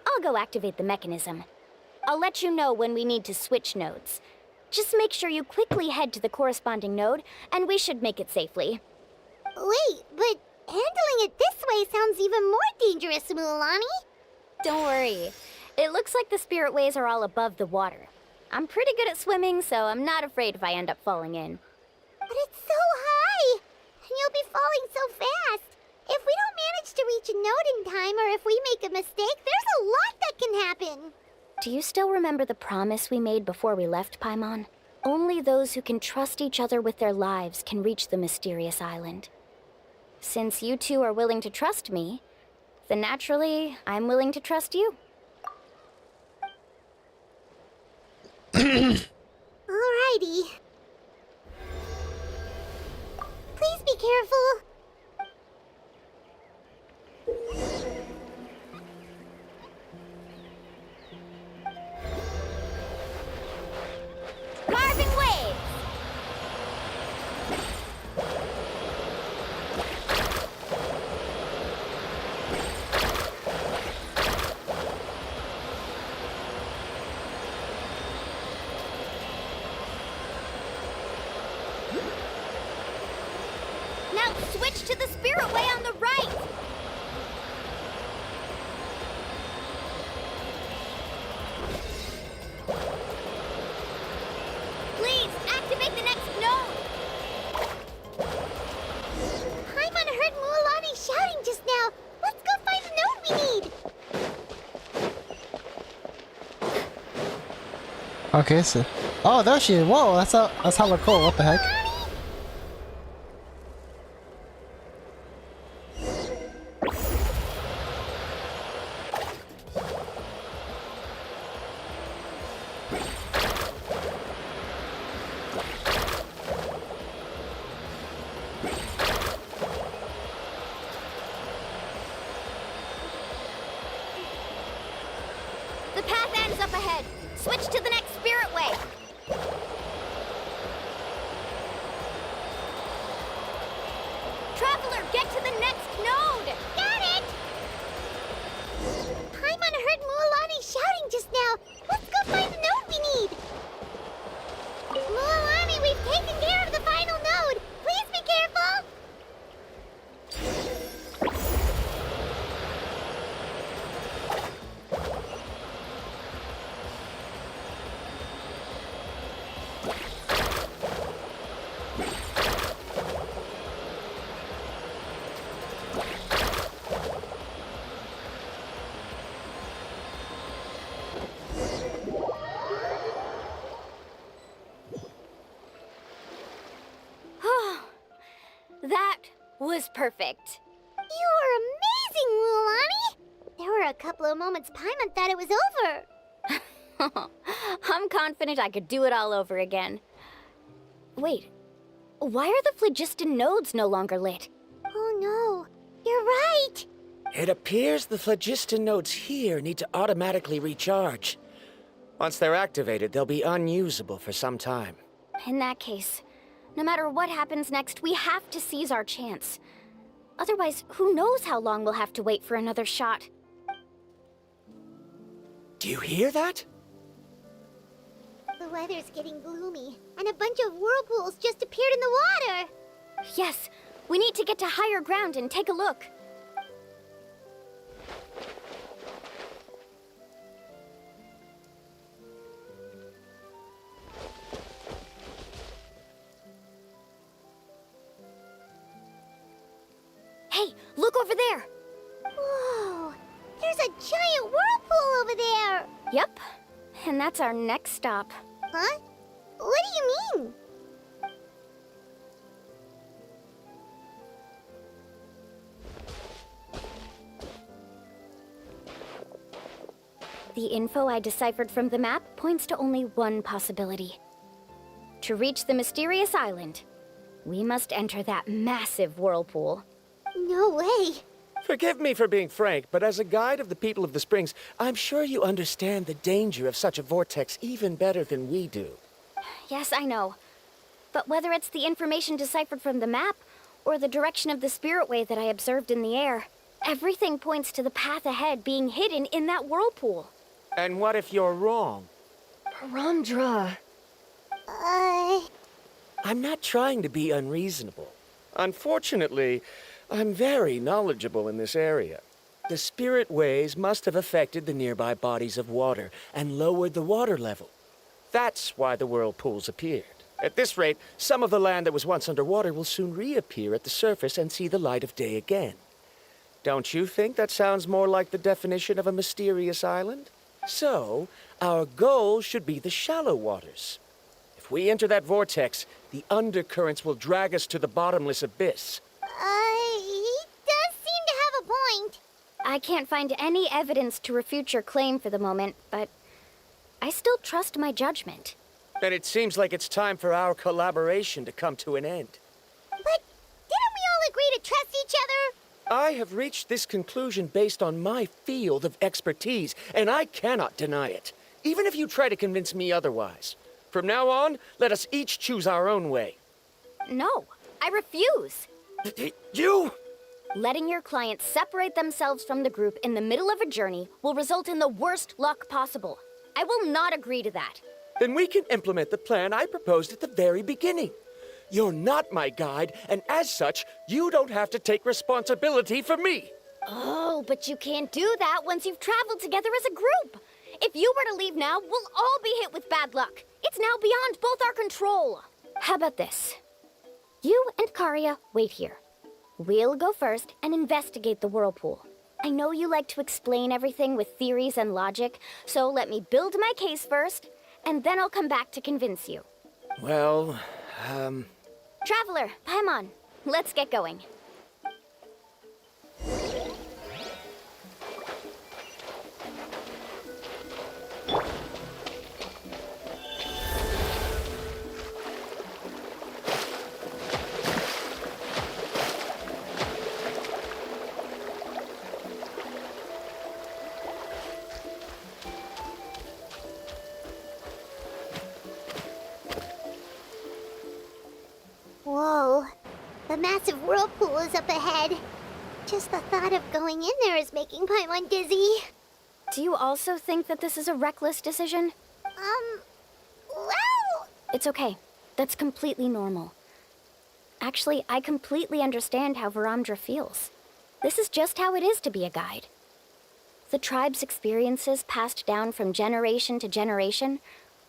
I'll go activate the mechanism. I'll let you know when we need to switch nodes. Just make sure you quickly head to the corresponding node, and we should make it safely. Wait, but handling it this way sounds even more dangerous, Mualani. Don't worry. It looks like the spirit ways are all above the water. I'm pretty good at swimming, so I'm not afraid if I end up falling in. But it's so high, and you'll be falling so fast. If we don't manage to reach a node in time, or if we make a mistake, there's a lot that can happen. Do you still remember the promise we made before we left, Paimon? Only those who can trust each other with their lives can reach the mysterious island. Since you two are willing to trust me, then naturally, I'm willing to trust you. Alrighty. Please be careful. Carving waves! Now switch to the spirit way on the right! Please, activate the next node! Paimon heard Mualani shouting just now. Let's go find the node we need. Okay, so oh, there she is. Whoa, that's hella cool. What the heck? The path ends up ahead. Switch to the next spirit way. Traveler, get to the next node! Got it! Paimon heard Mualani shouting just now. Let's go find the node we need. Mualani, we've taken care of the final node. Please be careful. That was perfect. You were amazing, Mualani. There were a couple of moments Paimon thought it was over. I'm confident I could do it all over again. Wait, why are the phlogiston nodes no longer lit? Oh no, you're right. It appears the phlogiston nodes here need to automatically recharge. Once they're activated, they'll be unusable for some time. In that case, no matter what happens next, we have to seize our chance. Otherwise, who knows how long we'll have to wait for another shot. Do you hear that? The weather's getting gloomy, and a bunch of whirlpools just appeared in the water. Yes, we need to get to higher ground and take a look. there. Whoa! There's a giant whirlpool over there! Yep. And that's our next stop. Huh? What do you mean? The info I deciphered from the map points to only one possibility. To reach the mysterious island, we must enter that massive whirlpool. No way! Forgive me for being frank, but as a guide of the people of the Springs, I'm sure you understand the danger of such a vortex even better than we do. Yes, I know. But whether it's the information deciphered from the map, or the direction of the spirit wave that I observed in the air, everything points to the path ahead being hidden in that whirlpool. And what if you're wrong? Parandra. I'm not trying to be unreasonable. Unfortunately, I'm very knowledgeable in this area. The spirit waves must have affected the nearby bodies of water and lowered the water level. That's why the whirlpools appeared. At this rate, some of the land that was once underwater will soon reappear at the surface and see the light of day again. Don't you think that sounds more like the definition of a mysterious island? So, our goal should be the shallow waters. If we enter that vortex, the undercurrents will drag us to the bottomless abyss. He does seem to have a point. I can't find any evidence to refute your claim for the moment, but I still trust my judgment. Then it seems like it's time for our collaboration to come to an end. But didn't we all agree to trust each other? I have reached this conclusion based on my field of expertise, and I cannot deny it, even if you try to convince me otherwise. From now on, let us each choose our own way. No, I refuse. You? Letting your clients separate themselves from the group in the middle of a journey will result in the worst luck possible. I will not agree to that. Then we can implement the plan I proposed at the very beginning. You're not my guide, and as such, you don't have to take responsibility for me. Oh, but you can't do that once you've traveled together as a group. If you were to leave now, we'll all be hit with bad luck. It's now beyond both our control. How about this? You and Karia wait here. We'll go first and investigate the whirlpool. I know you like to explain everything with theories and logic, so let me build my case first, and then I'll come back to convince you. Well, Traveler, Paimon, let's get going. Whoa. The massive whirlpool is up ahead. Just the thought of going in there is making Paimon dizzy. Do you also think that this is a reckless decision? Well... It's okay. That's completely normal. Actually, I completely understand how Varamdra feels. This is just how it is to be a guide. The tribe's experiences passed down from generation to generation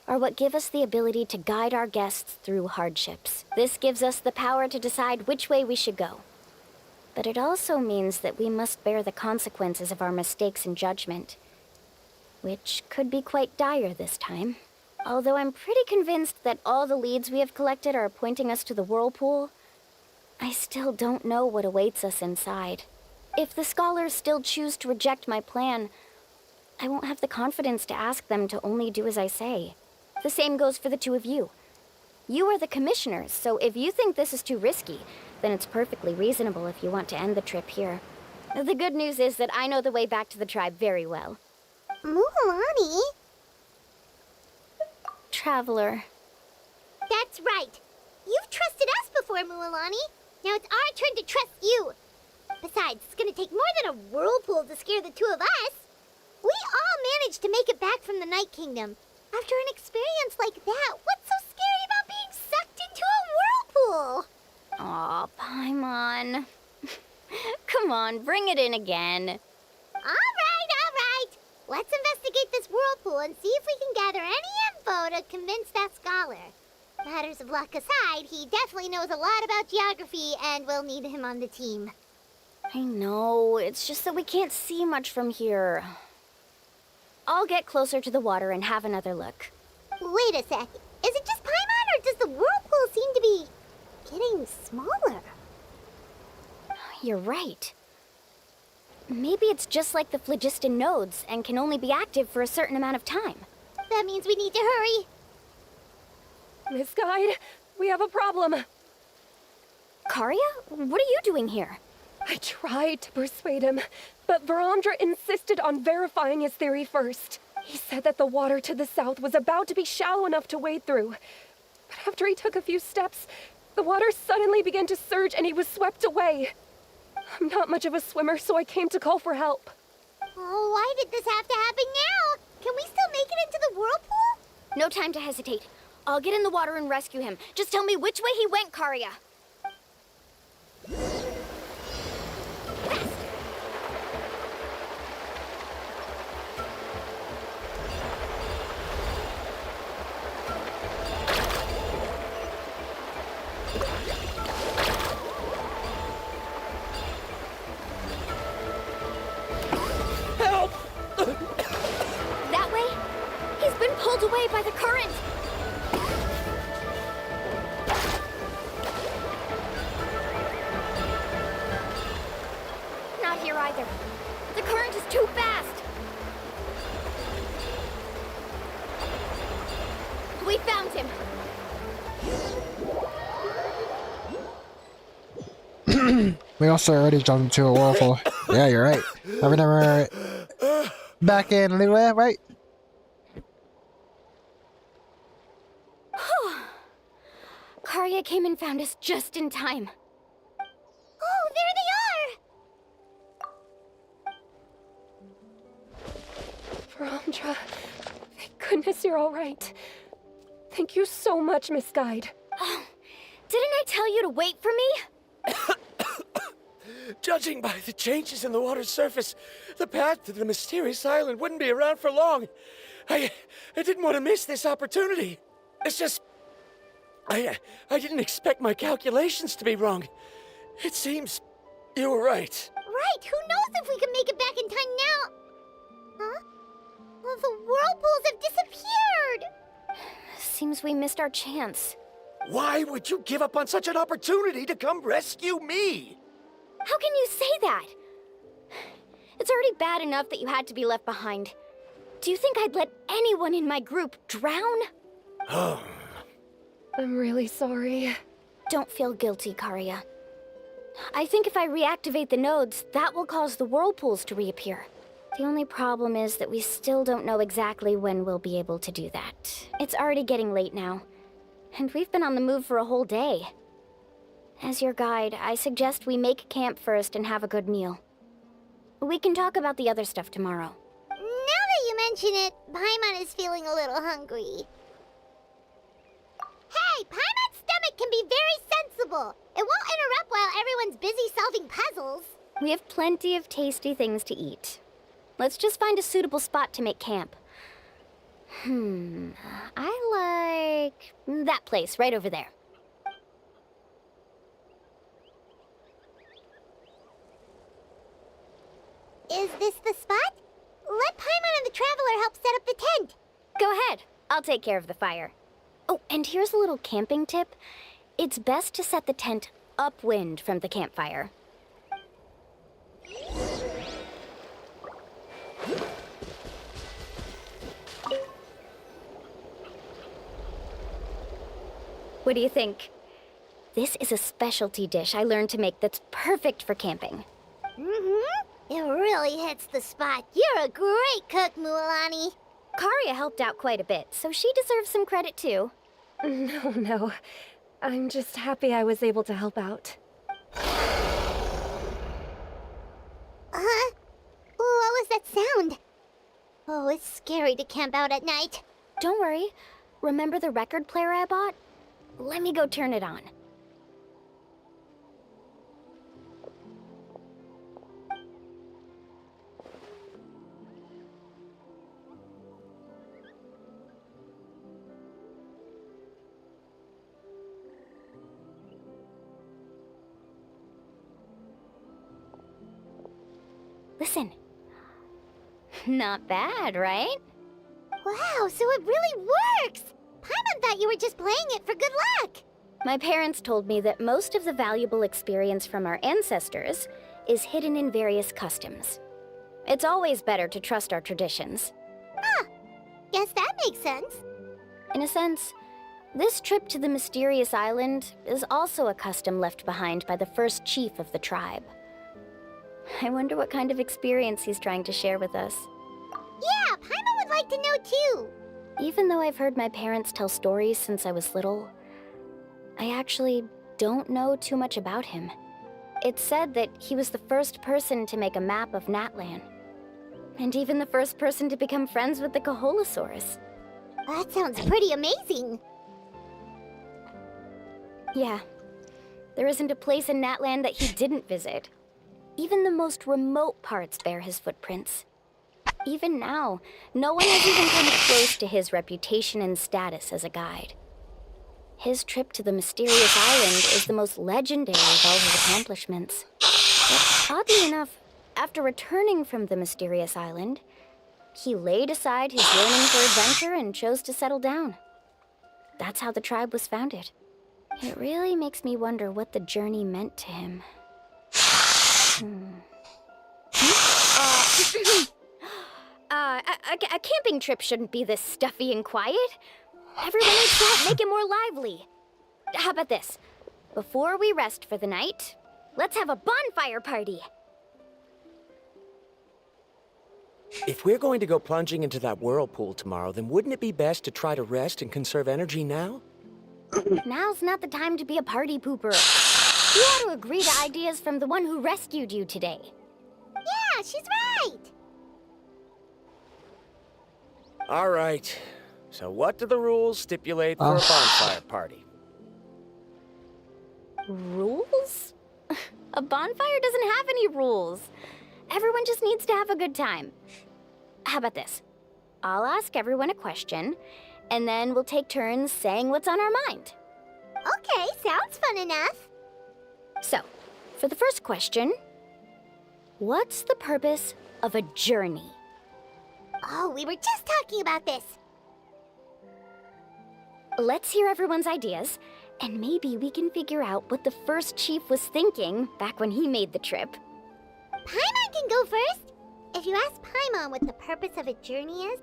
are what give us the ability to guide our guests through hardships. This gives us the power to decide which way we should go. But it also means that we must bear the consequences of our mistakes and judgment, which could be quite dire this time. Although I'm pretty convinced that all the leads we have collected are pointing us to the whirlpool, I still don't know what awaits us inside. If the scholars still choose to reject my plan, I won't have the confidence to ask them to only do as I say. The same goes for the two of you. You are the commissioners, so if you think this is too risky, then it's perfectly reasonable if you want to end the trip here. The good news is that I know the way back to the tribe very well. Mualani? Traveler. That's right. You've trusted us before, Mualani. Now it's our turn to trust you. Besides, it's gonna take more than a whirlpool to scare the two of us. We all managed to make it back from the Night Kingdom. After an experience like that, what's so scary about being sucked into a whirlpool? Aw, Paimon. Come on, bring it in again. All right. Let's investigate this whirlpool and see if we can gather any info to convince that scholar. Matters of luck aside, he definitely knows a lot about geography, and we'll need him on the team. I know, it's just that we can't see much from here. I'll get closer to the water and have another look. Wait a sec. Is it just Paimon, or does the whirlpool seem to be getting smaller? You're right. Maybe it's just like the phlogiston nodes and can only be active for a certain amount of time. That means we need to hurry. Miss Guide, we have a problem. Karya? What are you doing here? I tried to persuade him, but Varamdra insisted on verifying his theory first. He said that the water to the south was about to be shallow enough to wade through. But after he took a few steps, the water suddenly began to surge and he was swept away. I'm not much of a swimmer, so I came to call for help. Oh, why did this have to happen now? Can we still make it into the whirlpool? No time to hesitate. I'll get in the water and rescue him. Just tell me which way he went, Karya. Help! That way? He's been pulled away by the current. Not here either. The current is too fast. We found him. We also already jumped into a whirlpool. Yeah, you're right. Never back in Lua, right? Karya came and found us just in time. Oh, there they are! Varamdra, thank goodness you're all right. Thank you so much, Miss Guide. Oh, didn't I tell you to wait for me? Judging by the changes in the water's surface, the path to the mysterious island wouldn't be around for long. I didn't want to miss this opportunity. It's just... I didn't expect my calculations to be wrong. It seems you were right. Right, who knows if we can make it back in time now? Huh? Well, the whirlpools have disappeared! Seems we missed our chance. Why would you give up on such an opportunity to come rescue me? How can you say that? It's already bad enough that you had to be left behind. Do you think I'd let anyone in my group drown? I'm really sorry. Don't feel guilty, Karya. I think if I reactivate the nodes, that will cause the whirlpools to reappear. The only problem is that we still don't know exactly when we'll be able to do that. It's already getting late now, and we've been on the move for a whole day. As your guide, I suggest we make camp first and have a good meal. We can talk about the other stuff tomorrow. Now that you mention it, Paimon is feeling a little hungry. Hey, Paimon's stomach can be very sensible. It won't interrupt while everyone's busy solving puzzles. We have plenty of tasty things to eat. Let's just find a suitable spot to make camp. I like that place right over there. Is this the spot? Let Paimon and the Traveler help set up the tent. Go ahead. I'll take care of the fire. Oh, and here's a little camping tip. It's best to set the tent upwind from the campfire. What do you think? This is a specialty dish I learned to make that's perfect for camping. It really hits the spot. You're a great cook, Mualani. Karya helped out quite a bit, so she deserves some credit too. No. I'm just happy I was able to help out. Huh? What was that sound? Oh, it's scary to camp out at night. Don't worry. Remember the record player I bought? Let me go turn it on. Listen. Not bad, right? Wow, so it really works! Paimon thought you were just playing it for good luck! My parents told me that most of the valuable experience from our ancestors is hidden in various customs. It's always better to trust our traditions. Huh. Guess that makes sense. In a sense, this trip to the mysterious island is also a custom left behind by the first chief of the tribe. I wonder what kind of experience he's trying to share with us. Yeah, Paimon would like to know too! Even though I've heard my parents tell stories since I was little, I actually don't know too much about him. It's said that he was the first person to make a map of Natlan. And even the first person to become friends with the Kaholasaurs. That sounds pretty amazing! Yeah. There isn't a place in Natlan that he didn't visit. Even the most remote parts bear his footprints. Even now, no one has even come close to his reputation and status as a guide. His trip to the mysterious island is the most legendary of all his accomplishments. But oddly enough, after returning from the mysterious island, he laid aside his yearning for adventure and chose to settle down. That's how the tribe was founded. It really makes me wonder what the journey meant to him. A camping trip shouldn't be this stuffy and quiet. Everyone needs to help make it more lively. How about this? Before we rest for the night, let's have a bonfire party. If we're going to go plunging into that whirlpool tomorrow, then wouldn't it be best to try to rest and conserve energy now? Now's not the time to be a party pooper. You ought to agree to ideas from the one who rescued you today. Yeah, she's right! All right. So what do the rules stipulate for a bonfire party? Rules? A bonfire doesn't have any rules. Everyone just needs to have a good time. How about this? I'll ask everyone a question, and then we'll take turns saying what's on our mind. Okay, sounds fun enough. So, for the first question, what's the purpose of a journey? Oh, we were just talking about this. Let's hear everyone's ideas, and maybe we can figure out what the first chief was thinking back when he made the trip. Paimon can go first. If you ask Paimon what the purpose of a journey is,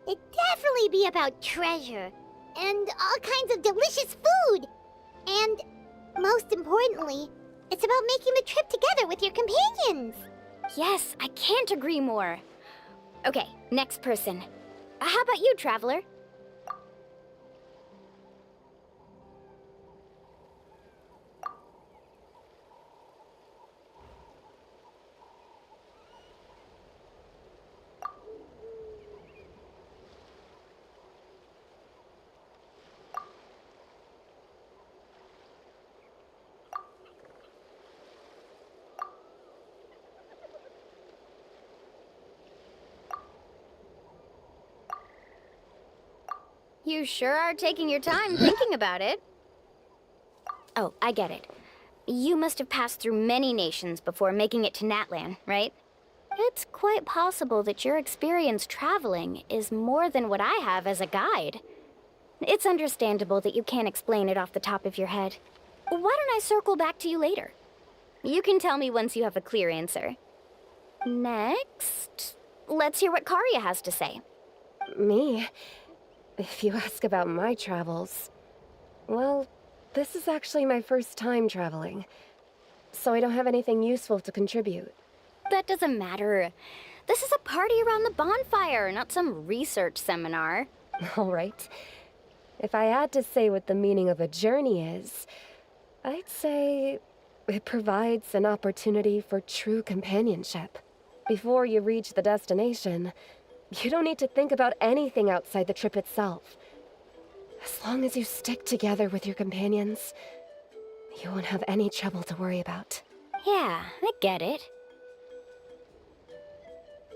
it'd definitely be about treasure and all kinds of delicious food. And most importantly, it's about making the trip together with your companions. Yes, I can't agree more. Okay, next person. How about you, Traveler? You sure are taking your time thinking about it. Oh, I get it. You must have passed through many nations before making it to Natlan, right? It's quite possible that your experience traveling is more than what I have as a guide. It's understandable that you can't explain it off the top of your head. Why don't I circle back to you later? You can tell me once you have a clear answer. Next, let's hear what Karya has to say. Me? If you ask about my travels, well, this is actually my first time traveling, so I don't have anything useful to contribute. That doesn't matter. This is a party around the bonfire, not some research seminar. All right. If I had to say what the meaning of a journey is, I'd say it provides an opportunity for true companionship. Before you reach the destination, you don't need to think about anything outside the trip itself. As long as you stick together with your companions, you won't have any trouble to worry about. Yeah, I get it.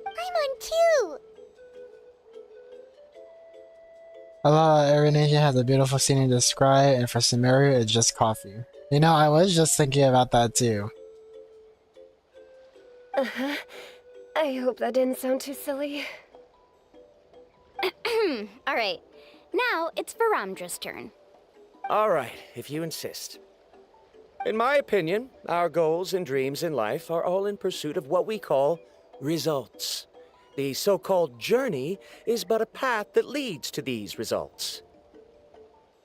I'm on too! Hello, every nation has a beautiful scene to describe, and for Samaria, it's just coffee. You know, I was just thinking about that too. Uh-huh. I hope that didn't sound too silly. Alright, now it's Varamdra's turn. All right, if you insist. In my opinion, our goals and dreams in life are all in pursuit of what we call results. The so-called journey is but a path that leads to these results.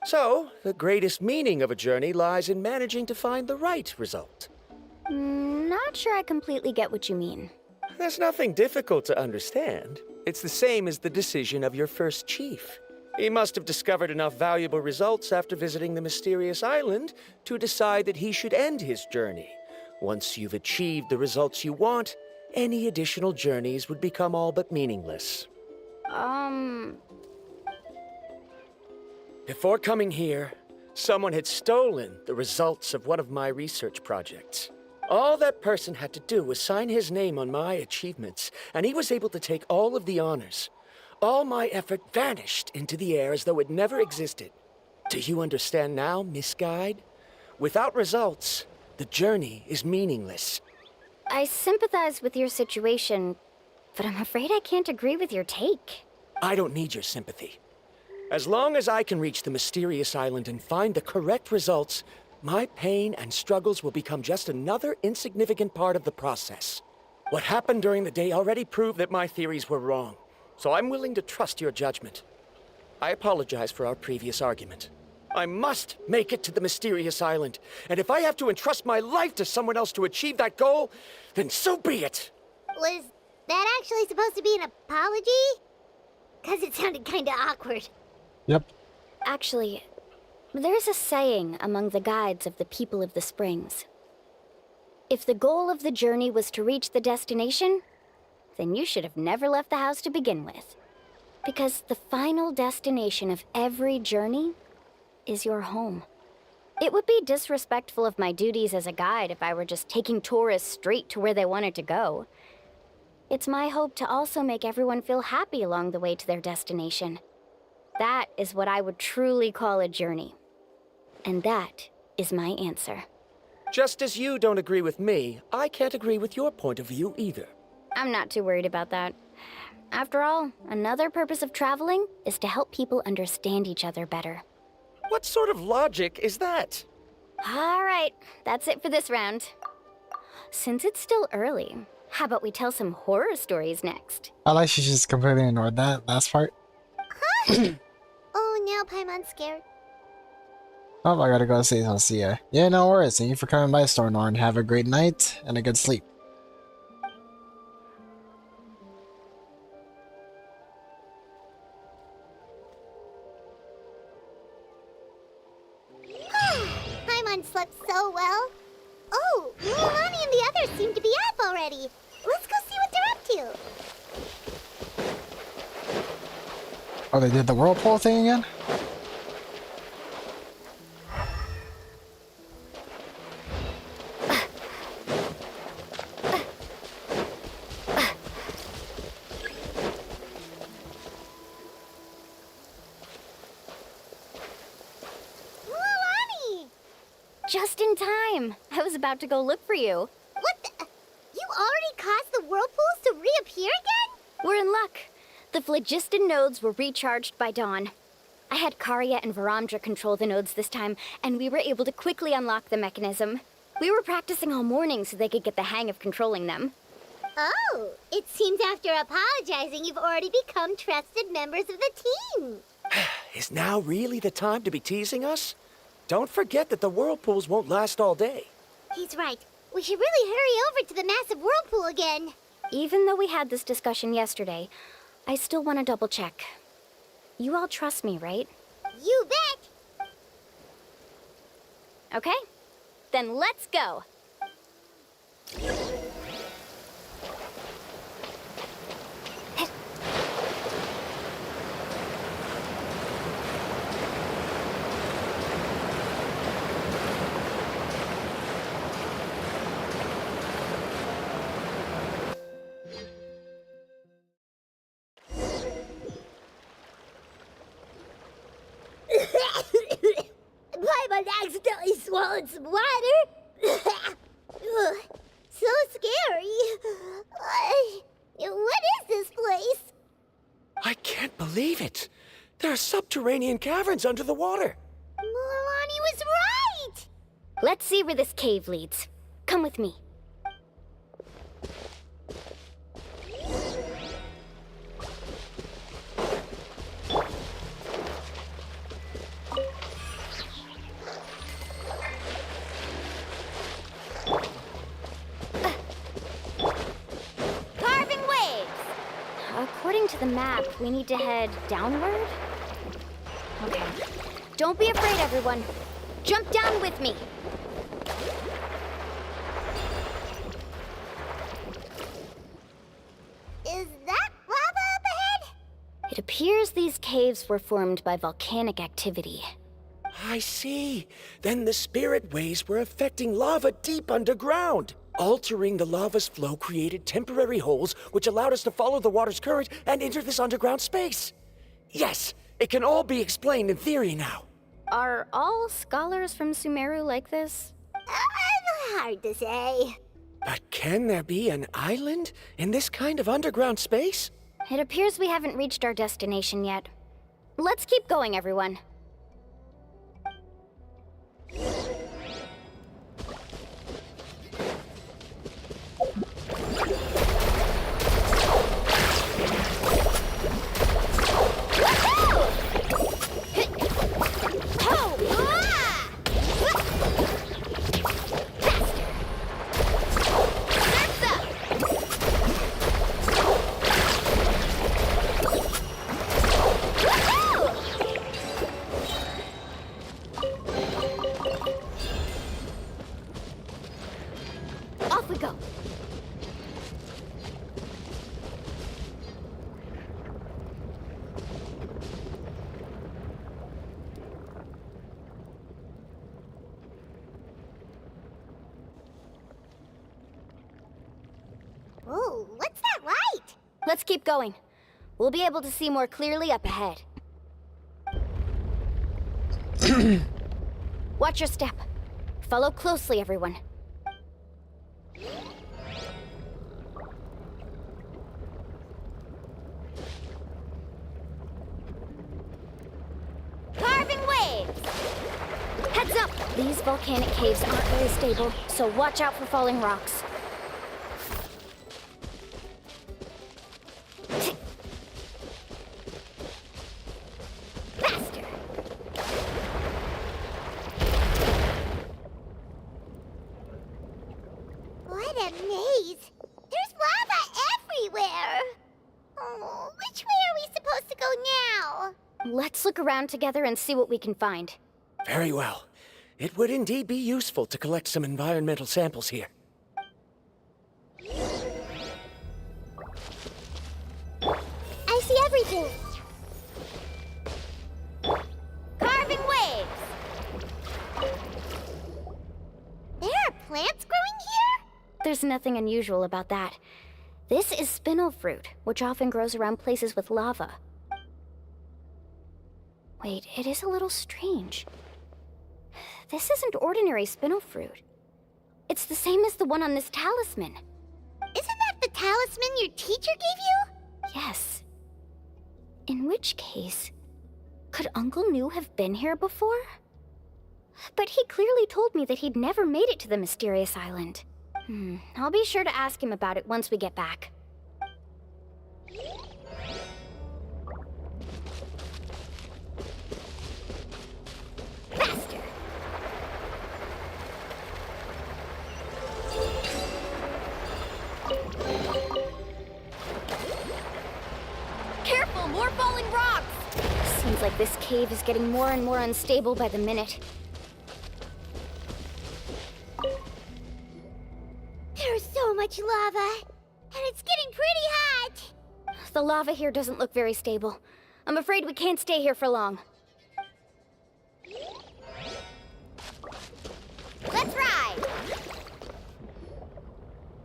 So, the greatest meaning of a journey lies in managing to find the right result. Not sure I completely get what you mean. There's nothing difficult to understand. It's the same as the decision of your first chief. He must have discovered enough valuable results after visiting the mysterious island to decide that he should end his journey. Once you've achieved the results you want, any additional journeys would become all but meaningless. Before coming here, someone had stolen the results of one of my research projects. All that person had to do was sign his name on my achievements, and he was able to take all of the honors. All my effort vanished into the air as though it never existed. Do you understand now, Miss Guide? Without results, the journey is meaningless. I sympathize with your situation, but I'm afraid I can't agree with your take. I don't need your sympathy. As long as I can reach the mysterious island and find the correct results, my pain and struggles will become just another insignificant part of the process. What happened during the day already proved that my theories were wrong, so I'm willing to trust your judgment. I apologize for our previous argument. I must make it to the mysterious island, and if I have to entrust my life to someone else to achieve that goal, then so be it. Was that actually supposed to be an apology? Because it sounded kinda awkward. Yep. Actually, there's a saying among the guides of the people of the springs. If the goal of the journey was to reach the destination, then you should have never left the house to begin with. Because the final destination of every journey is your home. It would be disrespectful of my duties as a guide if I were just taking tourists straight to where they wanted to go. It's my hope to also make everyone feel happy along the way to their destination. That is what I would truly call a journey. And that is my answer. Just as you don't agree with me, I can't agree with your point of view either. I'm not too worried about that. After all, another purpose of traveling is to help people understand each other better. What sort of logic is that? All right, that's it for this round. Since it's still early, how about we tell some horror stories next? I like she just completely ignored that last part. Oh, now Paimon's scared. Oh, I gotta go see I'll see ya. Yeah, no worries. Thank you for coming by, Stornorn. Have a great night and a good sleep. Paimon slept so well. Oh, Leilani and the others seem to be up already. Let's go see what they're up to. Oh, they did the whirlpool thing again? Just in time. I was about to go look for you. What the? You already caused the whirlpools to reappear again? We're in luck. The phlogiston nodes were recharged by dawn. I had Karya and Varamdra control the nodes this time, and we were able to quickly unlock the mechanism. We were practicing all morning so they could get the hang of controlling them. Oh, it seems after apologizing, you've already become trusted members of the team. Is now really the time to be teasing us? Don't forget that the whirlpools won't last all day. He's right. We should really hurry over to the massive whirlpool again. Even though we had this discussion yesterday, I still want to double check. You all trust me, right? You bet! Okay, then let's go. Paimon accidentally swallowed some water. Ugh, so scary. believe it. There are subterranean caverns under the water. Milani was right! Let's see where this cave leads. Come with me. Carving waves! According to the map, we need to head downward? Okay. Don't be afraid, everyone. Jump down with me. Is that lava up ahead? It appears these caves were formed by volcanic activity. I see. Then the spirit waves were affecting lava deep underground. Altering the lava's flow created temporary holes which allowed us to follow the water's current and enter this underground space. Yes, it can all be explained in theory now. Are all scholars from Sumeru like this? Hard to say. But can there be an island in this kind of underground space? It appears we haven't reached our destination yet. Let's keep going, everyone. Off we go. Whoa, what's that light? Let's keep going. We'll be able to see more clearly up ahead. Watch your step. Follow closely, everyone. Carving waves! Heads up! These volcanic caves aren't very stable, so watch out for falling rocks. Faster! What a maze! There's lava everywhere! Oh, which way are we supposed to go now? Let's look around together and see what we can find. Very well. It would indeed be useful to collect some environmental samples here. I see everything! Carving waves! There are plants growing here? There's nothing unusual about that. This is spinel fruit, which often grows around places with lava. Wait, it is a little strange. This isn't ordinary spinel fruit. It's the same as the one on this talisman. Isn't that the talisman your teacher gave you? Yes. In which case, could Uncle New have been here before? But he clearly told me that he'd never made it to the mysterious island. I'll be sure to ask him about it once we get back. Faster! Careful, more falling rocks! Seems like this cave is getting more and more unstable by the minute. There's so much lava, and it's getting pretty hot. The lava here doesn't look very stable. I'm afraid we can't stay here for long. Let's ride!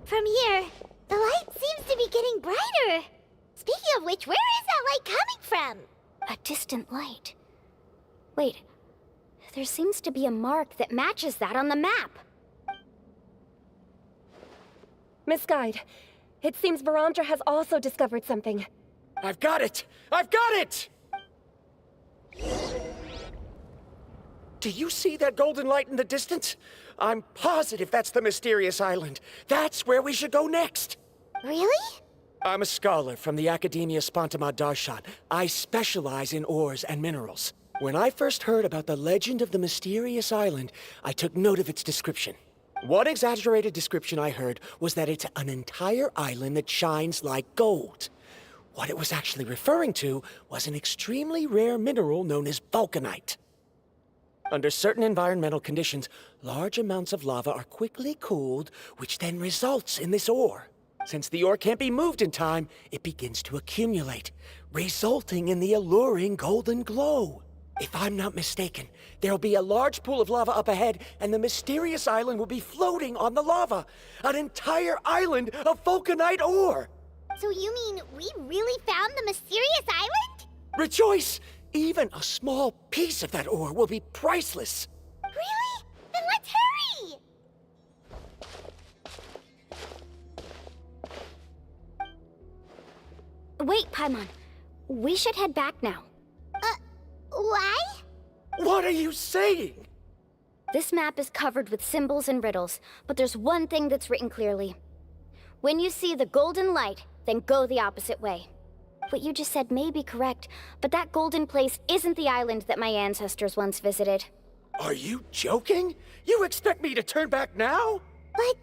From here, the light seems to be getting brighter. Speaking of which, where is that light coming from? A distant light. Wait, there seems to be a mark that matches that on the map. Miss Guide, it seems Varandra has also discovered something. I've got it! I've got it! Do you see that golden light in the distance? I'm positive that's the mysterious island. That's where we should go next. Really? I'm a scholar from the Academia Spontamad Darshan. I specialize in ores and minerals. When I first heard about the legend of the mysterious island, I took note of its description. One exaggerated description I heard was that it's an entire island that shines like gold. What it was actually referring to was an extremely rare mineral known as vulcanite. Under certain environmental conditions, large amounts of lava are quickly cooled, which then results in this ore. Since the ore can't be moved in time, it begins to accumulate, resulting in the alluring golden glow. If I'm not mistaken, there'll be a large pool of lava up ahead, and the mysterious island will be floating on the lava. An entire island of vulcanite ore! So you mean we really found the mysterious island? Rejoice! Even a small piece of that ore will be priceless. Really? Then let's hurry! Wait, Paimon. We should head back now. Why? What are you saying? This map is covered with symbols and riddles, but there's one thing that's written clearly. When you see the golden light, then go the opposite way. What you just said may be correct, but that golden place isn't the island that my ancestors once visited. Are you joking? You expect me to turn back now? But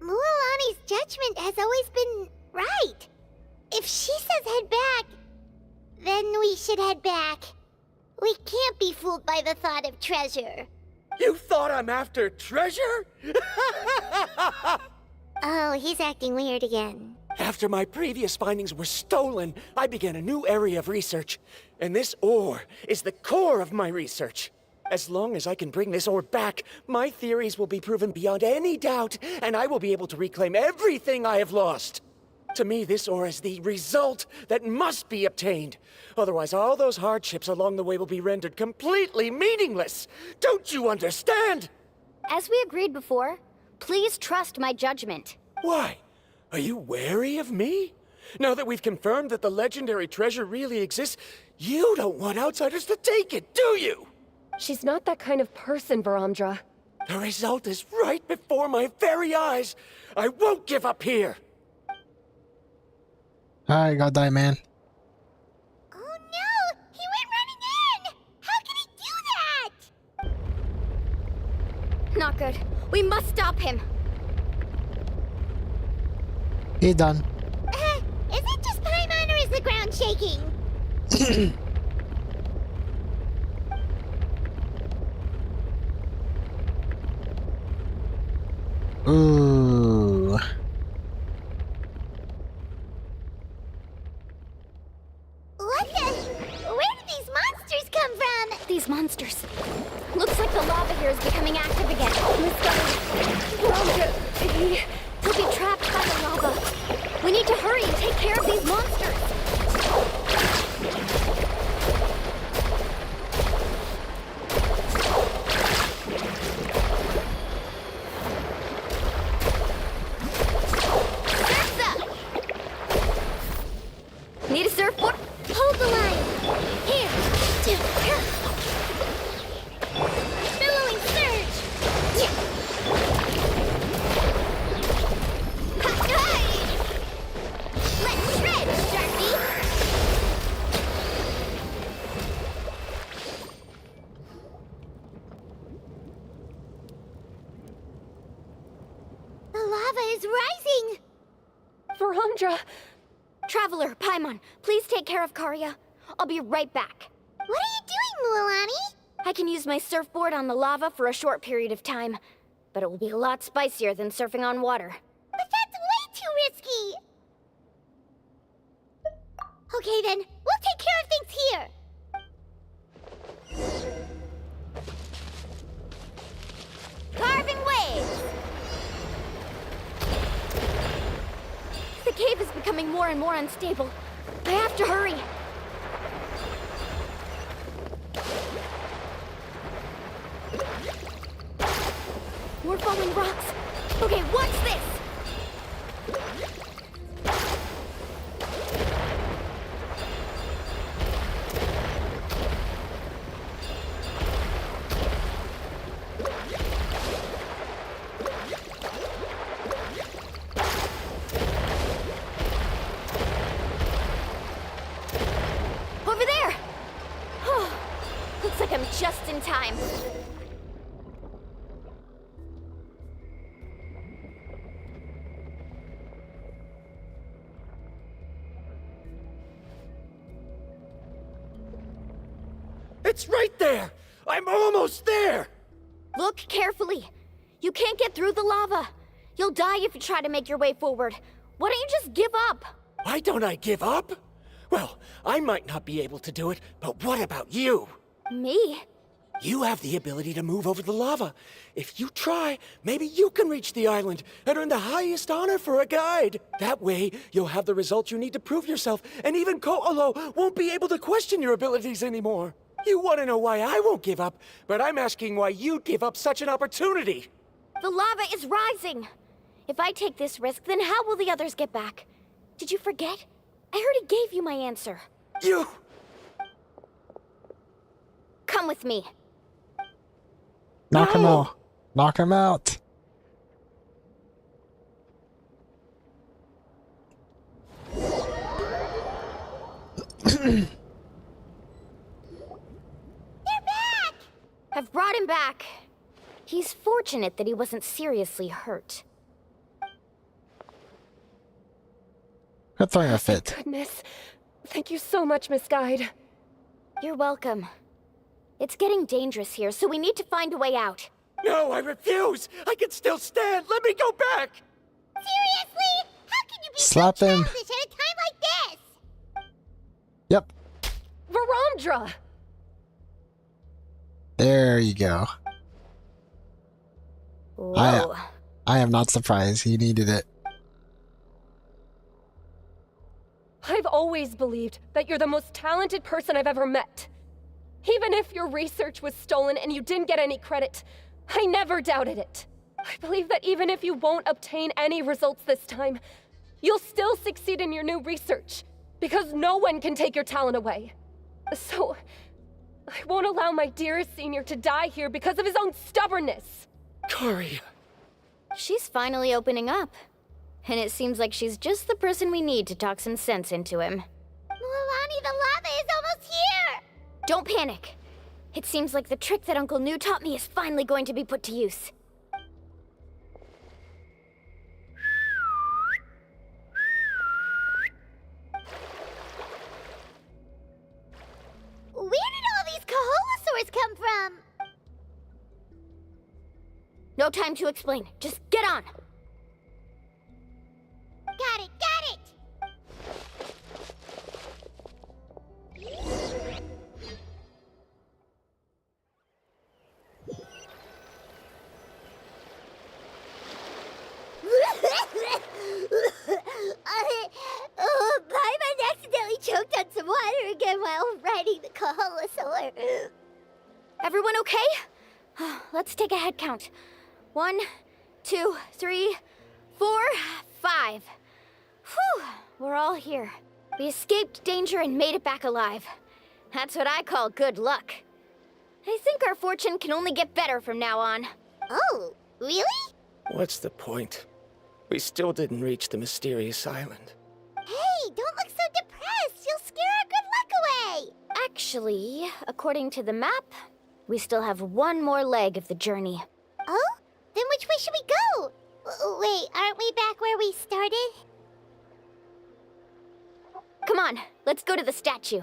Mualani's judgment has always been right. If she says head back, then we should head back. We can't be fooled by the thought of treasure. You thought I'm after treasure? Oh, he's acting weird again. After my previous findings were stolen, I began a new area of research. And this ore is the core of my research. As long as I can bring this ore back, my theories will be proven beyond any doubt, and I will be able to reclaim everything I have lost. To me, this ore is the result that must be obtained. Otherwise, all those hardships along the way will be rendered completely meaningless. Don't you understand? As we agreed before, please trust my judgment. Why? Are you wary of me? Now that we've confirmed that the legendary treasure really exists, you don't want outsiders to take it, do you? She's not that kind of person, Varamdra. The result is right before my very eyes. I won't give up here. Alright, gotta die, man. Oh no! He went running in! How can he do that? Not good. We must stop him. He's done. Is it just Paimon or is the ground shaking? Ooh. What the? Where did these monsters come from? These monsters. Looks like the lava here is becoming active again. He'll be trapped by the lava. We need to hurry and take care of these monsters. Need a surfboard? Hold the line. Here. Here. Billowing surge. Yeah. Let's shred, Sharky. The lava is rising. Varamdra! Traveler, Paimon, please take care of Karya. I'll be right back. What are you doing, Mualani? I can use my surfboard on the lava for a short period of time, but it will be a lot spicier than surfing on water. But that's way too risky. Okay then, we'll take care of things here. Carving waves! The cave is becoming more and more unstable. I have to hurry. More falling rocks. Okay, watch this! Looks like I'm just in time. It's right there! I'm almost there! Look carefully. You can't get through the lava. You'll die if you try to make your way forward. Why don't you just give up? Why don't I give up? Well, I might not be able to do it, but what about you? Me? You have the ability to move over the lava. If you try, maybe you can reach the island and earn the highest honor for a guide. That way, you'll have the results you need to prove yourself, and even Ko'olo won't be able to question your abilities anymore. You want to know why I won't give up, but I'm asking why you'd give up such an opportunity. The lava is rising. If I take this risk, then how will the others get back? Did you forget? I already gave you my answer. You... Come with me. Knock him out. Knock him out. I've brought him back. He's fortunate that he wasn't seriously hurt. I'm throwing a fit. Goodness. Thank you so much, Miss Guide. You're welcome. It's getting dangerous here, so we need to find a way out. No, I refuse! I can still stand! Let me go back! Seriously? How can you be Slap so him. childish at a time like this? Yep. Verandra! There you go. Whoa. I am not surprised. He needed it. I've always believed that you're the most talented person I've ever met. Even if your research was stolen and you didn't get any credit, I never doubted it. I believe that even if you won't obtain any results this time, you'll still succeed in your new research, because no one can take your talent away. So, I won't allow my dearest senior to die here because of his own stubbornness. Kari. She's finally opening up. And it seems like she's just the person we need to talk some sense into him. Milani, the lava is almost here! Don't panic. It seems like the trick that Uncle New taught me is finally going to be put to use. Where did all these Koholosaurs come from? No time to explain. Just get on. Got it, got it! Paimon accidentally choked on some water again while riding the Koholosaur. Everyone okay? Let's take a head count. 1, 2, 3, 4, 5. Whew, we're all here. We escaped danger and made it back alive. That's what I call good luck. I think our fortune can only get better from now on. Oh, really? What's the point? We still didn't reach the mysterious island. Hey, don't look so depressed. You'll scare our good luck away. Actually, according to the map, we still have one more leg of the journey. Oh? Then which way should we go? Wait, aren't we back where we started? Come on, let's go to the statue.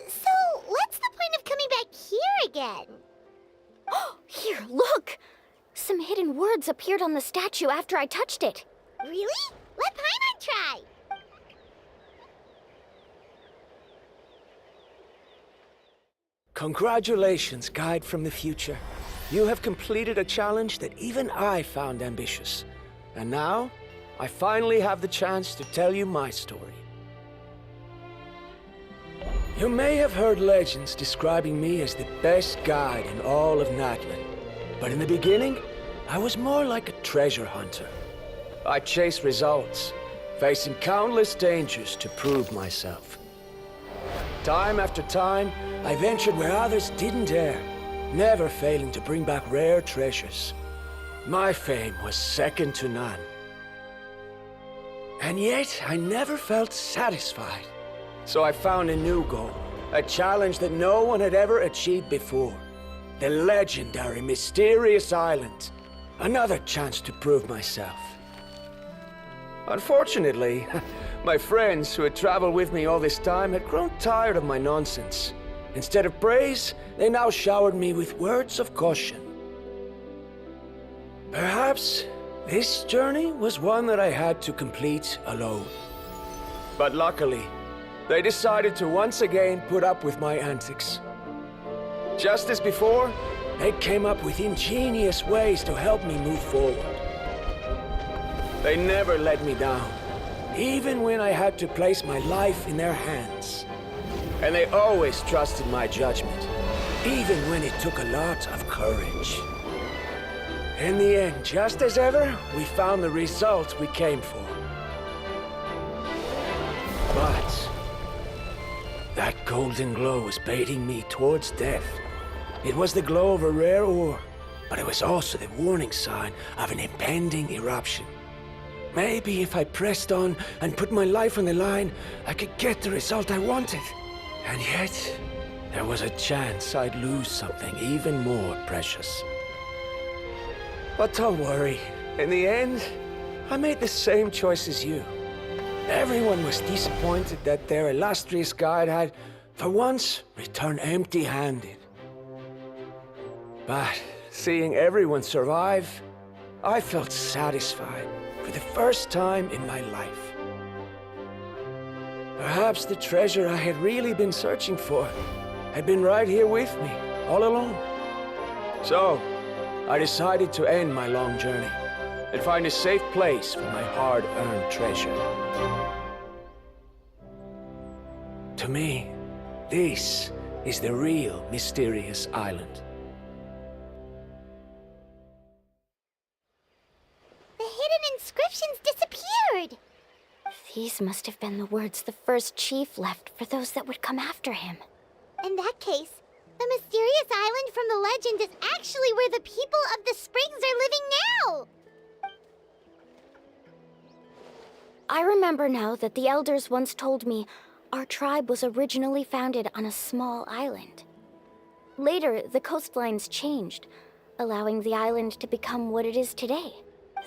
So, what's the point of coming back here again? Here, look! Some hidden words appeared on the statue after I touched it. Really? Let Paimon try! Congratulations, Guide from the Future. You have completed a challenge that even I found ambitious. And now, I finally have the chance to tell you my story. You may have heard legends describing me as the best guide in all of Natlan. But in the beginning, I was more like a treasure hunter. I chased results, facing countless dangers to prove myself. Time after time, I ventured where others didn't dare. never failing to bring back rare treasures. My fame was second to none. And yet, I never felt satisfied. So I found a new goal, a challenge that no one had ever achieved before. The legendary Mysterious Island. Another chance to prove myself. Unfortunately, my friends who had traveled with me all this time had grown tired of my nonsense. Instead of praise, they now showered me with words of caution. Perhaps this journey was one that I had to complete alone. But luckily, they decided to once again put up with my antics. Just as before, they came up with ingenious ways to help me move forward. They never let me down, even when I had to place my life in their hands. And they always trusted my judgment, even when it took a lot of courage. In the end, just as ever, we found the result we came for. But that golden glow was baiting me towards death. It was the glow of a rare ore, but it was also the warning sign of an impending eruption. Maybe if I pressed on and put my life on the line, I could get the result I wanted. And yet, there was a chance I'd lose something even more precious. But don't worry. In the end, I made the same choice as you. Everyone was disappointed that their illustrious guide had, for once, returned empty-handed. But seeing everyone survive, I felt satisfied for the first time in my life. Perhaps the treasure I had really been searching for had been right here with me, all along. So, I decided to end my long journey and find a safe place for my hard-earned treasure. To me, this is the real Mysterious Island. The hidden inscriptions disappeared! These must have been the words the first chief left for those that would come after him. In that case, the mysterious island from the legend is actually where the people of the springs are living now! I remember now that the elders once told me our tribe was originally founded on a small island. Later, the coastlines changed, allowing the island to become what it is today.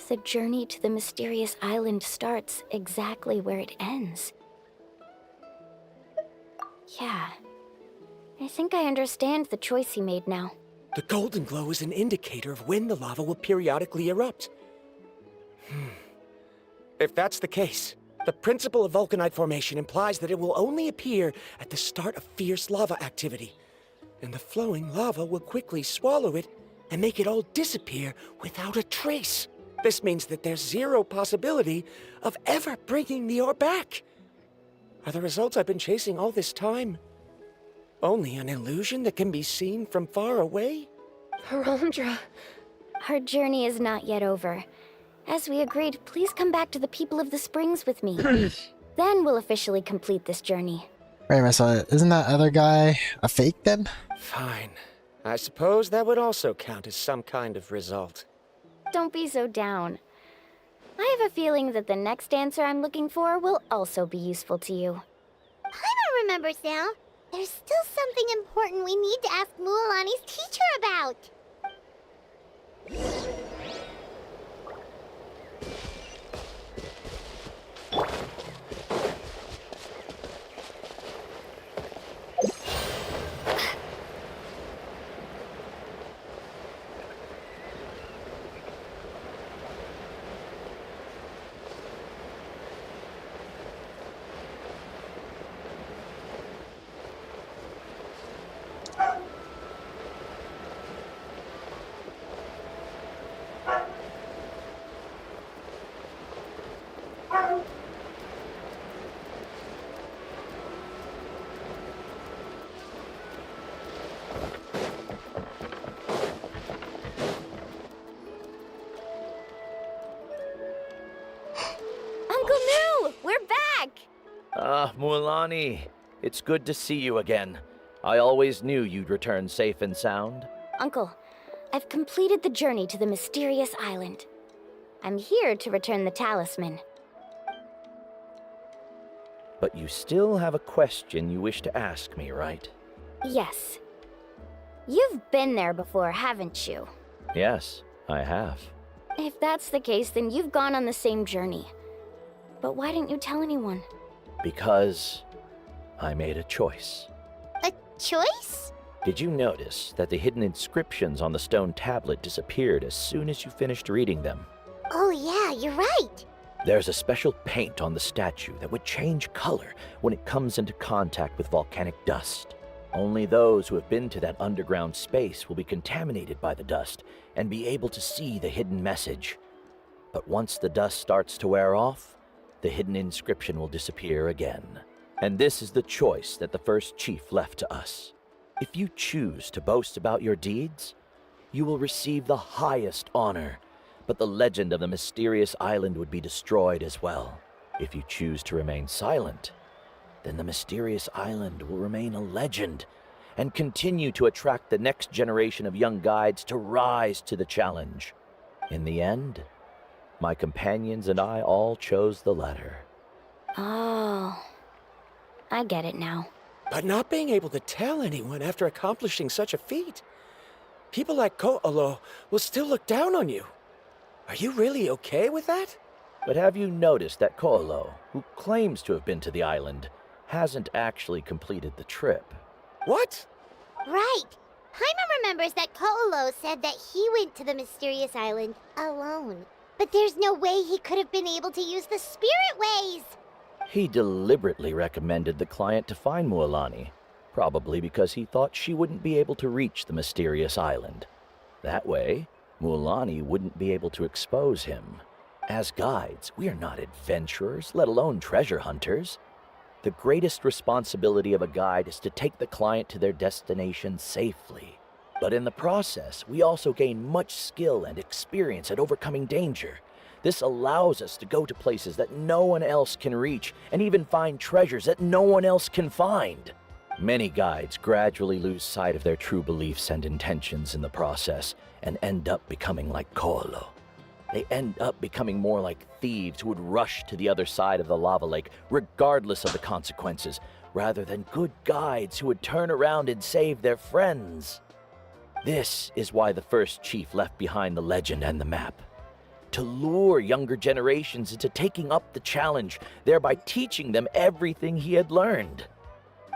The journey to the mysterious island starts exactly where it ends. Yeah. I think I understand the choice he made now. The golden glow is an indicator of when the lava will periodically erupt. If that's the case, the principle of vulcanite formation implies that it will only appear at the start of fierce lava activity. And the flowing lava will quickly swallow it and make it all disappear without a trace. This means that there's zero possibility of ever bringing the ore back. Are the results I've been chasing all this time only an illusion that can be seen from far away? Harondra. Our journey is not yet over. As we agreed, please come back to the people of the springs with me. Then we'll officially complete this journey. Wait a minute, so isn't that other guy a fake then? Fine. I suppose that would also count as some kind of result. Don't be so down. I have a feeling that the next answer I'm looking for will also be useful to you. Paimon remembers now. There's still something important we need to ask Mualani's teacher about. Mualani, it's good to see you again. I always knew you'd return safe and sound. Uncle, I've completed the journey to the mysterious island. I'm here to return the talisman. But you still have a question you wish to ask me, right? Yes. You've been there before, haven't you? Yes, I have. If that's the case, then you've gone on the same journey. But why didn't you tell anyone? Because I made a choice. A choice? Did you notice that the hidden inscriptions on the stone tablet disappeared as soon as you finished reading them? Oh yeah, you're right. There's a special paint on the statue that would change color when it comes into contact with volcanic dust. Only those who have been to that underground space will be contaminated by the dust and be able to see the hidden message. But once the dust starts to wear off, the hidden inscription will disappear again. And this is the choice that the first chief left to us. If you choose to boast about your deeds, you will receive the highest honor, but the legend of the mysterious island would be destroyed as well. If you choose to remain silent, then the mysterious island will remain a legend and continue to attract the next generation of young guides to rise to the challenge. In the end, my companions and I all chose the latter. Oh, I get it now. But not being able to tell anyone after accomplishing such a feat. People like Ko'olo will still look down on you. Are you really okay with that? But have you noticed that Ko'olo, who claims to have been to the island, hasn't actually completed the trip? What? Right. Paimon remembers that Ko'olo said that he went to the mysterious island alone. But there's no way he could have been able to use the spirit ways. He deliberately recommended the client to find Mualani, probably because he thought she wouldn't be able to reach the mysterious island. That way, Mualani wouldn't be able to expose him. As guides, we are not adventurers, let alone treasure hunters. The greatest responsibility of a guide is to take the client to their destination safely. But in the process, we also gain much skill and experience at overcoming danger. This allows us to go to places that no one else can reach and even find treasures that no one else can find. Many guides gradually lose sight of their true beliefs and intentions in the process and end up becoming like Ko'olo. They end up becoming more like thieves who would rush to the other side of the lava lake regardless of the consequences, rather than good guides who would turn around and save their friends. This is why the first chief left behind the legend and the map. To lure younger generations into taking up the challenge, thereby teaching them everything he had learned.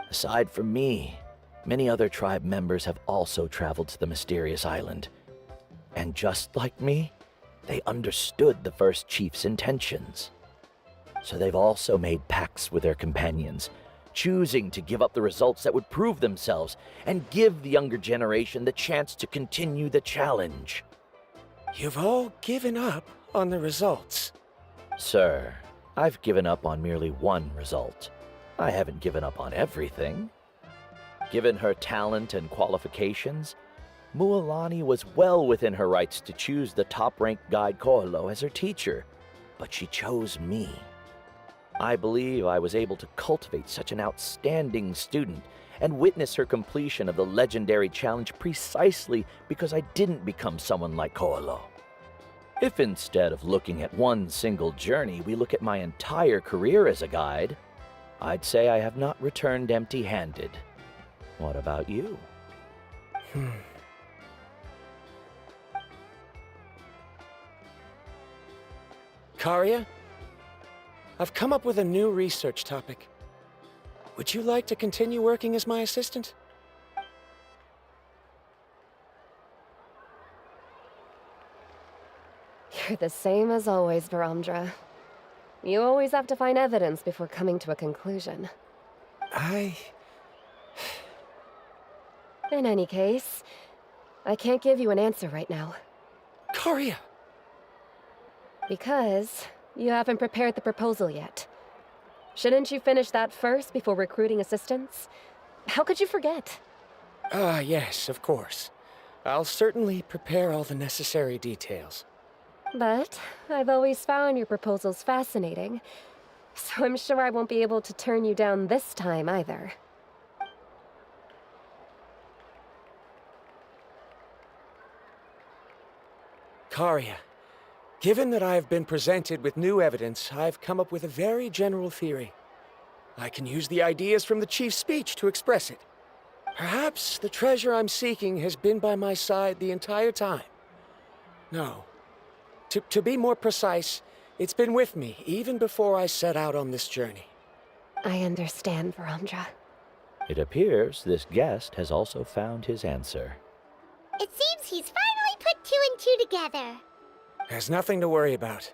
Aside from me, many other tribe members have also traveled to the mysterious island. And just like me, they understood the first chief's intentions. So they've also made pacts with their companions, choosing to give up the results that would prove themselves and give the younger generation the chance to continue the challenge. You've all given up on the results. Sir, I've given up on merely one result. I haven't given up on everything. Given her talent and qualifications, Mualani was well within her rights to choose the top-ranked guide Ko'olo as her teacher, but she chose me. I believe I was able to cultivate such an outstanding student and witness her completion of the legendary challenge precisely because I didn't become someone like Ko'olo. If instead of looking at one single journey, we look at my entire career as a guide, I'd say I have not returned empty-handed. What about you? Karia, I've come up with a new research topic. Would you like to continue working as my assistant? You're the same as always, Varamdra. You always have to find evidence before coming to a conclusion. In any case, I can't give you an answer right now. Karia! Because you haven't prepared the proposal yet. Shouldn't you finish that first before recruiting assistants? How could you forget? Yes, of course. I'll certainly prepare all the necessary details. But I've always found your proposals fascinating, so I'm sure I won't be able to turn you down this time either. Karia, given that I have been presented with new evidence, I've come up with a very general theory. I can use the ideas from the chief's speech to express it. Perhaps the treasure I'm seeking has been by my side the entire time. No. To be more precise, it's been with me even before I set out on this journey. I understand, Verandra. It appears this guest has also found his answer. It seems he's finally put two and two together. There's nothing to worry about.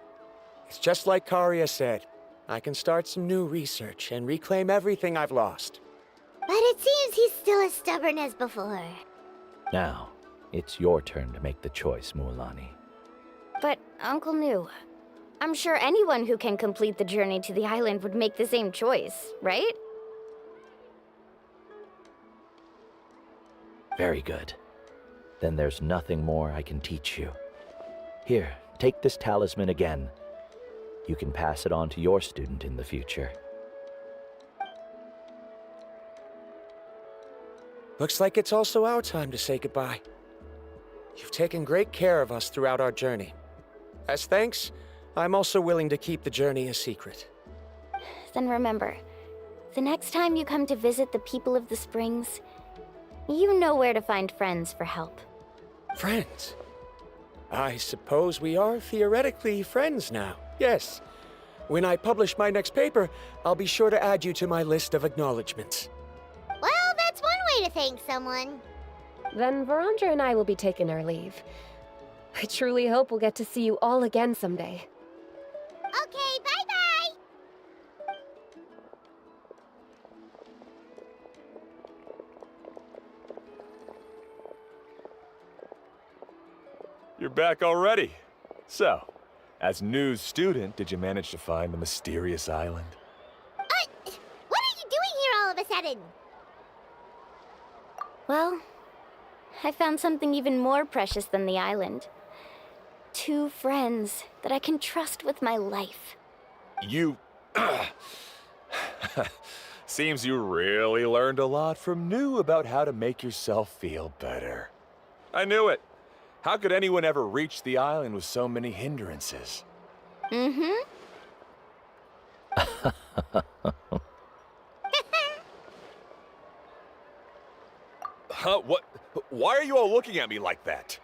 It's just like Karia said. I can start some new research and reclaim everything I've lost. But it seems he's still as stubborn as before. Now, it's your turn to make the choice, Mualani. But, Uncle Nu, I'm sure anyone who can complete the journey to the island would make the same choice, right? Very good. Then there's nothing more I can teach you. Here, take this talisman again. You can pass it on to your student in the future. Looks like it's also our time to say goodbye. You've taken great care of us throughout our journey. As thanks, I'm also willing to keep the journey a secret. Then remember, the next time you come to visit the people of the Springs, you know where to find friends for help. Friends? I suppose we are theoretically friends now. Yes. When I publish my next paper, I'll be sure to add you to my list of acknowledgements. Well, that's one way to thank someone. Then Verandra and I will be taking our leave. I truly hope we'll get to see you all again someday. Okay, bye-bye! You're back already. So, as news student, did you manage to find the mysterious island? What are you doing here all of a sudden? Well, I found something even more precious than the island. 2 friends that I can trust with my life. You... Seems you really learned a lot from New about how to make yourself feel better. I knew it. How could anyone ever reach the island with so many hindrances? Mm-hmm. Huh? What? Why are you all looking at me like that?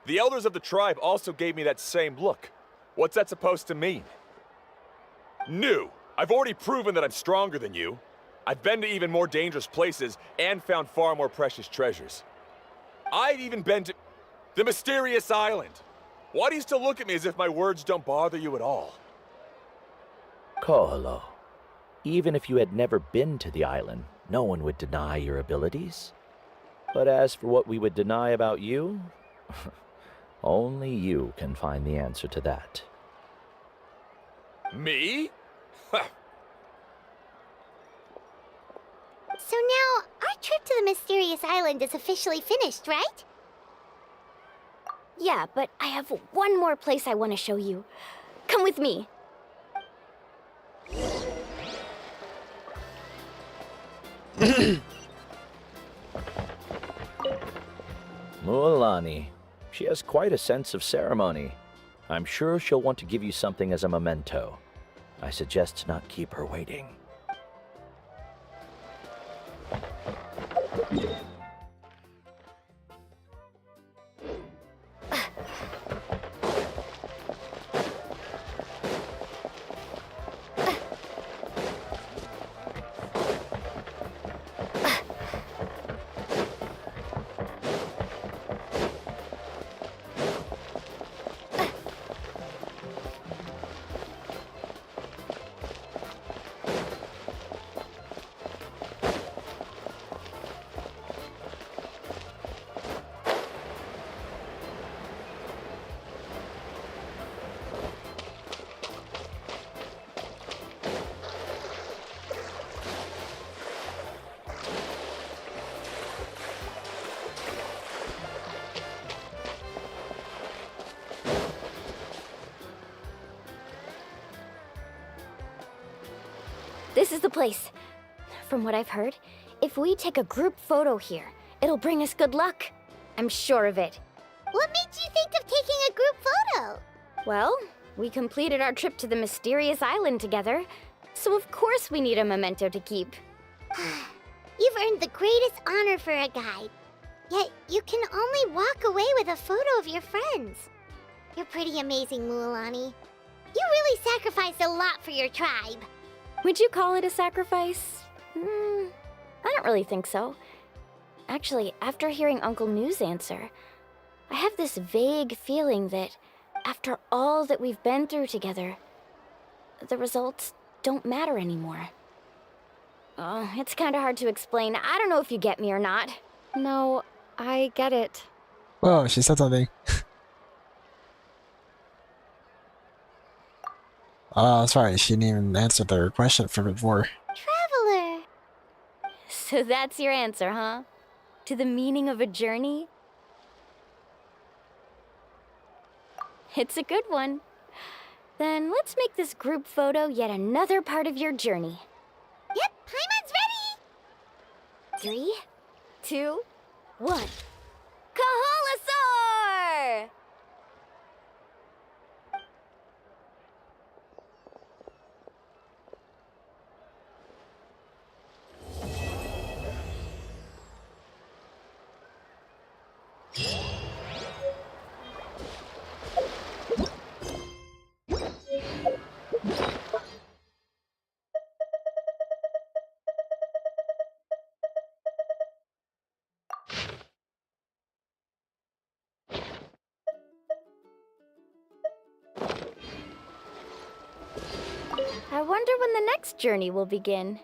The elders of the tribe also gave me that same look. What's that supposed to mean? New, I've already proven that I'm stronger than you. I've been to even more dangerous places and found far more precious treasures. I've even been to the mysterious island. Why do you still look at me as if my words don't bother you at all? Koholo, even if you had never been to the island, no one would deny your abilities. But as for what we would deny about you, only you can find the answer to that. Me? So now, our trip to the mysterious island is officially finished, right? Yeah, but I have one more place I want to show you. Come with me. Mualani. She has quite a sense of ceremony. I'm sure she'll want to give you something as a memento. I suggest not keep her waiting. This is the place. From what I've heard, if we take a group photo here, it'll bring us good luck. I'm sure of it. What made you think of taking a group photo? Well, we completed our trip to the mysterious island together, so of course we need a memento to keep. You've earned the greatest honor for a guide. Yet, you can only walk away with a photo of your friends. You're pretty amazing, Mualani. You really sacrificed a lot for your tribe. Would you call it a sacrifice? I don't really think so. Actually, after hearing Uncle New's answer, I have this vague feeling that after all that we've been through together, the results don't matter anymore. Oh, it's kind of hard to explain. I don't know if you get me or not. No, I get it. Whoa, she said something. Oh, sorry, she didn't even answer the question from before. Traveler! So that's your answer, huh? To the meaning of a journey? It's a good one. Then let's make this group photo yet another part of your journey. Yep, Paimon's ready! 3, 2, 1. Kaholasaur! I wonder when the next journey will begin.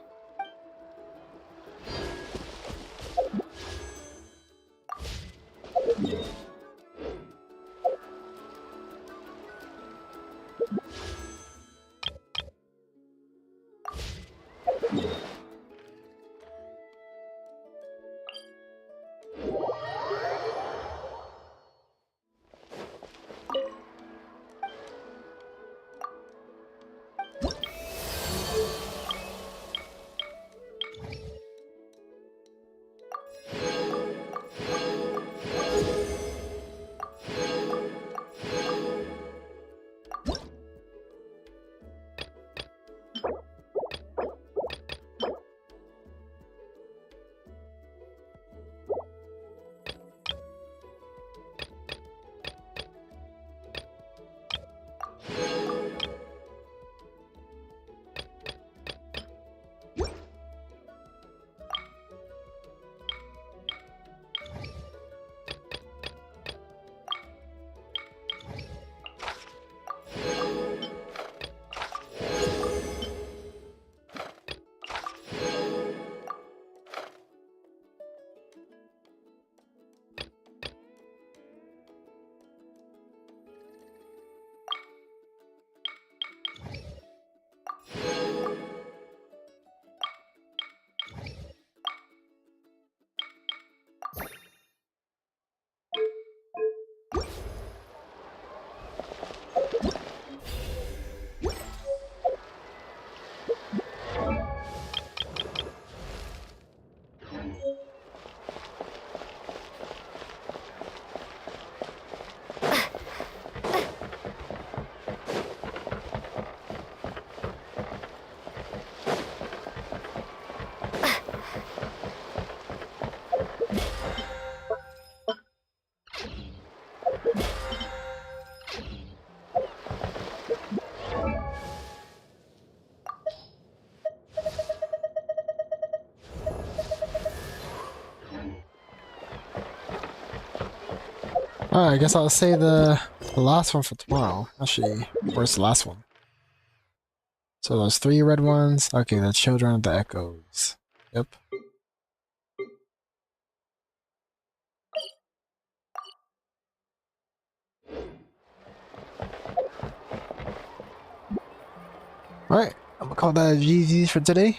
Alright, I guess I'll save the last one for tomorrow. Actually, where's the last one? So those 3 red ones. Okay, the Children of the Echoes. Yep. Alright, I'm gonna call that GG's for today.